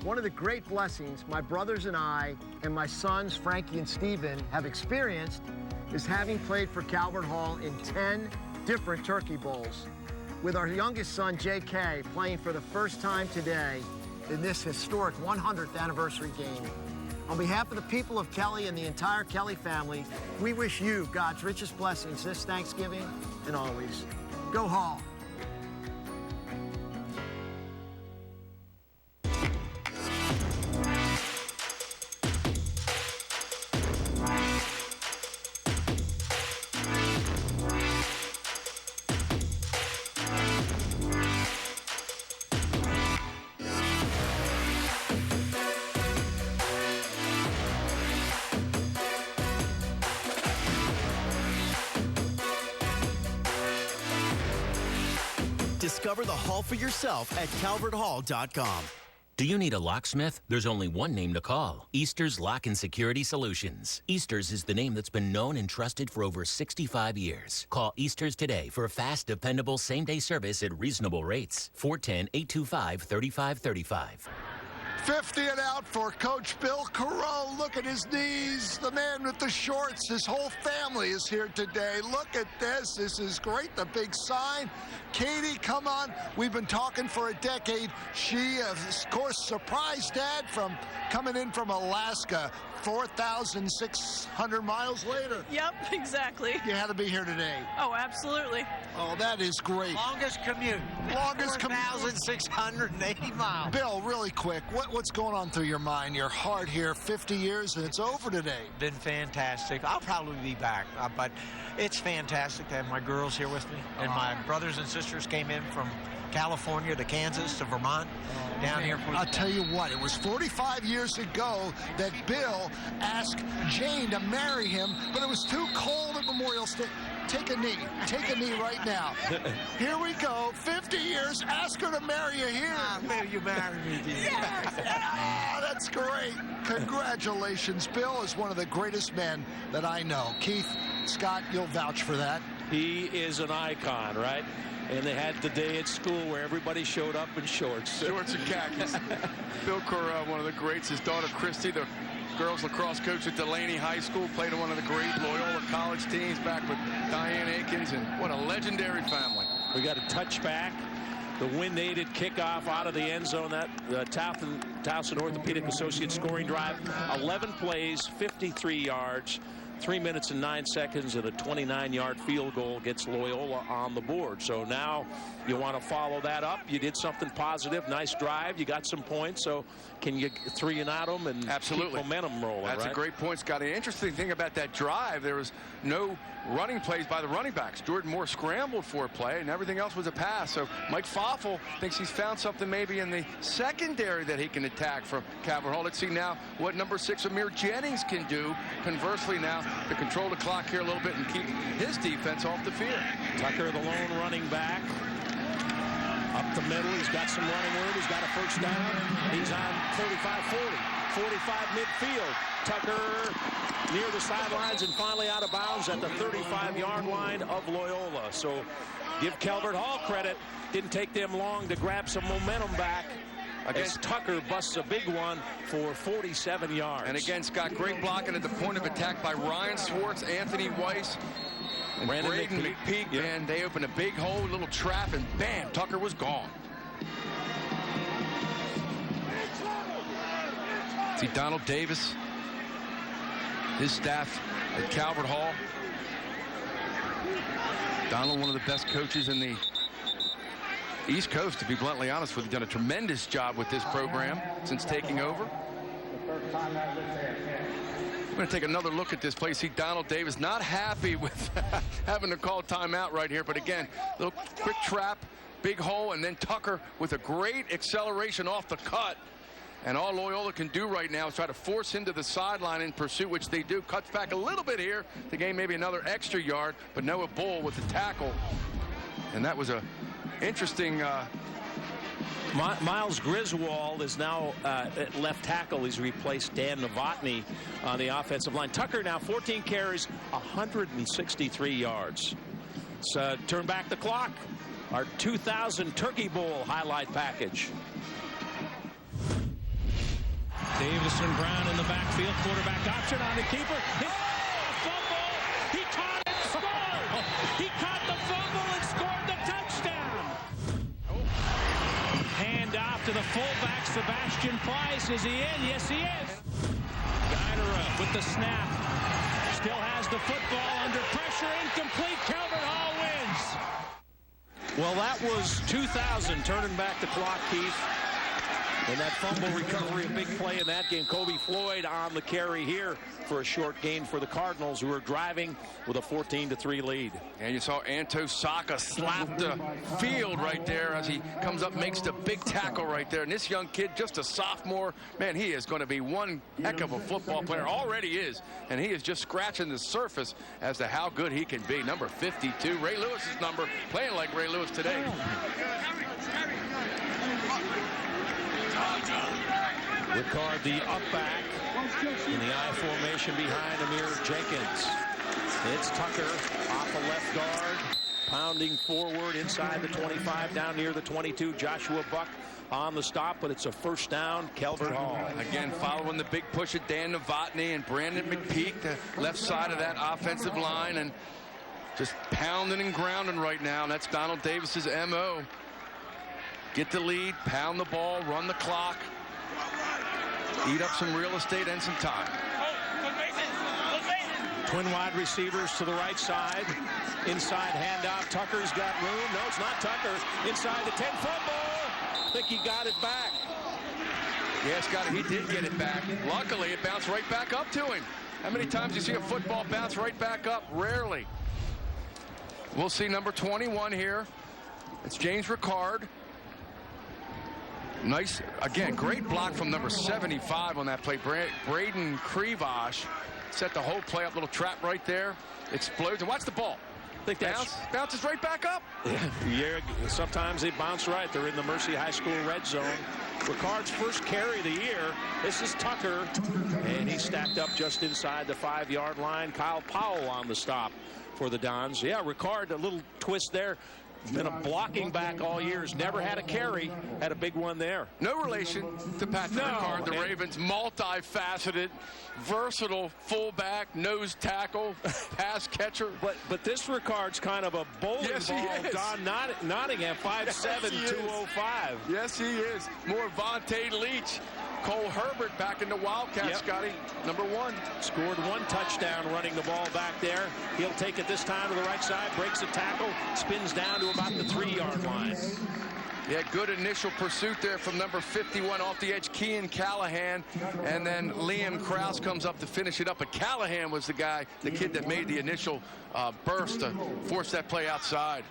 One of the great blessings my brothers and I and my sons, Frankie and Steven, have experienced is having played for Calvert Hall in 10 different Turkey Bowls, with our youngest son, J.K., playing for the first time today in this historic 100th anniversary game. On behalf of the people of Kelly and the entire Kelly family, we wish you God's richest blessings this Thanksgiving and always. Go Hall. Discover the Hall for yourself at calverthall.com. Do you need a locksmith? There's only one name to call. Easter's Lock and Security Solutions. Easter's is the name that's been known and trusted for over 65 years. Call Easter's today for fast, dependable, same-day service at reasonable rates. 410-825-3535. 50 and out for Coach Bill Careau. Look at his knees. The man with the shorts. His whole family is here today. Look at this. This is great. The big sign. Katie, come on. We've been talking for a decade. She, of course, surprised Dad from coming in from Alaska. 4,600 miles later. Yep, exactly. You had to be here today. Oh, absolutely. Oh, that is great. Longest commute. Longest commute. 4,680 miles. Bill, really quick, what's going on through your mind? You're hard here, 50 years, and it's over today. Been fantastic. I'll probably be back, but it's fantastic to have my girls here with me. And my brothers and sisters came in from California to Kansas to Vermont, down here. I'll tell you what, it was 45 years ago that Bill asked Jane to marry him, but it was too cold at Memorial State. Take a knee. Take a knee right now. Here we go. 50 years. Ask her to marry you here. Will you marry me, dear? Yes. That's great. Congratulations. Bill is one of the greatest men that I know. Keith, Scott, you'll vouch for that. He is an icon, right? And they had the day at school where everybody showed up in shorts. Shorts and khakis. Bill Careau, one of the greats. His daughter, Christy, the girls lacrosse coach at Delaney High School, played on one of the great Loyola college teams back with Diane Akins, and what a legendary family. We got a touchback. The wind-aided kickoff out of the end zone. That Towson Orthopedic Associates scoring drive. 11 plays, 53 yards. 3 minutes and 9 seconds, and a 29-yard field goal gets Loyola on the board. So now you want to follow that up. You did something positive. Nice drive. You got some points. So can you three and out them and keep momentum rolling? That's a great point, Scott. The interesting thing about that drive, there was no running plays by the running backs. Jordan Moore scrambled for a play, and everything else was a pass. So Mike Foffel thinks he's found something maybe in the secondary that he can attack from Calvert Hall. Let's see now what number 6 Amir Jennings can do. Conversely now, to control the clock here a little bit and keep his defense off the field. Tucker, the lone running back. Up the middle, he's got some running room. He's got a first down. He's on 35-40. 45 midfield. Tucker near the sidelines and finally out of bounds at the 35-yard line of Loyola. So give Calvert Hall credit. Didn't take them long to grab some momentum back. As Tucker busts a big one for 47 yards. And again, Scott, great blocking at the point of attack by Ryan Swartz, Anthony Weiss, and Braden McPeak. Yep. Man, they opened a big hole, little trap, and bam, Tucker was gone. See Donald Davis, his staff at Calvert Hall. Donald, one of the best coaches in the East Coast, to be bluntly honest with you, done a tremendous job with this program since taking over. We're going to take another look at this play. See Donald Davis not happy with having to call timeout right here, but again, little quick trap, big hole, and then Tucker with a great acceleration off the cut. And all Loyola can do right now is try to force him to the sideline in pursuit, which they do. Cuts back a little bit here to gain maybe another extra yard, but Noah Bull with the tackle. And that was a interesting Miles Griswold is now at left tackle. He's replaced Dan Novotny on the offensive line. Tucker now 14 carries, 163 yards. So turn back the clock. Our 2000 Turkey Bowl highlight package. Davison Brown in the backfield, quarterback option on the keeper. Fumble! He caught it and scored! He caught the fumble and scored the touchdown! Hand off to the fullback, Sebastian Price. Is he in? Yes, he is. Guidera with the snap. Still has the football under pressure. Incomplete. Calvert Hall wins. Well, that was 2000 turning back the clock, Keith. And that fumble recovery, a big play in that game. Kobe Floyd on the carry here for a short gain for the Cardinals, who are driving with a 14-3 lead. And you saw Anto Saka slap the field right there as he comes up, makes the big tackle right there. And this young kid, just a sophomore, man, he is going to be one heck of a football player. Already is. And he is just scratching the surface as to how good he can be. Number 52, Ray Lewis's number, playing like Ray Lewis today. Ricard, the up back in the I formation behind Amir Jenkins. It's Tucker off a left guard, pounding forward inside the 25, down near the 22. Joshua Buck on the stop, but it's a first down, Calvert Hall. Again, following the big push of Dan Novotny and Brandon McPeak, the left side of that offensive line, and just pounding and grounding right now. And that's Donald Davis's MO. Get the lead, pound the ball, run the clock, eat up some real estate and some time. Twin wide receivers to the right side. Inside handoff. Tucker's got room. No, it's not Tucker. Inside the 10. Fumble. I think he got it back. Yeah, Scotty, he did get it back. Luckily, it bounced right back up to him. How many times do you see a football bounce right back up? Rarely. We'll see number 21 here. It's James Ricard. Nice, again, great block from number 75 on that play. Braden Krevosh set the whole play up, little trap right there. Explodes, and watch the ball. I think bounces right back up. Yeah, sometimes they bounce right. They're in the Mercy High School red zone. Ricard's first carry of the year. This is Tucker, and he's stacked up just inside the 5-yard line. Kyle Powell on the stop for the Dons. Yeah, Ricard, a little twist there. Been a blocking back all years. Never had a carry. Had a big one there. No relation to Patrick Ricard, the Ravens' multifaceted, versatile fullback, nose tackle, pass catcher. But this Ricard's kind of a bowling ball. Don Nottingham, 5'7", 205. Yes, he is. More Vontae Leach. Cole Herbert back in the Wildcat, Scotty, number 1. Scored 1 touchdown running the ball back there. He'll take it this time to the right side, breaks a tackle, spins down to about the 3-yard line. Yeah, good initial pursuit there from number 51 off the edge, Kean Callahan. And then Liam Krause comes up to finish it up. But Callahan was the kid that made the initial burst to force that play outside.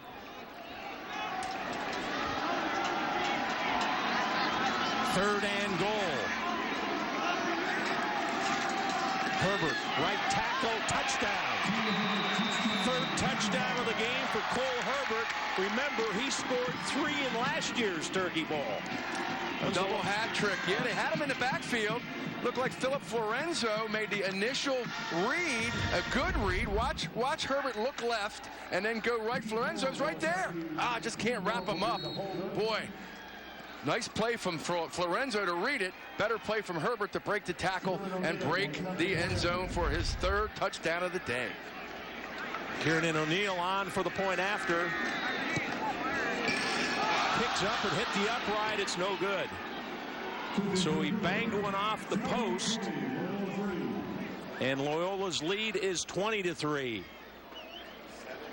Third and goal. Herbert, right tackle, touchdown. Third touchdown of the game for Cole Herbert. Remember, he scored 3 in last year's Turkey Bowl. A double hat trick. Yeah, they had him in the backfield. Looked like Philip Florenzo made the initial read, a good read. Watch Herbert look left and then go right. Florenzo's right there. Just can't wrap him up. Boy. Nice play from Florenzo to read it. Better play from Herbert to break the tackle and break the end zone for his 3rd touchdown of the day. Kieran O'Neill on for the point after. Picks up and hit the upright. It's no good. So he banged one off the post. And Loyola's lead is 20-3.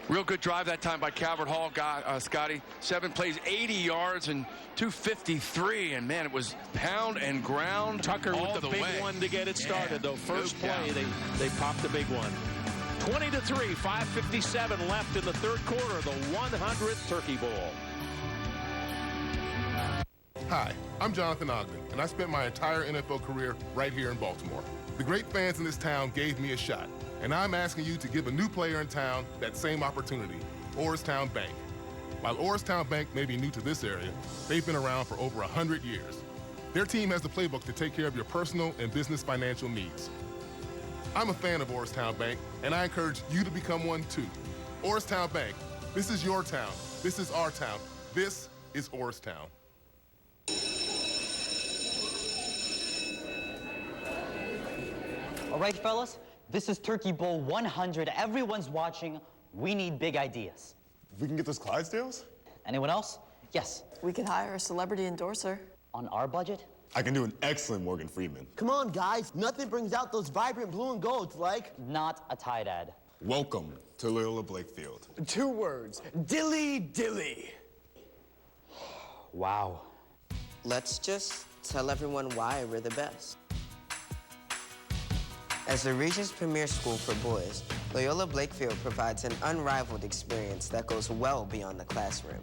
Real good drive that time by Calvert Hall, Scotty. 7 plays, 80 yards, and 253. And, man, it was pound and ground Tucker all with the way. big one to get it started, though. First play, they popped the big one. 20-3, 5:57 left in the 3rd quarter, the 100th Turkey Bowl. Hi, I'm Jonathan Ogden, and I spent my entire NFL career right here in Baltimore. The great fans in this town gave me a shot, and I'm asking you to give a new player in town that same opportunity. Orrstown Bank. While Orrstown Bank may be new to this area, they've been around for over 100 years. Their team has the playbook to take care of your personal and business financial needs. I'm a fan of Orrstown Bank, and I encourage you to become one too. Orrstown Bank, this is your town. This is our town. This is Orrstown. All right, fellas, this is Turkey Bowl 100. Everyone's watching. We need big ideas. We can get those Clydesdales? Anyone else? Yes. We could hire a celebrity endorser. On our budget? I can do an excellent Morgan Freeman. Come on, guys. Nothing brings out those vibrant blue and golds like... Not a Tide ad. Welcome to Loyola Blakefield. 2 words. Dilly dilly. Wow. Let's just tell everyone why we're the best. As the region's premier school for boys, Loyola Blakefield provides an unrivaled experience that goes well beyond the classroom.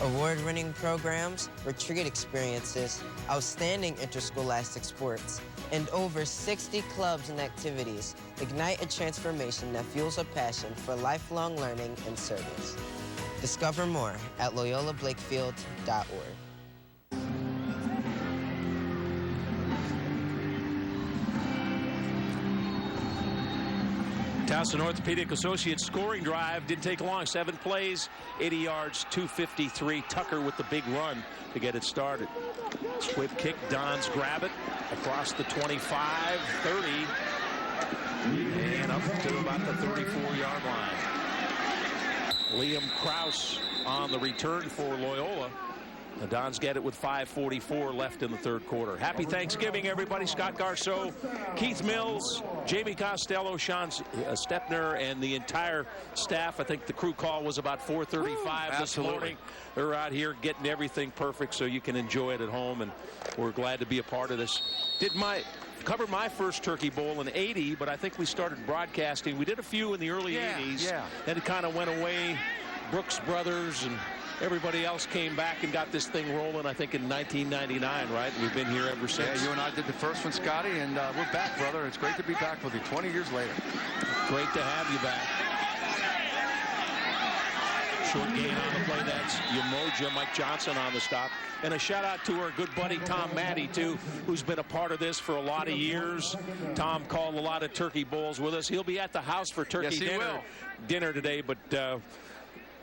Award-winning programs, retreat experiences, outstanding interscholastic sports, and over 60 clubs and activities ignite a transformation that fuels a passion for lifelong learning and service. Discover more at loyolablakefield.org. Towson Orthopedic Associates scoring drive didn't take long. 7 plays, 80 yards, 253. Tucker with the big run to get it started. Squib kick, Dons grab it across the 25, 30, and up to about the 34-yard line. Liam Krause on the return for Loyola. The Dons get it with 5:44 left in the third quarter. Happy Thanksgiving, everybody. Scott Garceau, Keith Mills, Jamie Costello, Sean Stepner, and the entire staff. I think the crew call was about 4:35 this morning. They're out here getting everything perfect so you can enjoy it at home, and we're glad to be a part of this. Covered my first Turkey Bowl in '80, but I think we started broadcasting. We did a few in the early '80s. Then it kind of went away. Brooks Brothers and everybody else came back and got this thing rolling, I think, in 1999, right? We've been here ever since. Yeah, you and I did the first one, Scotty, and we're back, brother. It's great to be back with you 20 years later. Great to have you back. Short gain on the play. That's Umoja, Mike Johnson on the stop. And a shout-out to our good buddy Tom Matty, too, who's been a part of this for a lot of years. Tom called a lot of Turkey Bowls with us. He'll be at the house for turkey dinner today, but...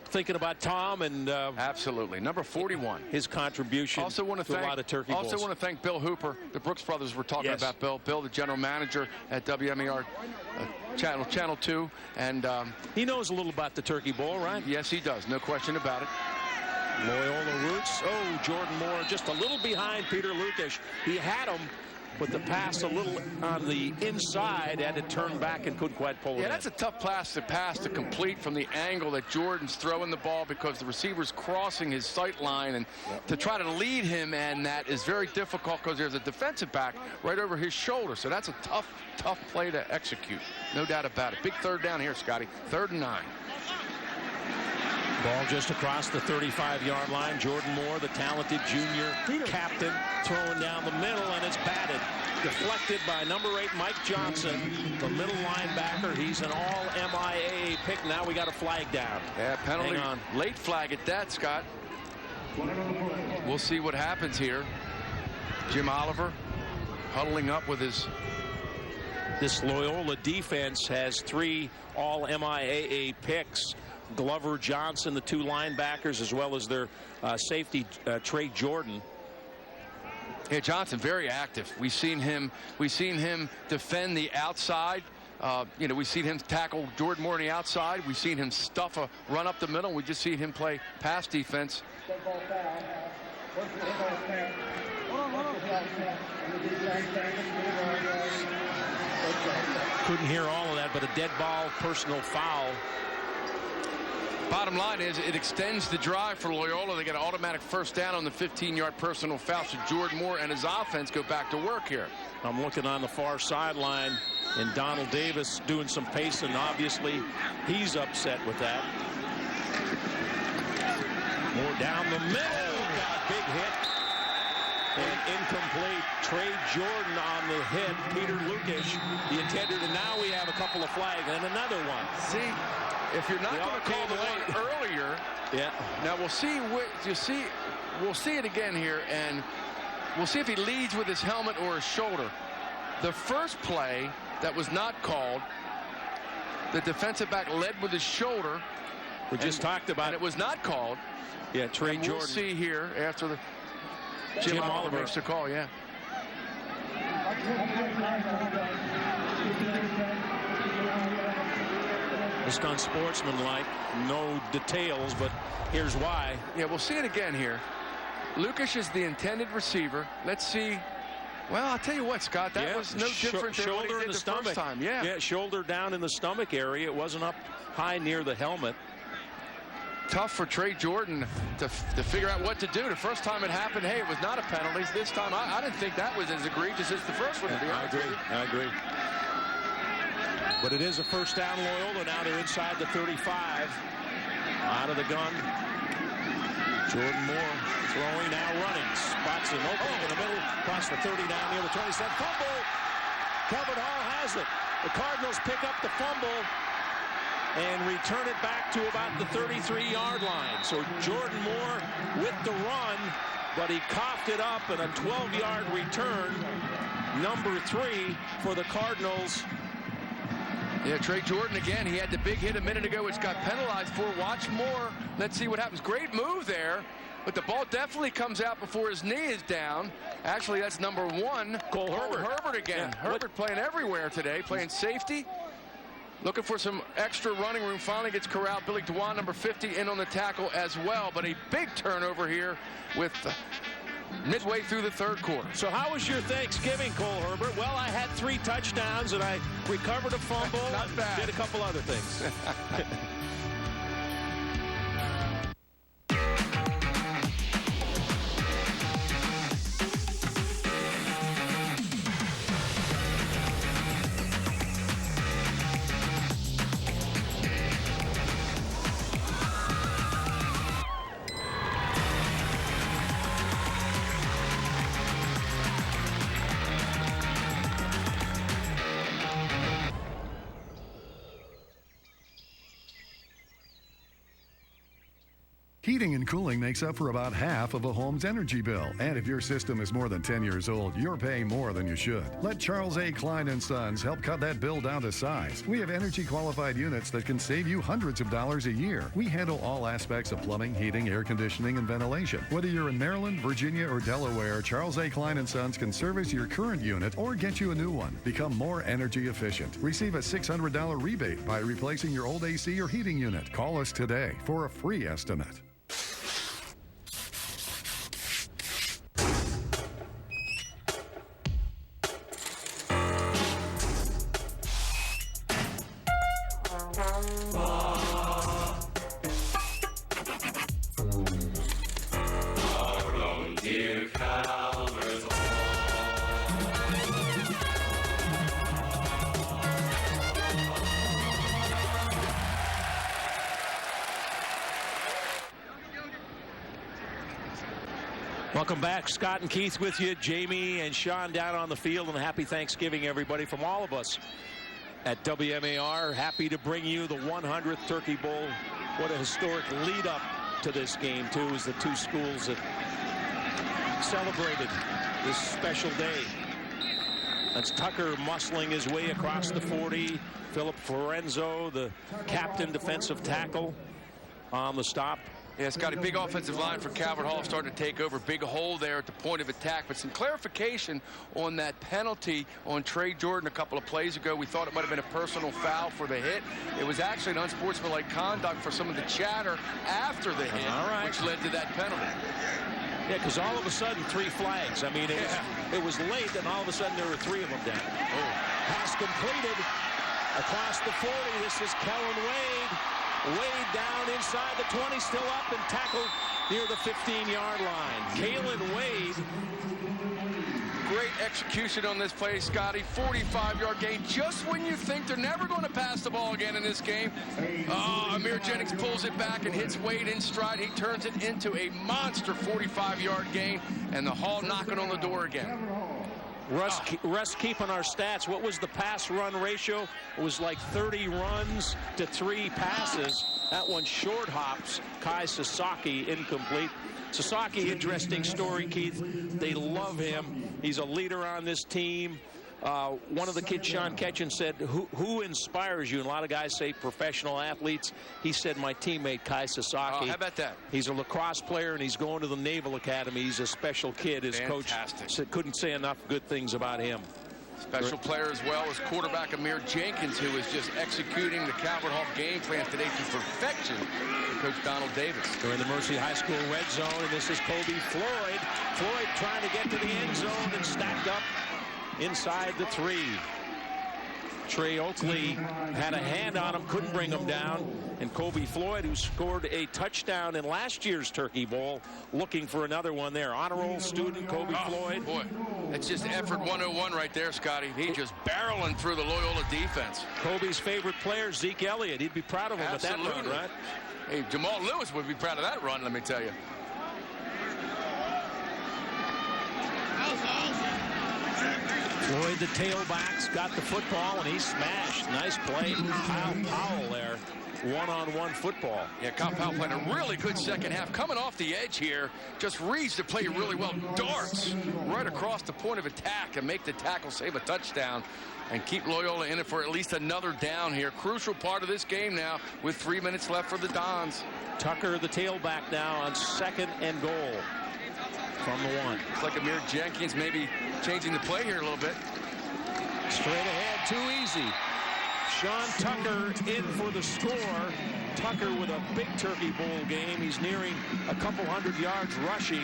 thinking about Tom and absolutely number 41, his contribution also want to a lot of turkey also bowls. Want to thank Bill Hooper. The Brooks brothers were talking about Bill, the general manager at WMER channel 2, and he knows a little about the Turkey Bowl, right? Yes, he does, no question about it. Loyola roots. Oh, Jordan Moore just a little behind Peter Lukish. He had him, but the pass a little on the inside, had to turn back and couldn't quite pull it in. Yeah, that's a tough pass to complete from the angle that Jordan's throwing the ball, because the receiver's crossing his sight line, and to try to lead him, and that is very difficult because there's a defensive back right over his shoulder. So that's a tough play to execute. No doubt about it. Big third down here, Scotty. 3rd and 9. Ball just across the 35-yard line. Jordan Moore, the talented junior captain, throwing down the middle, and it's batted. Deflected by number 8, Mike Johnson, the middle linebacker. He's an all-MIAA pick. Now we got a flag down. Yeah, penalty. Hang on. Late flag at that, Scott. We'll see what happens here. Jim Oliver huddling up with his... This Loyola defense has 3 all-MIAA picks. Glover, Johnson, the 2 linebackers, as well as their safety, Trey Jordan. Yeah, Johnson very active. We've seen him defend the outside. We've seen him tackle Jordan Moore on the outside. We've seen him stuff a run up the middle. We just seen him play pass defense. Couldn't hear all of that, but a dead ball, personal foul. Bottom line is it extends the drive for Loyola. They get an automatic first down on the 15-yard personal foul. So Jordan Moore and his offense go back to work here. I'm looking on the far sideline, and Donald Davis doing some pacing. Obviously, he's upset with that. Moore down the middle. Got a big hit. And incomplete. Trey Jordan on the hit. Peter Lukish, the intended, and now we have a couple of flags and another one. See, if you're not going to call the one earlier, yeah. Now we'll see. We'll see it again here, and we'll see if he leads with his helmet or his shoulder. The first play that was not called, the defensive back led with his shoulder. We just talked about it. It was not called. Yeah, Trey Jordan. We'll see here after the Jim Oliver makes the call. Yeah. Just unsportsmanlike, no details, but here's why. Yeah, we'll see it again here. Lukish is the intended receiver. Let's see. Well, I'll tell you what, Scott, that was no different than what he did the first time. Yeah, shoulder down in the stomach area. It wasn't up high near the helmet. Tough for Trey Jordan to figure out what to do. The first time it happened, hey, it was not a penalty. This time, I didn't think that was as egregious as the first one. I agree. But it is a first down, Loyola. Now they're inside the 35. Out of the gun. Jordan Moore throwing, now running. Spots an opening in the middle. Across the 30 down near the 27. Fumble. Calvert Hall has it. The Cardinals pick up the fumble and return it back to about the 33-yard line. So Jordan Moore with the run, but he coughed it up, and a 12-yard return, number 3 for the Cardinals. Yeah, Trey Jordan again. He had the big hit a minute ago, which got penalized for. Watch more. Let's see what happens. Great move there, but the ball definitely comes out before his knee is down. Actually, that's number 1. Cole Herbert. Herbert again. Yeah. Herbert playing everywhere today, playing safety. Looking for some extra running room. Finally gets corralled. Billy Dwan, number 50, in on the tackle as well. But a big turnover here with midway through the third quarter. So how was your Thanksgiving, Cole Herbert? Well, I had 3 touchdowns, and I recovered a fumble. Not bad. Did a couple other things. Heating and cooling makes up for about half of a home's energy bill. And if your system is more than 10 years old, you're paying more than you should. Let Charles A. Klein & Sons help cut that bill down to size. We have energy-qualified units that can save you hundreds of dollars a year. We handle all aspects of plumbing, heating, air conditioning, and ventilation. Whether you're in Maryland, Virginia, or Delaware, Charles A. Klein & Sons can service your current unit or get you a new one. Become more energy efficient. Receive a $600 rebate by replacing your old AC or heating unit. Call us today for a free estimate. Welcome back. Scott and Keith with you. Jamie and Sean down on the field, and a happy Thanksgiving, everybody, from all of us at WMAR. Happy to bring you the 100th Turkey Bowl. What a historic lead up to this game, too, as the two schools have celebrated this special day. That's Tucker muscling his way across the 40. Philip Forenzo, the captain defensive tackle, on the stop. Yeah, Scotty, big offensive line for Calvert Hall starting to take over. Big hole there at the point of attack. But some clarification on that penalty on Trey Jordan a couple of plays ago. We thought it might have been a personal foul for the hit. It was actually an unsportsmanlike conduct for some of the chatter after the hit, which led to that penalty. Yeah, because all of a sudden, 3 flags. I mean, it was late, and all of a sudden there were 3 of them down. Pass completed across the 40. This is Kellen Wade. Wade down inside the 20, still up and tackled near the 15-yard line. Kalen Wade, great great execution on this play, Scotty. 45-yard gain just when you think they're never going to pass the ball again in this game. Amir Jennings pulls it back and hits Wade in stride. He turns it into a monster 45-yard gain, and the Hall knocking on the door again. Russ keeping our stats. What was the pass-run ratio? It was like 30 runs to 3 passes. That one short hops. Kai Sasaki incomplete. Sasaki, interesting story, Keith. They love him. He's a leader on this team. One of the kids, Sean Ketchen, said, who inspires you? And a lot of guys say professional athletes. He said, my teammate, Kai Sasaki. Oh, how about that? He's a lacrosse player, and he's going to the Naval Academy. He's a special kid. His Fantastic. coach couldn't say enough good things about him. Special player as well as quarterback Amir Jenkins, who is just executing the Calvert Hall game plan today to perfection for Coach Donald Davis. They're in the Mercy High School red zone, and this is Kobe Floyd. Floyd trying to get to the end zone and stacked up inside the 3. Trey Oakley had a hand on him, couldn't bring him down. And Kobe Floyd, who scored a touchdown in last year's Turkey Bowl, looking for another one there. Honor roll student Kobe Floyd. Boy, that's just effort 101 right there, Scotty. He just barreling through the Loyola defense. Kobe's favorite player, Zeke Elliott. He'd be proud of him with that run, right? Hey, Jamal Lewis would be proud of that run, let me tell you. Floyd, the tailback's got the football, and he smashed. Nice play. Kyle Powell there. One-on-one football. Yeah, Kyle Powell played a really good second half. Coming off the edge here, just reads the play really well. Darts right across the point of attack and make the tackle save a touchdown and keep Loyola in it for at least another down here. Crucial part of this game now with 3 minutes left for the Dons. Tucker, the tailback now on 2nd and goal. From the 1. It's like Amir Jenkins maybe changing the play here a little bit. Straight ahead, too easy. Sean Tucker in for the score. Tucker with a big Turkey Bowl game. He's nearing a couple hundred yards rushing.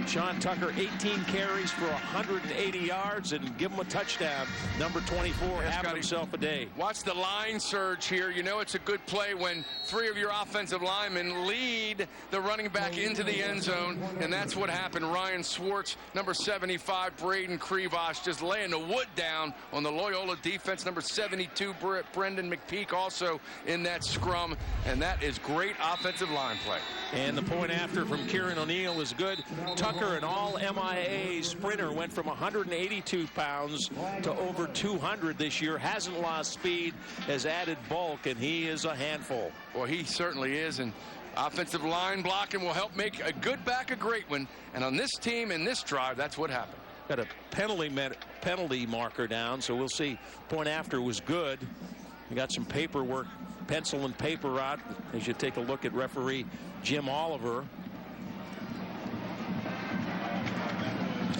Sean Tucker, 18 carries for 180 yards, and give him a touchdown. Number 24 having himself a day. Watch the line surge here. You know it's a good play when 3 of your offensive linemen lead the running back into the end zone, and that's what happened. Ryan Swartz, number 75, Braden Krivas, just laying the wood down on the Loyola defense. Number 72, Brendan McPeak, also in that scrum, and that is great offensive line play. And the point after from Kieran O'Neill is good. Tucker, an all-MIA sprinter, went from 182 pounds to over 200 this year. Hasn't lost speed, has added bulk, and he is a handful. Well, he certainly is, and offensive line blocking will help make a good back a great one. And on this team, in this drive, that's what happened. Got a penalty marker down, so we'll see. Point after was good. We got some paperwork, pencil and paper out as you take a look at referee Jim Oliver.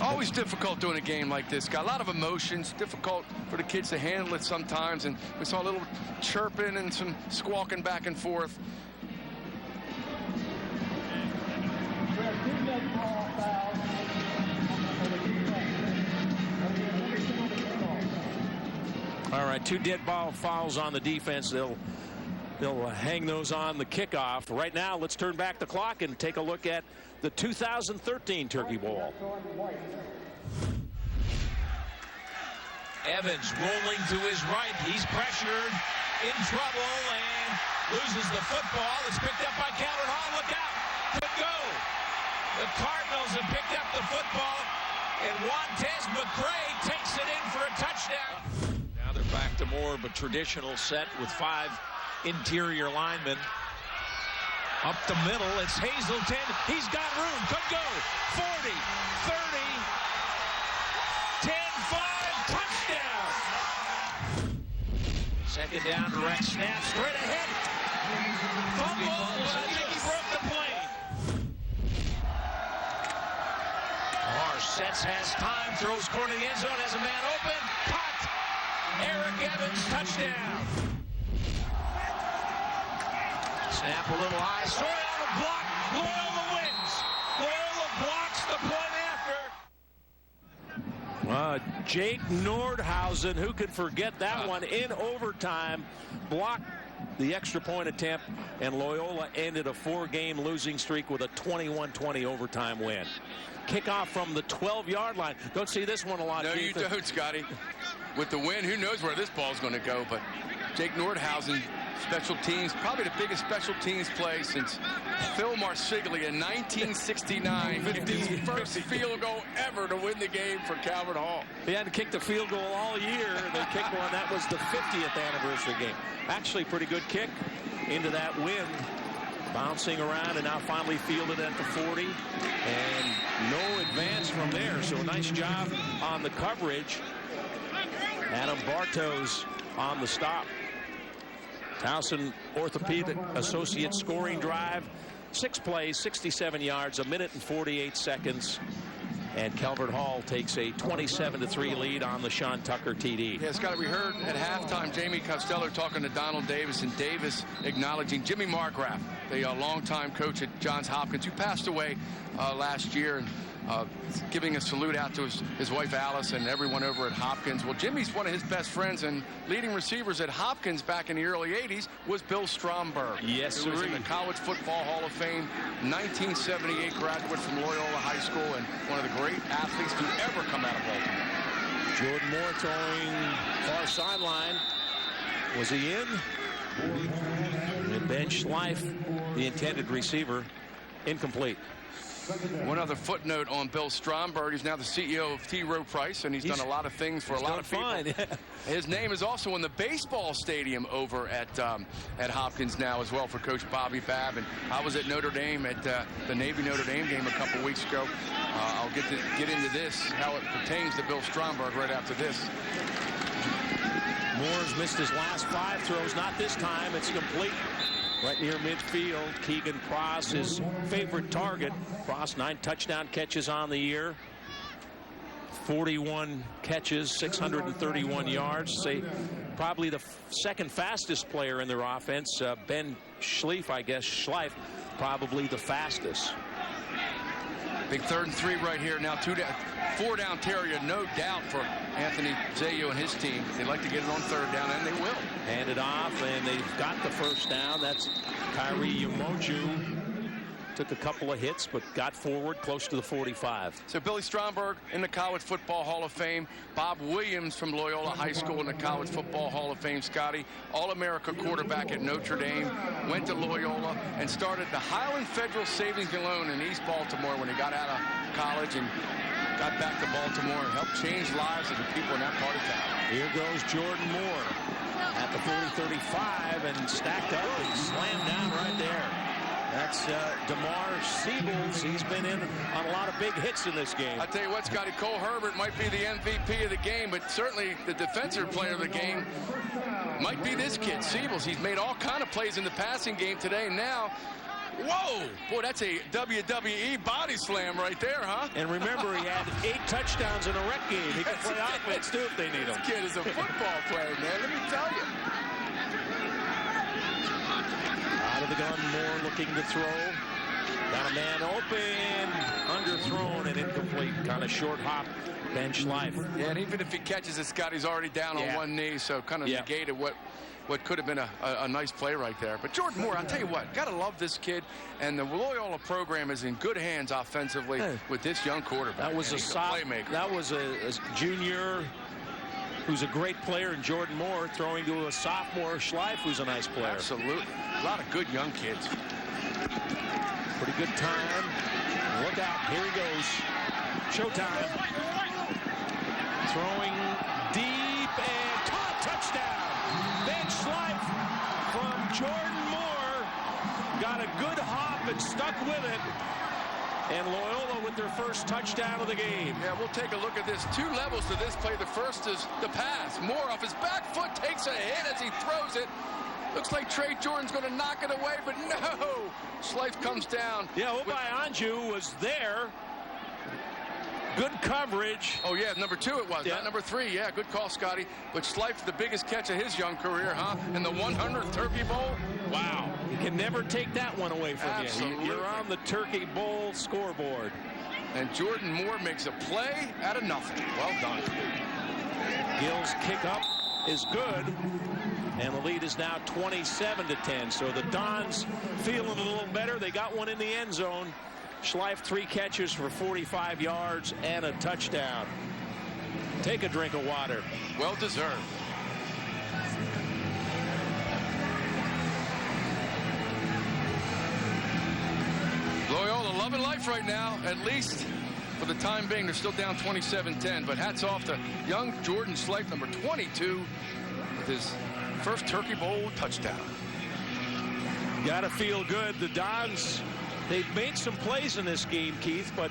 Always difficult doing a game like this. Got a lot of emotions. Difficult for the kids to handle it sometimes. And we saw a little chirping and some squawking back and forth. All right, 2 dead ball fouls on the defense. They'll hang those on the kickoff. Right now, let's turn back the clock and take a look at the 2013 Turkey Bowl. Evans rolling to his right. He's pressured, in trouble, and loses the football. It's picked up by Calvert Hall. Look out. Could go. The Cardinals have picked up the football, and Montez McCray takes it in for a touchdown. Now they're back to more of a traditional set with 5 interior linemen. Up the middle, it's Hazelton. He's got room. Could go. 40, 30, 10, 5, touchdown. Second down, direct snap, straight ahead. Fumble, but I think he broke the plane. Marsh sets, has time, throws corner of the end zone, has a man open. Caught. Eric Evans, touchdown. Snap a little high. Soriano block. Loyola wins. Loyola blocks the point after. Jake Nordhausen, who could forget that one, in overtime, blocked the extra point attempt, and Loyola ended a 4-game losing streak with a 21-20 overtime win. kickoff from the 12-yard line. Don't see this one a lot. No, you don't, Scotty. With the wind, who knows where this ball's going to go, but Jake Nordhausen, special teams, probably the biggest special teams play since Phil Marsiglia in 1969. His first field goal ever to win the game for Calvert Hall. He hadn't kicked a field goal all year. They kicked one. That was the 50th anniversary game. Actually, pretty good kick into that wind. Bouncing around and now finally fielded at the 40. And no advance from there. So a nice job on the coverage. Adam Bartos on the stop. Towson Orthopedic Associates scoring drive. 6 plays, 67 yards, 1 minute and 48 seconds. And Calvert Hall takes a 27-3 lead on the Sean Tucker TD. Yeah, Scott, we heard at halftime Jamie Costello talking to Donald Davis, and Davis acknowledging Jimmy Margraf, the longtime coach at Johns Hopkins, who passed away last year, and giving a salute out to his wife Alice and everyone over at Hopkins. Well, Jimmy's one of his best friends, and leading receivers at Hopkins back in the early 80s was Bill Stromberg. Yes, who was in the College Football Hall of Fame, 1978 graduate from Loyola High School, and one of the great athletes to ever come out of Baltimore. Jordan Moore throwing far sideline. Was he in? And Ben Schleif, the intended receiver, incomplete. One other footnote on Bill Stromberg. He's now the CEO of T. Rowe Price, and he's done a lot of things for a lot of people. Fine. His name is also in the baseball stadium over at Hopkins now as well for Coach Bobby Babb. And I was at Notre Dame at the Navy-Notre Dame game a couple weeks ago. I'll get into this, how it pertains to Bill Stromberg right after this. Moore's missed his last 5 throws. Not this time. It's complete. Right near midfield, Keegan Cross, his favorite target. Cross, 9 touchdown catches on the year. 41 catches, 631 yards. Say probably the second fastest player in their offense. Ben Schleif, I guess. Schleif, probably the fastest. Big 3rd and 3 right here. Now 4 down terrier, no doubt for Anthony Zayo and his team. They'd like to get it on 3rd down, and they will. Hand it off, and they've got the first down. That's Kyrie Umoju. Took a couple of hits, but got forward close to the 45. So Billy Stromberg in the College Football Hall of Fame. Bob Williams from Loyola High School in the College Football Hall of Fame. Scotty, All-America quarterback at Notre Dame. Went to Loyola and started the Highland Federal Savings and Loan in East Baltimore when he got out of college and got back to Baltimore and helped change lives of the people in that part of town. Here goes Jordan Moore at the 40-35 and stacked up and slammed down right there. That's DeMar Siebels. He's been in on a lot of big hits in this game. I tell you what, Scotty, Cole Herbert might be the MVP of the game, but certainly the defensive player of the game might be this kid, Siebels. He's made all kind of plays in the passing game today. Now, whoa! Boy, that's a WWE body slam right there, huh? And remember, he had 8 touchdowns in a rec game. He can play offense, too, if they need him. This kid is a football player, man. Let me tell you. Out of the gun, Moore looking to throw. Got a man open, underthrown and incomplete. Kind of short hop, Ben Schleif. Yeah, and even if he catches it, Scott, he's already down on one knee, so kind of negated what could have been a nice play right there. But Jordan Moore, I'll tell you what, got to love this kid. And the Loyola program is in good hands offensively with this young quarterback. That was a playmaker. That was a junior who's a great player, and Jordan Moore throwing to a sophomore, Schleif, who's a nice player. Absolutely. A lot of good young kids. Pretty good time. Look out. Here he goes. Showtime. Throwing deep and caught. Touchdown. Ben Schleif from Jordan Moore. Got a good hop and stuck with it. And Loyola with their first touchdown of the game. Yeah, we'll take a look at this. 2 levels to this play. The first is the pass. Moore off his back foot takes a hit as he throws it. Looks like Trey Jordan's going to knock it away, but no. Schleif comes down. Yeah, Obai Anju was there. Good coverage. Oh, yeah, number 2 it was, not number 3. Yeah, good call, Scotty. But Schleif, the biggest catch of his young career, huh? In the 100th Turkey Bowl. Wow. You can never take that one away from you. You're on the Turkey Bowl scoreboard. And Jordan Moore makes a play out of nothing. Well done. Gill's kick up is good. And the lead is now 27-10. So the Dons feeling a little better. They got one in the end zone. Schleif 3 catches for 45 yards and a touchdown. Take a drink of water. Well deserved. Loyola loving life right now, at least for the time being. They're still down 27-10, but hats off to young Jordan Schleif, number 22, with his first Turkey Bowl touchdown. Gotta feel good. The Dons, they've made some plays in this game, Keith, but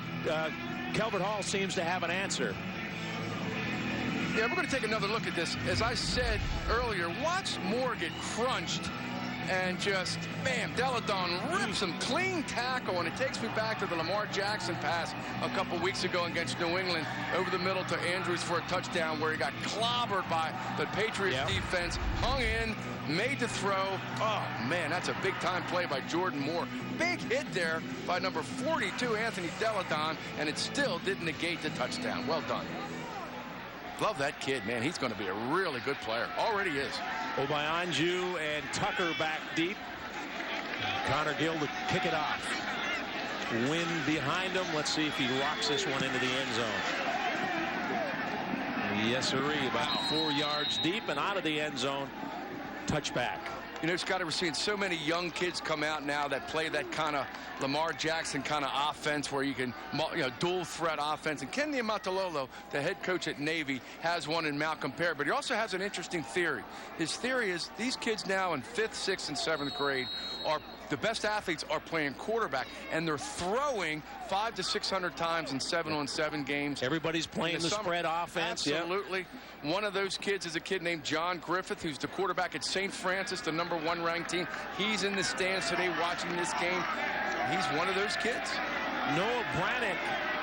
Calvert Hall seems to have an answer. Yeah, we're going to take another look at this. As I said earlier, watch Moore get crunched and just, bam, Deladon rips him clean tackle, and it takes me back to the Lamar Jackson pass a couple weeks ago against New England over the middle to Andrews for a touchdown where he got clobbered by the Patriots defense, hung in, made the throw. Oh, man, that's a big-time play by Jordan Moore. Big hit there by number 42, Anthony Deladon, and it still didn't negate the touchdown. Well done. Love that kid, man. He's going to be a really good player. Already is. Obayanju and Tucker back deep. Connor Gill to kick it off. Wind behind him. Let's see if he rocks this one into the end zone. Yes, sirree. About 4 yards deep and out of the end zone. Touchback. You know, Scott, we're seeing so many young kids come out now that play that kind of Lamar Jackson kind of offense where you can, dual threat offense. And Ken Niumatalolo, the head coach at Navy, has one in Malcolm Perry, but he also has an interesting theory. His theory is these kids now in 5th, 6th, and 7th grade are the best athletes are playing quarterback, and they're throwing 500 to 600 times in 7-on-7 games. Everybody's playing the spread offense. Absolutely. Yep. One of those kids is a kid named John Griffith, who's the quarterback at St. Francis, the #1 ranked team. He's in the stands today watching this game. He's one of those kids. Noah Brannick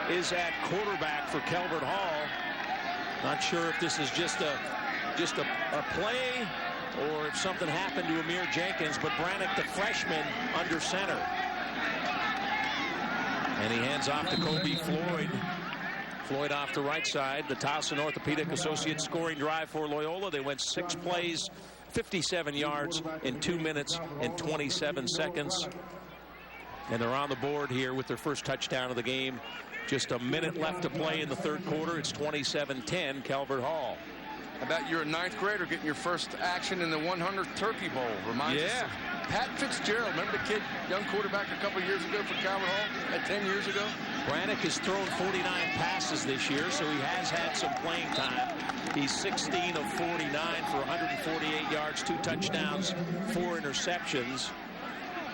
is at quarterback for Calvert Hall. Not sure if this is just a play or if something happened to Amir Jenkins, but Brannick, the freshman, under center. And he hands off to Kobe Floyd. Floyd off the right side. The Towson Orthopedic Associates scoring drive for Loyola. They went 6 plays, 57 yards in 2 minutes and 27 seconds. And they're on the board here with their first touchdown of the game. Just a minute left to play in the third quarter. It's 27-10, Calvert Hall. How about you're a 9th grader getting your first action in the 100th Turkey Bowl? Reminds us of Pat Fitzgerald. Remember the kid, young quarterback a couple years ago for Calvert Hall, 10 years ago? Brannick has thrown 49 passes this year, so he has had some playing time. He's 16 of 49 for 148 yards, 2 touchdowns, 4 interceptions.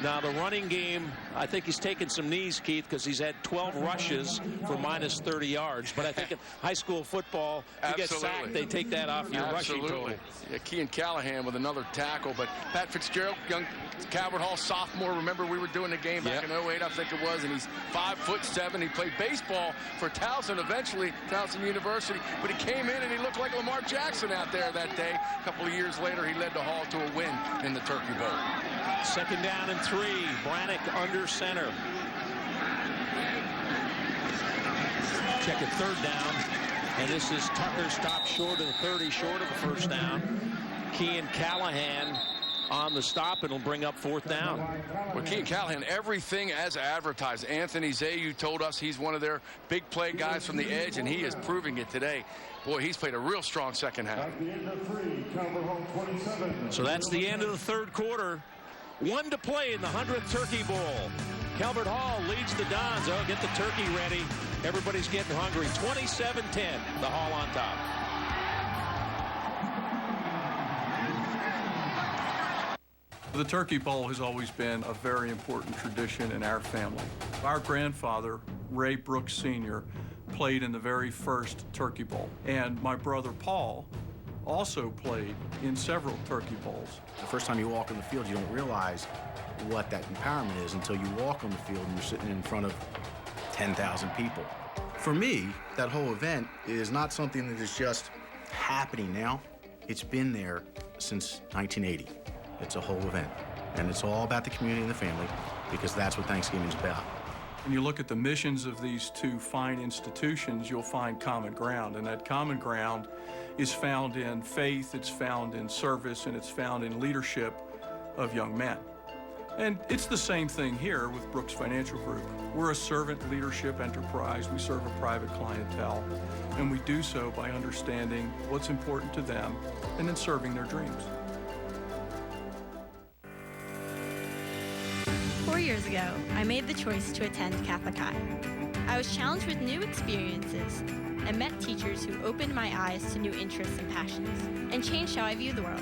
Now, the running game, I think he's taken some knees, Keith, because he's had 12 rushes for minus 30 yards. But I think in high school football, if you get sacked, they take that off your rushing total. Yeah, Kean Callahan with another tackle. But Pat Fitzgerald, young Calvert Hall sophomore, remember we were doing the game back in 08, I think it was, and he's 5'7". He played baseball for Towson eventually, Towson University. But he came in and he looked like Lamar Jackson out there that day. A couple of years later, he led the Hall to a win in the Turkey Bowl. 2nd down and 3. Brannick under center. Check it 3rd down. And this is Tucker stopped short of the 30, short of the first down. Kean Callahan on the stop, and will bring up 4th down. Well, Kean Callahan, everything as advertised. Anthony Zayu told us he's one of their big play guys from the edge, and he is proving it today. Boy, he's played a real strong second half. So that's the end of the third quarter. 1 to play in the 100th Turkey Bowl. Calvert Hall leads the Dons. Oh, get the turkey ready. Everybody's getting hungry. 27-10, the Hall on top. The Turkey Bowl has always been a very important tradition in our family. Our grandfather, Ray Brooks Sr., played in the very first Turkey Bowl. And my brother Paul also played in several Turkey Bowls. The first time you walk on the field, you don't realize what that empowerment is until you walk on the field and you're sitting in front of 10,000 people. For me, that whole event is not something that is just happening now. It's been there since 1980. It's a whole event. And it's all about the community and the family, because that's what Thanksgiving is about. When you look at the missions of these two fine institutions, you'll find common ground. And that common ground is found in faith, it's found in service, and it's found in leadership of young men. And it's the same thing here with Brooks Financial Group. We're a servant leadership enterprise. We serve a private clientele, and we do so by understanding what's important to them and then serving their dreams. 4 years ago, I made the choice to attend Catholic High. I was challenged with new experiences and met teachers who opened my eyes to new interests and passions and changed how I view the world.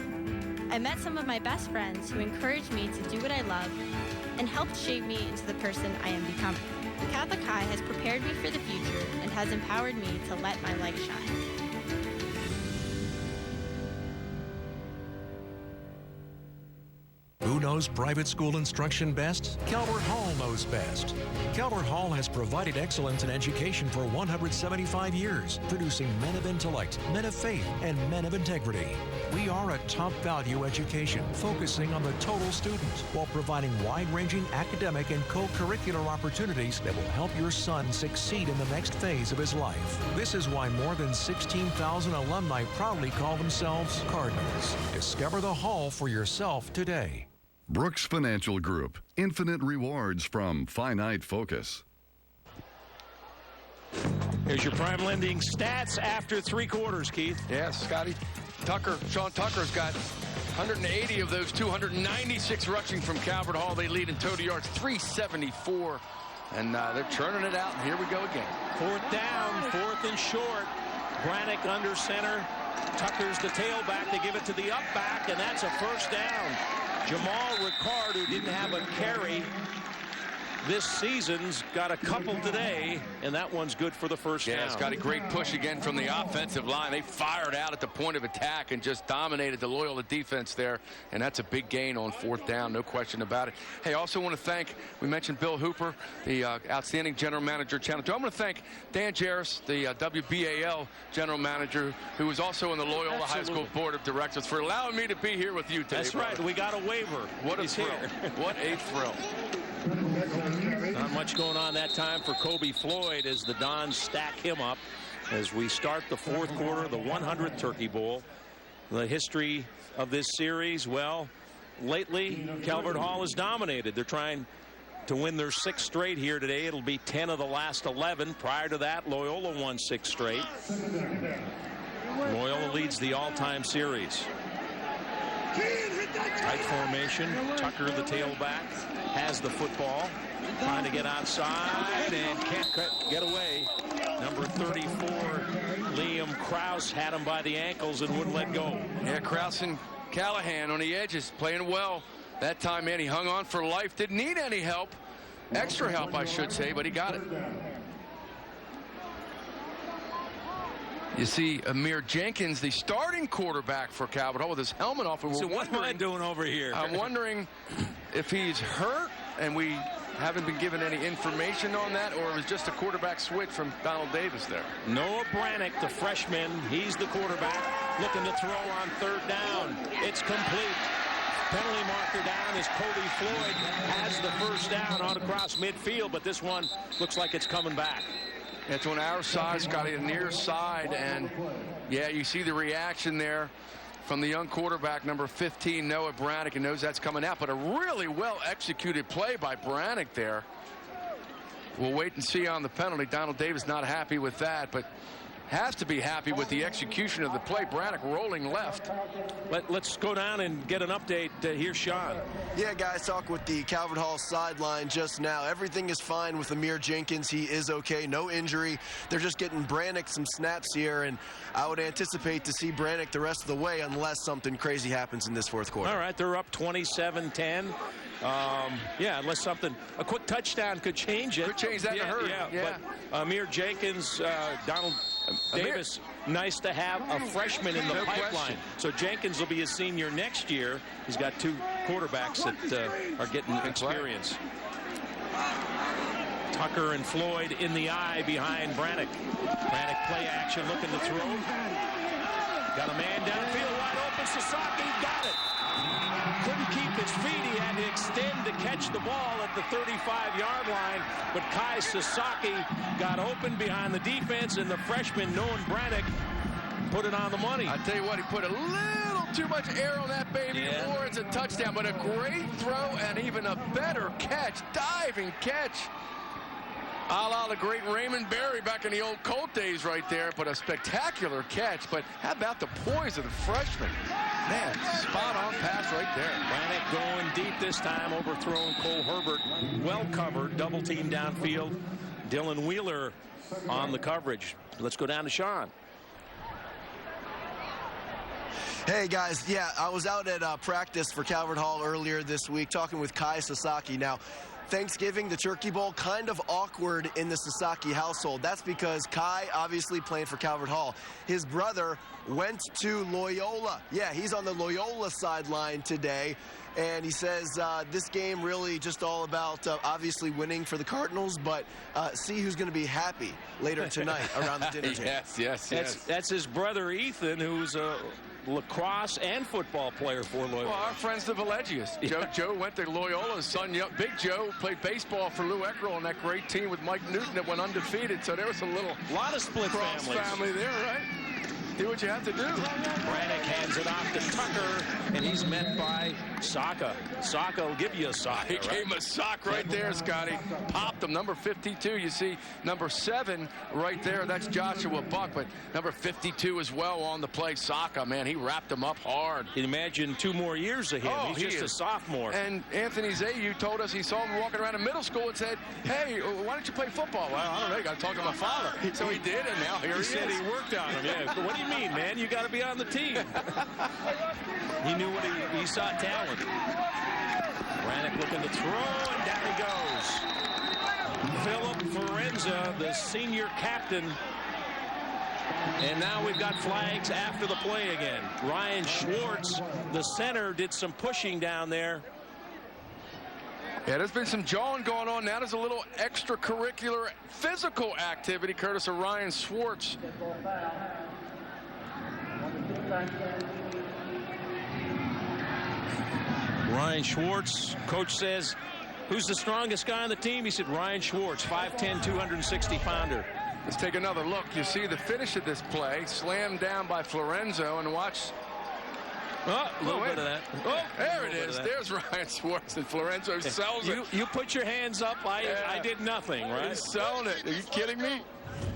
I met some of my best friends who encouraged me to do what I love and helped shape me into the person I am becoming. Catholic High has prepared me for the future and has empowered me to let my light shine. Who knows private school instruction best? Calvert Hall knows best. Calvert Hall has provided excellence in education for 175 years, producing men of intellect, men of faith, and men of integrity. We are a top-value education, focusing on the total student, while providing wide-ranging academic and co-curricular opportunities that will help your son succeed in the next phase of his life. This is why more than 16,000 alumni proudly call themselves Cardinals. Discover the Hall for yourself today. Brooks Financial Group. Infinite rewards from finite focus. Here's your prime lending stats after 3 quarters, Keith. Yeah, Scotty. Sean Tucker's got 180 of those 296 rushing from Calvert Hall. They lead in total yards, 374. And they're churning it out. And here we go again. 4th down, 4th and short. Brannick under center. Tucker's the tailback. They give it to the up back, and that's a 1st down. Jamal Ricard, who didn't have a carry this season's, got a couple today, and that one's good for the 1st down. Yeah, it's got a great push again from the offensive line. They fired out at the point of attack and just dominated the Loyola defense there, and that's a big gain on 4th down, no question about it. Hey, I also want to thank, we mentioned Bill Hooper, the outstanding general manager, Channel 2. I'm going to thank Dan Jarris, the WBAL general manager, who was also in the Loyola High School Board of Directors, for allowing me to be here with you today. That's right. We got a waiver. What a thrill. What a thrill. Not much going on that time for Kobe Floyd as the Dons stack him up as we start the 4th quarter, the 100th Turkey Bowl. The history of this series, well, lately Calvert Hall has dominated. They're trying to win their 6th straight here today. It'll be 10 of the last 11. Prior to that, Loyola won 6 straight. Loyola leads the all-time series. Tight formation. Tucker, the tailback, has the football, trying to get outside and can't get away. Number 34, Liam Krause, had him by the ankles and wouldn't let go. Yeah, Krause and Callahan on the edges, playing well. That time, man, he hung on for life. Didn't need any help. Extra help, I should say, but he got it. You see Amir Jenkins, the starting quarterback for Calvert Hall, with his helmet off. And so what am I doing over here? I'm wondering if he's hurt and we haven't been given any information on that, or it was just a quarterback switch from Donald Davis there. Noah Brannick, the freshman, he's the quarterback, looking to throw on 3rd down. It's complete. Penalty marker down as Kobe Floyd has the 1st down on across midfield, but this one looks like it's coming back. It's on our side, Scotty, the near side, and yeah, you see the reaction there from the young quarterback, number 15, Noah Brannick, and knows that's coming out, but a really well-executed play by Brannick there. We'll wait and see on the penalty. Donald Davis not happy with that, but has to be happy with the execution of the play. Brannick rolling left. Let's go down and get an update. Here's Sean. Yeah, guys, talk with the Calvert Hall sideline just now. Everything is fine with Amir Jenkins. He is okay, no injury. They're just getting Brannick some snaps here, and I would anticipate to see Brannick the rest of the way unless something crazy happens in this 4th quarter. All right, they're up 27-10. Yeah, unless a quick touchdown could change it. Could change that in a hurry. Yeah. But Amir Jenkins, Donald Davis, nice to have a freshman in the pipeline. Question. So Jenkins will be a senior next year. He's got 2 quarterbacks that are getting experience. Tucker and Floyd in the eye behind Brannick. Brannick play action, looking to throw. Got a man downfield, wide open. Sasaki got it. Couldn't keep his feet. He had to extend to catch the ball at the 35-yard line. But Kai Sasaki got open behind the defense, and the freshman, Noah Brannick, put it on the money. I tell you what, he put a little too much air on that baby, or it's a touchdown. But a great throw and even a better catch, diving catch. A la the great Raymond Berry back in the old Colt days right there, but a spectacular catch. But how about the poise of the freshman? Man, spot on pass right there. Brannick going deep this time, overthrowing Cole Herbert. Well covered, double team downfield. Dylan Wheeler on the coverage. Let's go down to Sean. Hey guys, yeah, I was out at practice for Calvert Hall earlier this week talking with Kai Sasaki. Now, Thanksgiving, the Turkey Bowl, kind of awkward in the Sasaki household. That's because Kai, obviously playing for Calvert Hall, his brother went to Loyola. Yeah, he's on the Loyola sideline today. And he says this game really just all about obviously winning for the Cardinals, but see who's going to be happy later tonight around the dinner table. Yes. That's his brother Ethan, who's a lacrosse and football player for Loyola. Well, our friends the Villegius. Joe went to Loyola. His son, Big Joe, played baseball for Lou Eckrell on that great team with Mike Newton that went undefeated. So there was a lot of split family there, right? Do what you have to do. Brannick hands it off to Tucker, and he's met by Saka. Saka will give you a sock. He gave him a sock right there, Scotty. Popped him. Number 52, you see number 7 right there. That's Joshua Buck, but number 52 as well on the play. Saka, man, he wrapped him up hard. You can imagine 2 more years of him. He's just a sophomore. And Anthony Zayu told us he saw him walking around in middle school and said, hey, why don't you play football? Well, I don't know. You got to talk to my father. So he did, and now here he is. He said he worked on him, yeah. But what do you mean, man? You got to be on the team. He knew what he saw talent. Brannick looking to throw, and down he goes. Philip Forenza, the senior captain. And now we've got flags after the play again. Ryan Schwartz, the center, did some pushing down there. Yeah, there's been some jawing going on. Now there's a little extracurricular physical activity, courtesy of Ryan Schwartz. Ryan Schwartz, coach says, who's the strongest guy on the team? He said Ryan Schwartz, 5'10", 260-pounder. Let's take another look. You see the finish of this play, slammed down by Florenzo, and watch. Oh, a little bit of that. Oh, there it is. There's Ryan Schwartz, and Florenzo sells it. You put your hands up. I did nothing, right? He's selling it. Are you kidding me?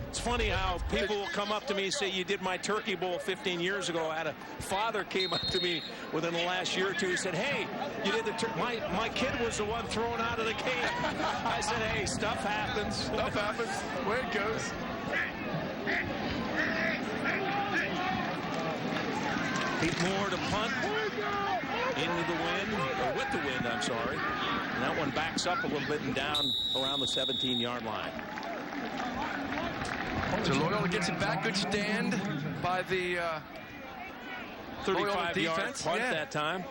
It's funny how people will come up to me and say, you did my Turkey Bowl 15 years ago. I had a father came up to me within the last year or two. He said, hey, you did my kid was the one thrown out of the game. I said, hey, stuff happens. Stuff happens. Way it goes. Pete Moore to punt into the wind, or with the wind, I'm sorry. And that one backs up a little bit and down around the 17-yard line. So Loyola gets it back. Good stand by the 35-yard punt that time.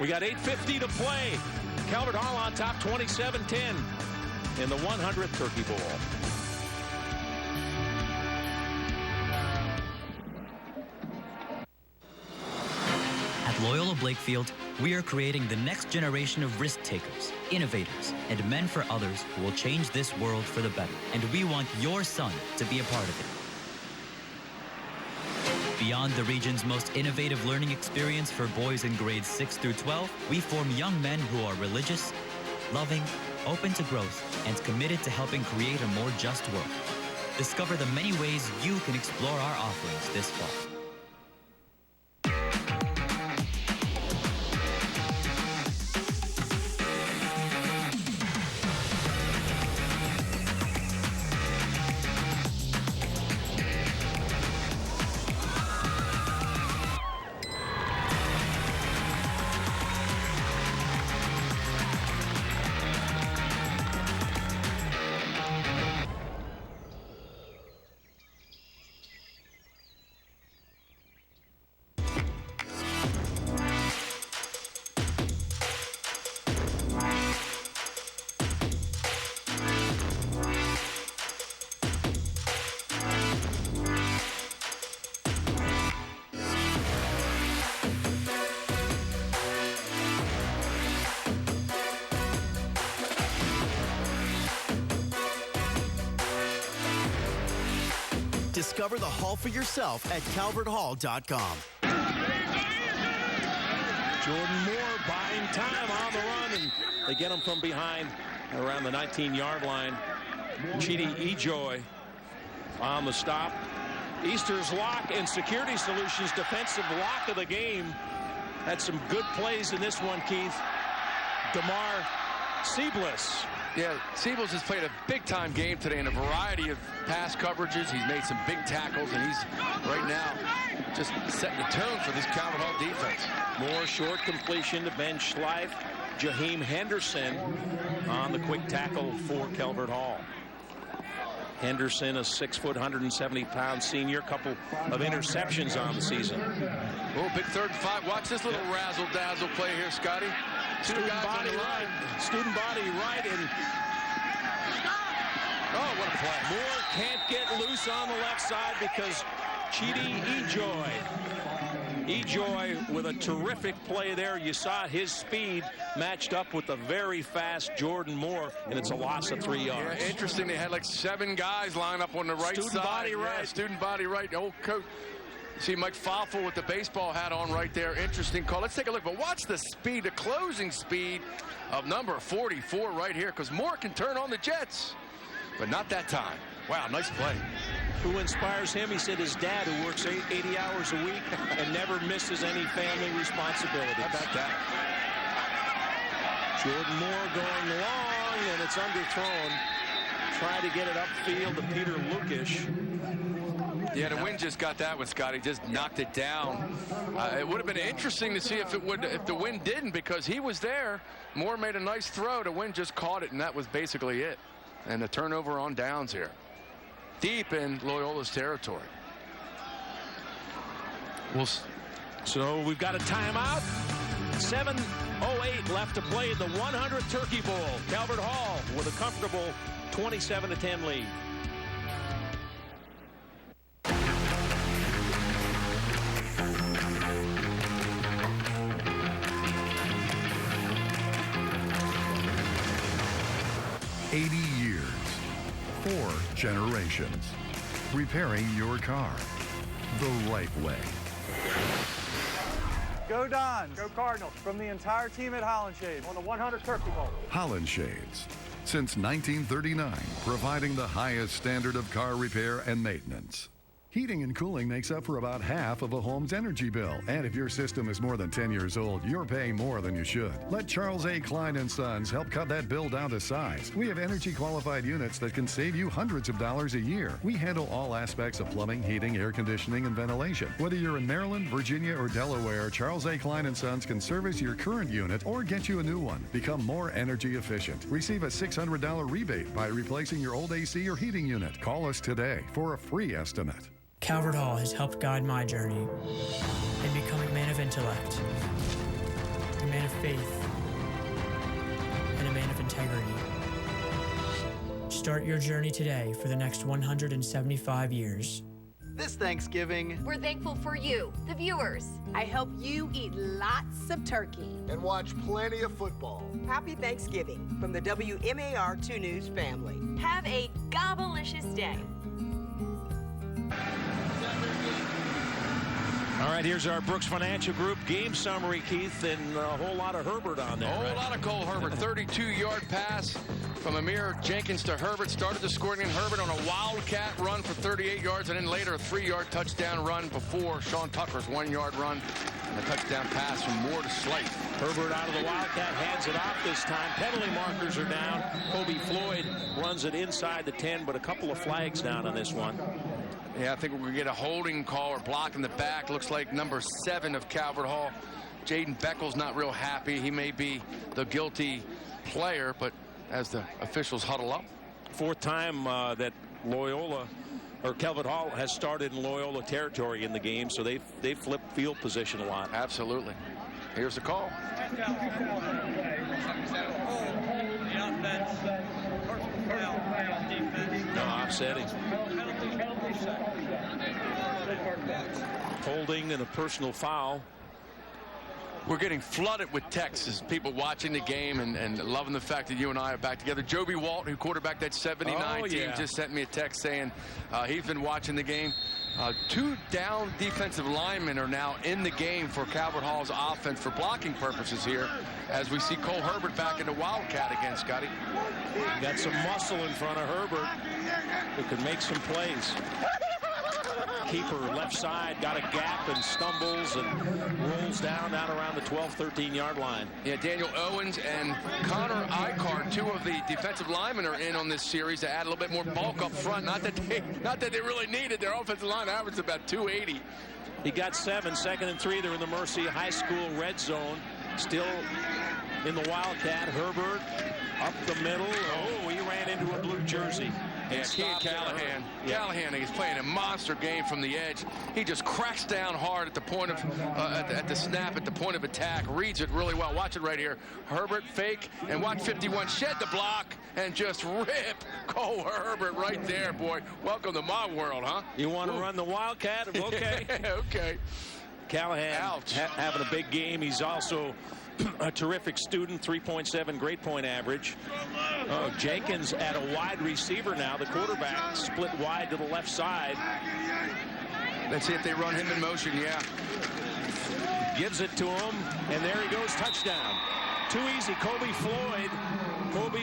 We got 8:50 to play. Calvert Hall on top, 27-10 in the 100th Turkey Bowl. At Loyola Blakefield, we are creating the next generation of risk takers, innovators, and men for others who will change this world for the better. And we want your son to be a part of it. Beyond the region's most innovative learning experience for boys in grades 6 through 12, we form young men who are religious, loving, open to growth, and committed to helping create a more just world. Discover the many ways you can explore our offerings this fall. Discover the Hall for yourself at calverthall.com. Jordan Moore buying time on the run, and they get him from behind around the 19-yard line. Chidi Ejoy on the stop. Easter's Lock and Security Solutions defensive lock of the game. Had some good plays in this one, Keith. DeMar Seabliss. Yeah, Seabliss has played a big-time game today in a variety of pass coverages. He's made some big tackles, and he's right now just setting the tone for this Calvert Hall defense. More short completion to Ben Schleif. Jaheim Henderson on the quick tackle for Calvert Hall. Henderson, a 6-foot, 170-pound senior. Couple of interceptions on the season. Oh, big 3rd and 5. Watch this little razzle-dazzle play here, Scotty. Student body right. Student body right. And oh, what a play. Moore can't get loose on the left side because Chidi Ejoy with a terrific play there. You saw his speed matched up with the very fast Jordan Moore, and it's a loss of 3 yards. Yeah, interesting. They had like 7 guys lined up on the right student side. Body right. Yeah, student body right. Old coach. See Mike Foffel with the baseball hat on right there. Interesting call. Let's take a look. But watch the speed, the closing speed of number 44 right here, because Moore can turn on the Jets, but not that time. Wow, nice play. Who inspires him? He said his dad, who works 80 hours a week and never misses any family responsibilities. How about that? Jordan Moore going long, and it's underthrown. Trying to get it upfield to Peter Lukish. Yeah, the wind just got that one, Scotty. Just knocked it down. It would have been interesting to see if the wind didn't, because he was there. Moore made a nice throw. The wind just caught it, and that was basically it. And the turnover on downs here, deep in Loyola's territory. So we've got a timeout. 7:08 left to play in the 100th Turkey Bowl. Calvert Hall with a comfortable 27-10 lead. Years, 4 generations, repairing your car the right way. Go Dons! Go Cardinals! From the entire team at Holland Shades on the 100 Turkey Bowl. Holland Shades, since 1939, providing the highest standard of car repair and maintenance. Heating and cooling makes up for about half of a home's energy bill. And if your system is more than 10 years old, you're paying more than you should. Let Charles A. Klein & Sons help cut that bill down to size. We have energy-qualified units that can save you hundreds of dollars a year. We handle all aspects of plumbing, heating, air conditioning, and ventilation. Whether you're in Maryland, Virginia, or Delaware, Charles A. Klein & Sons can service your current unit or get you a new one. Become more energy efficient. Receive a $600 rebate by replacing your old AC or heating unit. Call us today for a free estimate. Calvert Hall has helped guide my journey in becoming a man of intellect, a man of faith, and a man of integrity. Start your journey today for the next 175 years. This Thanksgiving, we're thankful for you, the viewers. I hope you eat lots of turkey and watch plenty of football. Happy Thanksgiving from the WMAR 2 News family. Have a gobblicious day. All right, here's our Brooks Financial Group game summary, Keith, and a whole lot of Herbert on there. A whole lot of Cole Herbert. 32-yard pass from Amir Jenkins to Herbert. Started the scoring in Herbert on a wildcat run for 38 yards, and then later a 3-yard touchdown run before Sean Tucker's 1-yard run. And a touchdown pass from Moore to Slate. Herbert out of the wildcat, hands it off this time. Penalty markers are down. Kobe Floyd runs it inside the 10, but a couple of flags down on this one. Yeah, I think we're going to get a holding call or block in the back. Looks like number 7 of Calvert Hall. Jaden Beckel's not real happy. He may be the guilty player, but as the officials huddle up. 4th time that Loyola or Calvert Hall has started in Loyola territory in the game, so they flipped field position a lot. Absolutely. Here's the call. No offsetting. Holding and a personal foul. We're getting flooded with texts, people watching the game and loving the fact that you and I are back together. Joby Walt, who quarterbacked that 79 team, just sent me a text saying he's been watching the game. 2 down defensive linemen are now in the game for Calvert Hall's offense for blocking purposes here, as we see Cole Herbert back in the Wildcat again, Scotty. Got some muscle in front of Herbert who can make some plays. Keeper left side, got a gap and stumbles and rolls down around the 12-13 yard line. Yeah, Daniel Owens and Connor Icard, 2 of the defensive linemen, are in on this series to add a little bit more bulk up front. Not that they really needed. Their offensive line averaged about 280. He got 7, 2nd and 3. They're in the Mercy High School red zone. Still in the Wildcat. Herbert up the middle. Oh, he ran into a blue jersey. Yeah, Kean Callahan. Callahan is playing a monster game from the edge. He just cracks down hard at the point of at the snap, at the point of attack. Reads it really well. Watch it right here. Herbert fake, and watch 51 shed the block and just rip Cole Herbert right there, boy. Welcome to my world, huh? You want to run the Wildcat? Okay. Okay. Callahan having a big game. He's also a terrific student, 3.7 grade point average. Jenkins at a wide receiver now. The quarterback split wide to the left side. Let's see if they run him in motion. Yeah. Gives it to him, and there he goes, touchdown. Too easy. Kobe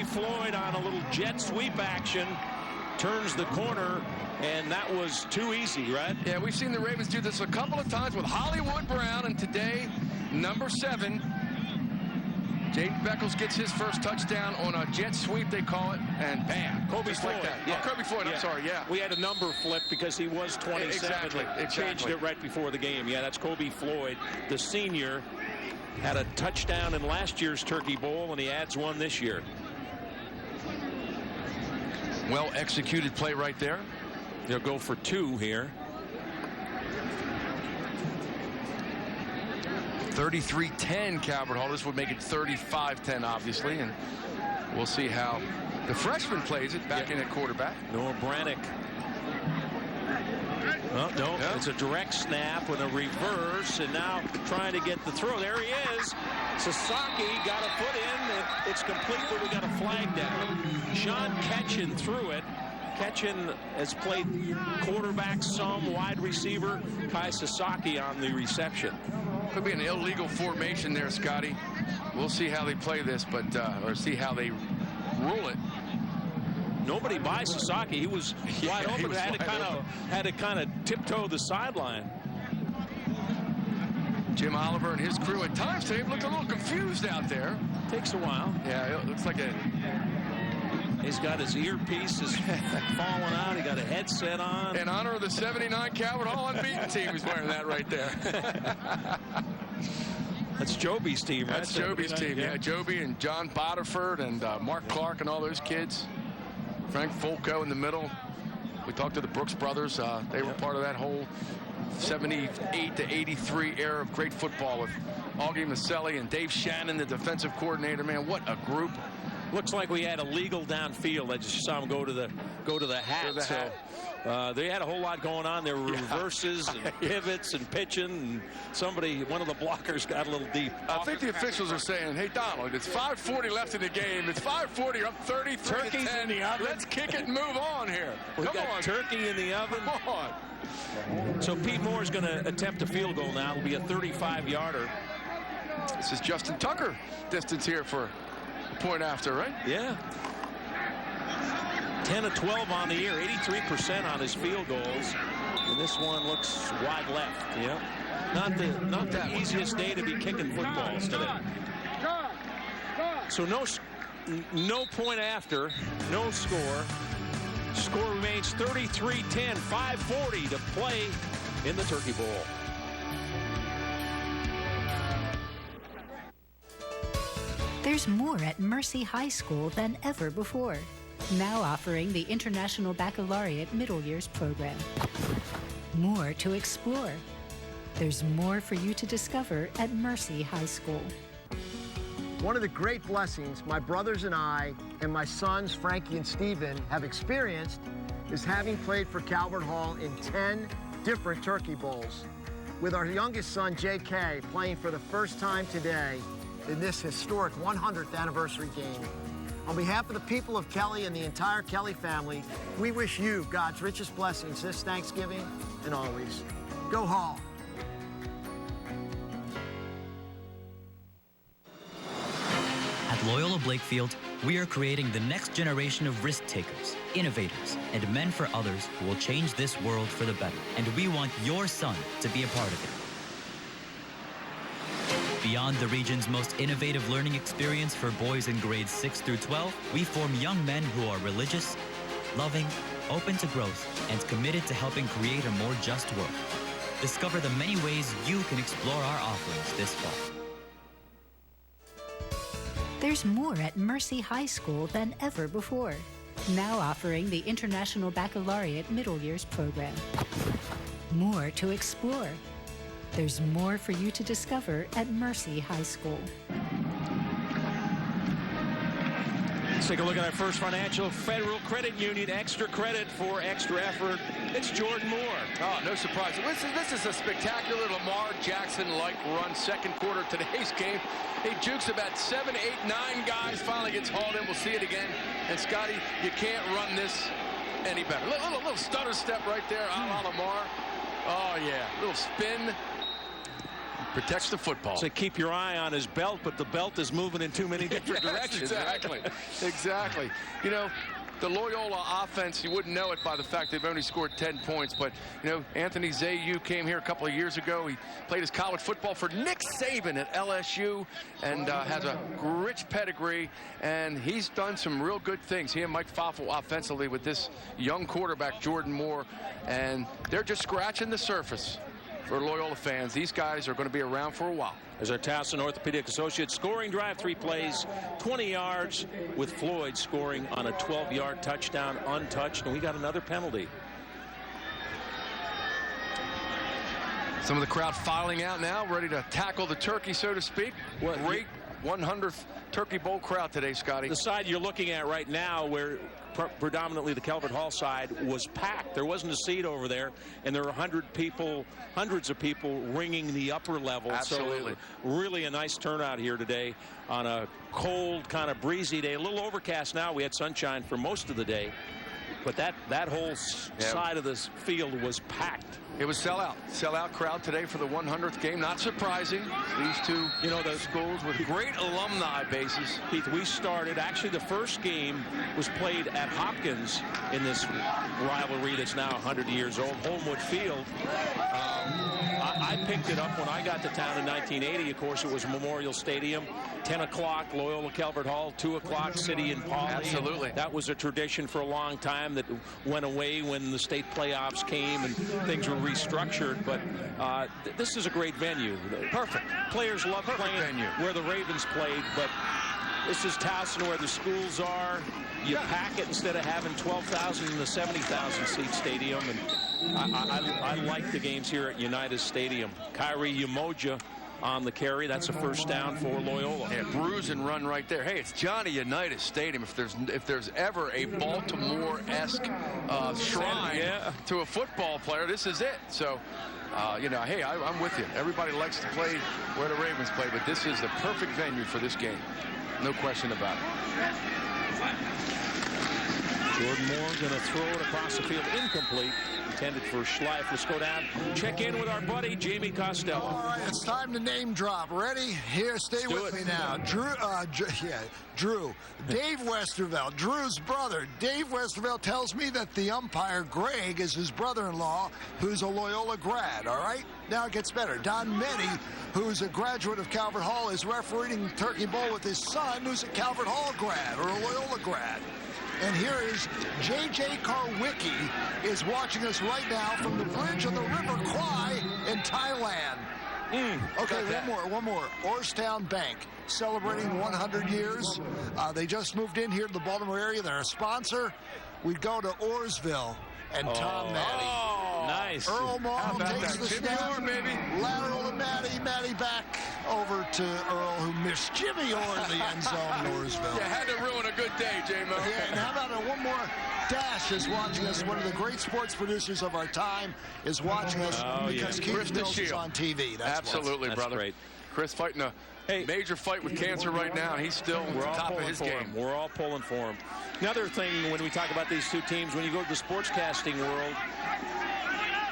Floyd on a little jet sweep action. Turns the corner, and that was too easy, right? Yeah, we've seen the Ravens do this a couple of times with Hollywood Brown, and today, number 7, Jaden Beckles gets his first touchdown on a jet sweep, they call it, and bam, Kobe Floyd. Like that. Yeah. Oh, Kobe Floyd, I'm sorry, yeah. We had a number flip because he was 27. Exactly. Changed it right before the game. Yeah, that's Kobe Floyd, the senior. Had a touchdown in last year's Turkey Bowl, and he adds one this year. Well executed play right there. They'll go for 2 here. 33-10 Calvert Hall. This would make it 35-10, obviously, and we'll see how the freshman plays it back in at quarterback. Noah Brannick. Oh, no, it's a direct snap with a reverse, and now trying to get the throw. There he is. Sasaki got a foot in. It's complete, but we got a flag down. Sean Ketchen threw it. Ketchen has played quarterback some, wide receiver. Kai Sasaki on the reception. Could be an illegal formation there, Scotty. We'll see how they play this, but or see how they rule it. Nobody by Sasaki. He was wide open. Had to kind of tiptoe the sideline. Jim Oliver and his crew at times today looked a little confused out there. Takes a while. Yeah, it looks like a. He's got his earpieces falling out. He got a headset on. In honor of the 79 Calvert Hall unbeaten team, he's wearing that right there. That's Joby's team, right? That's Joby's team, yeah. Joby and John Boterford and Mark Clark and all those kids. Frank Folco in the middle. We talked to the Brooks brothers. They were part of that whole 78 to 83 era of great football with Augie Maselli and Dave Shannon, the defensive coordinator. Man, what a group. Looks like we had a legal downfield. I just saw him go to the hat. They had a whole lot going on. There were reverses and pivots and pitching. And one of the blockers got a little deep. I think the officials are saying, hey, Donald, it's 5:40 left in the game. It's 5:40. You're up 33 to 10. In the oven. Let's kick it and move on here. Come on. Turkey in the oven. Come on. So Pete Moore is going to attempt a field goal now. It'll be a 35-yarder. This is Justin Tucker distance here for point after, right? Yeah. 10 of 12 on the year, 83% on his field goals. And this one looks wide left. Yeah. Not the easiest day to be kicking footballs today. So no point after, no score. Score remains 33-10, 5:40 to play in the Turkey Bowl. There's more at Mercy High School than ever before. Now offering the International Baccalaureate Middle Years program. More to explore. There's more for you to discover at Mercy High School. One of the great blessings my brothers and I and my sons, Frankie and Steven, have experienced is having played for Calvert Hall in 10 different Turkey Bowls. with our youngest son, J.K., playing for the first time today in this historic 100th anniversary game. On behalf of the people of Kelly and the entire Kelly family, we wish you God's richest blessings this Thanksgiving and always. Go Hall. At Loyola Blakefield, we are creating the next generation of risk takers, innovators, and men for others who will change this world for the better. And we want your son to be a part of it. Beyond the region's most innovative learning experience for boys in grades 6 through 12, we form young men who are religious, loving, open to growth, and committed to helping create a more just world. Discover the many ways you can explore our offerings this fall. There's more at Mercy High School than ever before. Now offering the International Baccalaureate Middle Years program. More to explore. There's more for you to discover at Mercy High School. Let's take a look at our First Financial Federal Credit Union. Extra credit for extra effort. It's Jordan Moore. Oh, no surprise. This is a spectacular Lamar Jackson-like run. Second quarter of today's game. He jukes about 7, 8, 9 guys. Finally gets hauled in. We'll see it again. And, Scotty, you can't run this any better. Little stutter step right there, a la Lamar. Oh, yeah. Little spin. Protects the football. So keep your eye on his belt, but the belt is moving in too many different directions. Exactly. Exactly. You know, the Loyola offense, you wouldn't know it by the fact they've only scored 10 points. But, you know, Anthony Zayu came here a couple of years ago. He played his college football for Nick Saban at LSU and has a rich pedigree. And he's done some real good things. He and Mike Foffel offensively with this young quarterback, Jordan Moore. And they're just scratching the surface. For Loyola fans, these guys are going to be around for a while. There's our Towson Orthopedic Associates scoring drive, 3 plays, 20 yards, with Floyd scoring on a 12-yard touchdown untouched, and we got another penalty. Some of the crowd filing out now, ready to tackle the turkey, so to speak. What great 100th Turkey Bowl crowd today, Scotty. The side you're looking at right now, where predominantly the Calvert Hall side, was packed. There wasn't a seat over there, and there were hundreds of people ringing the upper level. Absolutely. So really a nice turnout here today on a cold, kind of breezy day. A little overcast now. We had sunshine for most of the day, but that whole side of this field was packed. It was sellout crowd today for the 100th game. Not surprising. These two, those schools with great alumni bases. Keith, we started, actually the first game was played at Hopkins in this rivalry that's now 100 years old, Homewood Field. I picked it up when I got to town in 1980. Of course, it was Memorial Stadium. 10 o'clock, Loyola Calvert Hall. 2 o'clock, City and Pauley. Absolutely. That was a tradition for a long time that went away when the state playoffs came and things were restructured. But this is a great venue. Perfect. Players love playing venue where the Ravens played, but this is Towson where the schools are. You pack it instead of having 12,000 in the 70,000 seat stadium. And I like the games here at United Stadium. Kyrie Umoja on the carry. That's a first down for Loyola. Yeah, bruise and run right there. Hey, it's Johnny Unitas Stadium. If there's ever a Baltimore-esque shrine to a football player, this is it. So, hey, I'm with you. Everybody likes to play where the Ravens play, but this is the perfect venue for this game. No question about it. Jordan Moore going to throw it across the field, incomplete, intended for Schleif. Let's go down, check in with our buddy Jamie Costello. All right, it's time to name drop. Ready? Here, stay with me now. Drew. Dave Westervelt, Drew's brother. Dave Westervelt tells me that the umpire, Greg, is his brother-in-law, who's a Loyola grad, all right? Now it gets better. Don Menny, who's a graduate of Calvert Hall, is refereeing Turkey Bowl with his son, who's a Calvert Hall grad or a Loyola grad. And here is J.J. Karwicki is watching us right now from the bridge on the River Kwai in Thailand. Okay, one more. Orstown Bank, celebrating 100 years. They just moved in here to the Baltimore area. They're a sponsor. We go to Oarsville, and Tom Matty. Nice. Earl Morrow takes the snap. Lateral to Matty. Matty back over to Earl, who missed Jimmy Orr in the end zone, Noorsville. You had to ruin a good day, J-Mo. Yeah, and how about one more? Dash is watching us. One of the great sports producers of our time is watching us because Keith Mills is on TV. That's absolutely, that's brother. Great. Chris fighting a major fight with cancer right now. He's still top of his game. We're all pulling for him. Another thing when we talk about these two teams, when you go to the sportscasting world,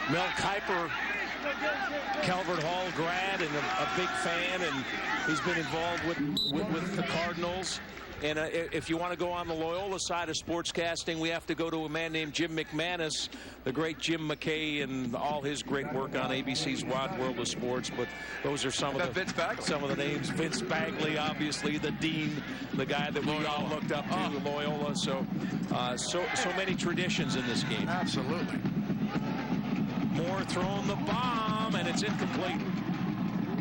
Mel Kiper, Calvert Hall grad and a big fan, and he's been involved with the Cardinals. And if you want to go on the Loyola side of sportscasting, we have to go to a man named Jim McManus, the great Jim McKay, and all his great work on ABC's Wide World of Sports. But those are some of the names. Vince Bagley, obviously, the dean, the guy that we all looked up to, Loyola. So many traditions in this game. Absolutely. Moore throwing the bomb, and it's incomplete.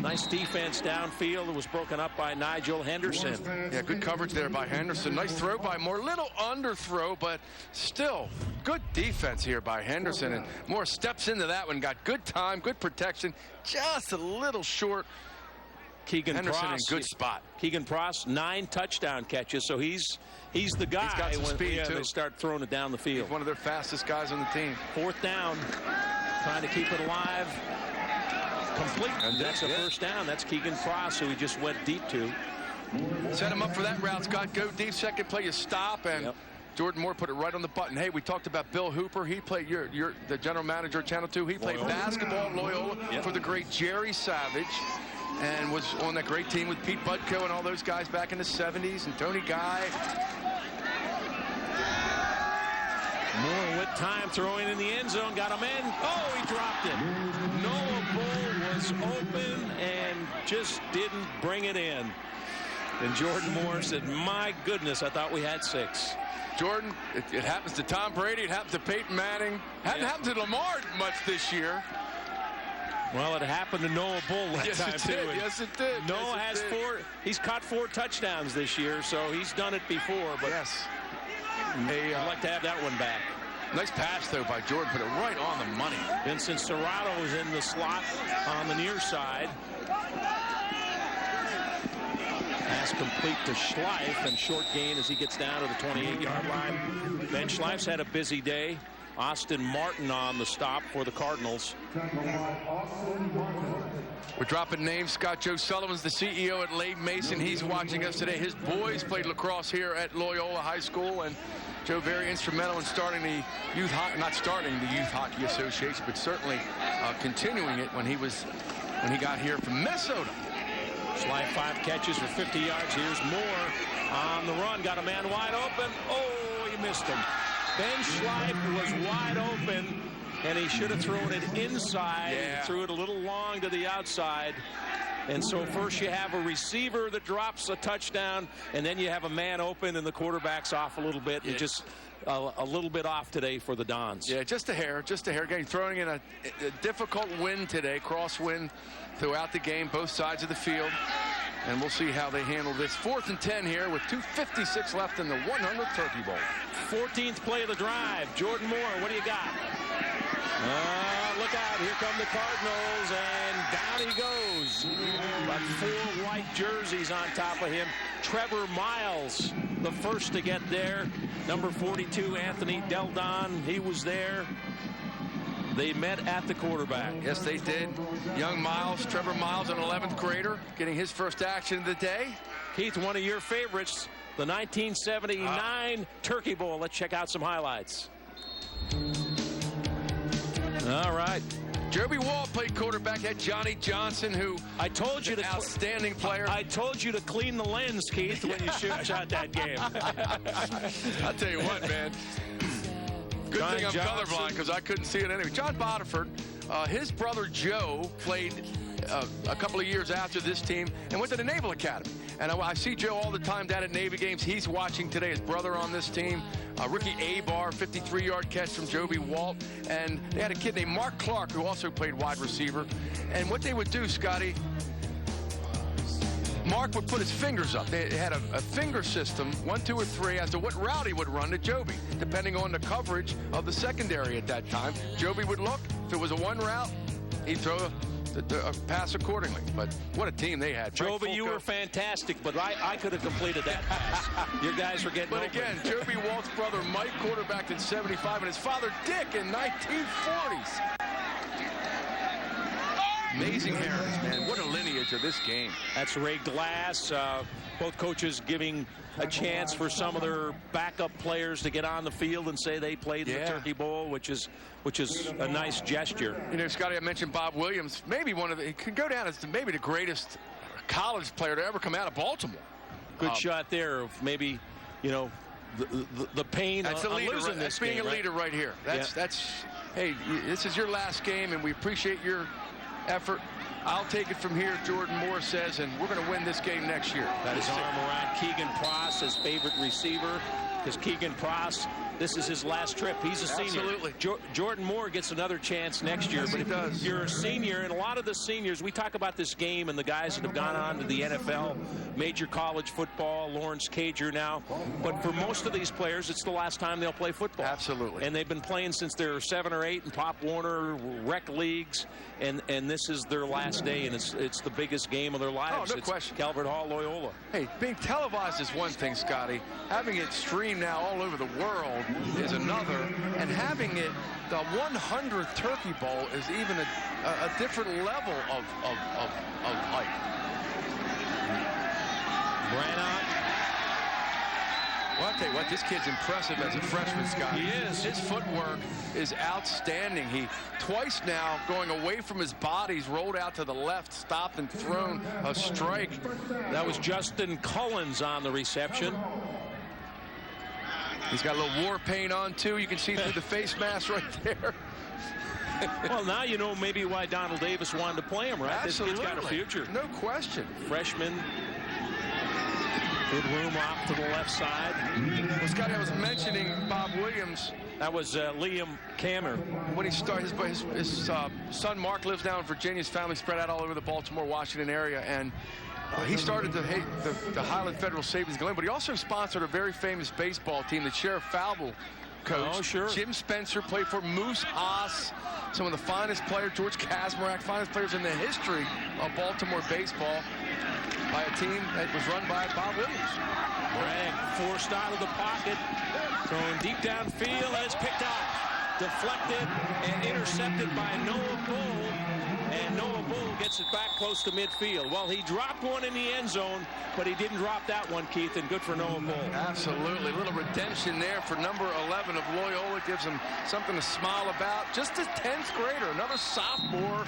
Nice defense downfield. It was broken up by Nigel Henderson. Yeah, good coverage there by Henderson. Nice throw by Moore. Little underthrow, but still good defense here by Henderson. And Moore steps into that one. Got good time, good protection. Just a little short. Keegan Henderson Pross, in good spot. Keegan Pross, 9 touchdown catches. So he's the guy. He's got some speed, too. They start throwing it down the field. He's one of their fastest guys on the team. 4th down. Trying to keep it alive. Complete. And that's a first down. That's Keegan Pross, who he just went deep to. Set him up for that route, Scott. Go deep. Second play, you stop, and Jordan Moore put it right on the button. Hey, we talked about Bill Hooper. He played, you're the general manager of Channel 2. He played basketball at Loyola for the great Jerry Savage, and was on that great team with Pete Budko and all those guys back in the 70s, and Tony Guy. Moore with time, throwing in the end zone, got him in. Oh, he dropped it. Noah Bull was open and just didn't bring it in. And Jordan Moore said, my goodness, I thought we had 6. Jordan, it happens to Tom Brady. It happened to Peyton Manning. Hadn't happened to Lamar much this year. Well, it happened to Noah Bull that time, too. Yes, it did. Noah has 4. He's caught 4 touchdowns this year, so he's done it before. But I'd like to have that one back. Nice pass, though, by Jordan. Put it right on the money. Vincent Serrato is in the slot on the near side. Pass complete to Schleif, and short gain as he gets down to the 28-yard line. Ben Schleif's had a busy day. Austin Martin on the stop for the Cardinals. We're dropping names. Scott, Joe Sullivan's the CEO at Lave Mason. He's watching us today. His boys played lacrosse here at Loyola High School, and Joe very instrumental in starting the youth hockey, not starting the Youth Hockey Association, but certainly continuing it when he got here from Minnesota. Schleif 5 catches for 50 yards. Here's Moore on the run. Got a man wide open. Oh, he missed him. Ben Schleif was wide open, and he should have thrown it inside. He threw it a little long to the outside. And so first you have a receiver that drops a touchdown, and then you have a man open, and the quarterback's off a little bit. And just a little bit off today for the Dons. Yeah, just a hair. Again, throwing in a difficult wind today, crosswind throughout the game, both sides of the field. And we'll see how they handle this. 4th and 10 here with 2:56 left in the 100th Turkey Bowl. 14th play of the drive. Jordan Moore, what do you got? Look out, here come the Cardinals, and down he goes. About 4 white jerseys on top of him. Trevor Miles, the first to get there. Number 42, Anthony Deldon, he was there. They met at the quarterback. Yes, they did. Young Miles, Trevor Miles, an 11th grader, getting his first action of the day. Keith, one of your favorites, the 1979 Turkey Bowl. Let's check out some highlights. All right. Joby Walt played quarterback. Had Johnny Johnson, who I told you, outstanding player. I told you to clean the lens, Keith, when you shot that game. I'll tell you what, man. Good thing I'm colorblind because I couldn't see it anyway. John Bodiford, his brother Joe played a couple of years after this team and went to the Naval Academy. And I see Joe all the time down at Navy games. He's watching today. His brother on this team. Ricky Abar, 53-yard catch from Joby Walt. And they had a kid named Mark Clark who also played wide receiver. And what they would do, Scotty, Mark would put his fingers up. They had a finger system, 1, 2, or 3, as to what route he would run to Joby, depending on the coverage of the secondary at that time. Joby would look. If it was a one route, he'd throw a pass accordingly. But what a team they had. Joby, you were fantastic, but I could have completed that pass. Your guys were getting But open. again, Joby Walt's brother Mike quarterbacked in '75, and his father Dick in 1940s. Amazing heritage, man. What a lineage of this game. That's Ray Glass. Both coaches giving a chance for some of their backup players to get on the field and say they played in the Turkey Bowl, which is a nice gesture. You know, Scotty, I mentioned Bob Williams. Maybe he could go down as maybe the greatest college player to ever come out of Baltimore. Good shot there of maybe, you know, the pain that's on leader, losing that's this being game, a leader right here. That's hey, this is your last game, and we appreciate your effort. I'll take it from here, Jordan Moore says, and we're going to win this game next year. Got his arm around Keegan Pross, his favorite receiver, because Keegan Pross, this is his last trip. He's a senior. Absolutely. Jordan Moore gets another chance next year. Yes, but he does. You're a senior, and a lot of the seniors, we talk about this game and the guys that have gone on to the NFL, major college football, Lawrence Cager now. But for most of these players, it's the last time they'll play football. Absolutely. And they've been playing since they're 7 or 8 in Pop Warner rec leagues, and this is their last day, and it's the biggest game of their lives. Oh, no question. Calvert Hall, Loyola. Hey, being televised is one thing, Scotty. Having it streamed now all over the world is another. And having it, the 100th Turkey Bowl is even a different level of hype. Branagh. Well, I'll tell you what, this kid's impressive as a freshman, Scott. He is. His footwork is outstanding. He twice now going away from his body. He's rolled out to the left, stopped and thrown a strike. That was Justin Cullens on the reception. He's got a little war paint on, too. You can see through the face mask right there. Well, now you know maybe why Donald Davis wanted to play him, right? Absolutely. This kid's got a future. No question. Freshman. Good room off to the left side. Well, Scotty, I was mentioning Bob Williams. That was Liam Kammer. When he started, his son Mark lives down in Virginia. His family spread out all over the Baltimore, Washington area, and he started the Highland Federal Savings Glen, but he also sponsored a very famous baseball team, the Sheriff Falvey coach. Oh, sure. Jim Spencer played for Moose Haas, some of the finest players, George Kazmarek, finest players in the history of Baltimore baseball, by a team that was run by Bob Williams. Bragg forced out of the pocket, throwing deep downfield, and it's picked up. Deflected and intercepted by Noah Bull, and Noah Bull gets it back close to midfield. Well, he dropped one in the end zone, but he didn't drop that one, Keith, and good for Noah Bull. Absolutely. A little redemption there for number 11 of Loyola. Gives him something to smile about. Just a 10th grader, another sophomore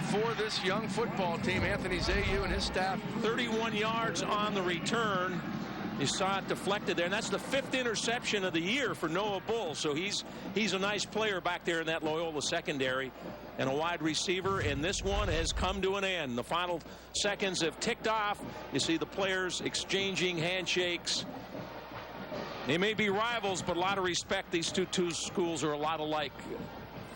for this young football team. Anthony Zayu and his staff. 31 yards on the return. You saw it deflected there, and that's the 5th interception of the year for Noah Bull. So he's a nice player back there in that Loyola secondary, and a wide receiver, and this one has come to an end. The final seconds have ticked off. You see the players exchanging handshakes. They may be rivals, but a lot of respect. These two schools are a lot alike.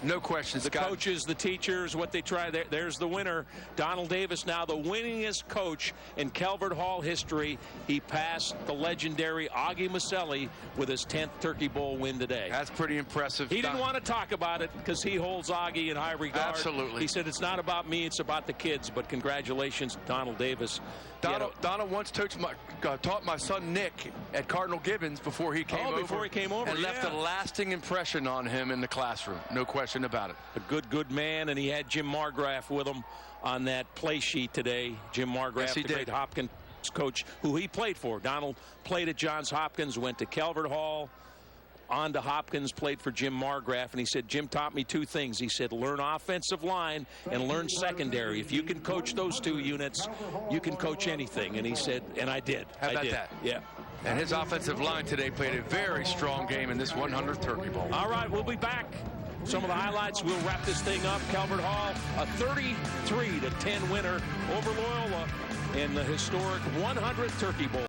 No question, The Scott. coaches, the teachers, what they try. There's the winner. Donald Davis, now the winningest coach in Calvert Hall history. He passed the legendary Augie Maselli with his 10th Turkey Bowl win today. That's pretty impressive. He didn't want to talk about it because he holds Augie in high regard. Absolutely. He said, it's not about me, it's about the kids. But congratulations, Donald Davis. Donald once taught my son Nick at Cardinal Gibbons before he came over. Before he came over, and left a lasting impression on him in the classroom. No question about it. A good man, and he had Jim Margraf with him on that play sheet today. Jim Margraf, Yes, he the did. great Hopkins coach, who he played for. Donald played at Johns Hopkins, went to Calvert Hall, on to Hopkins, played for Jim Margraf, and he said, Jim taught me 2 things. He said, learn offensive line and learn secondary. If you can coach those 2 units, you can coach anything. And he said, and I did. How about that? Yeah. And his offensive line today played a very strong game in this 100th Turkey Bowl. All right, we'll be back. Some of the highlights. We'll wrap this thing up. Calvert Hall, a 33-10 winner over Loyola in the historic 100th Turkey Bowl.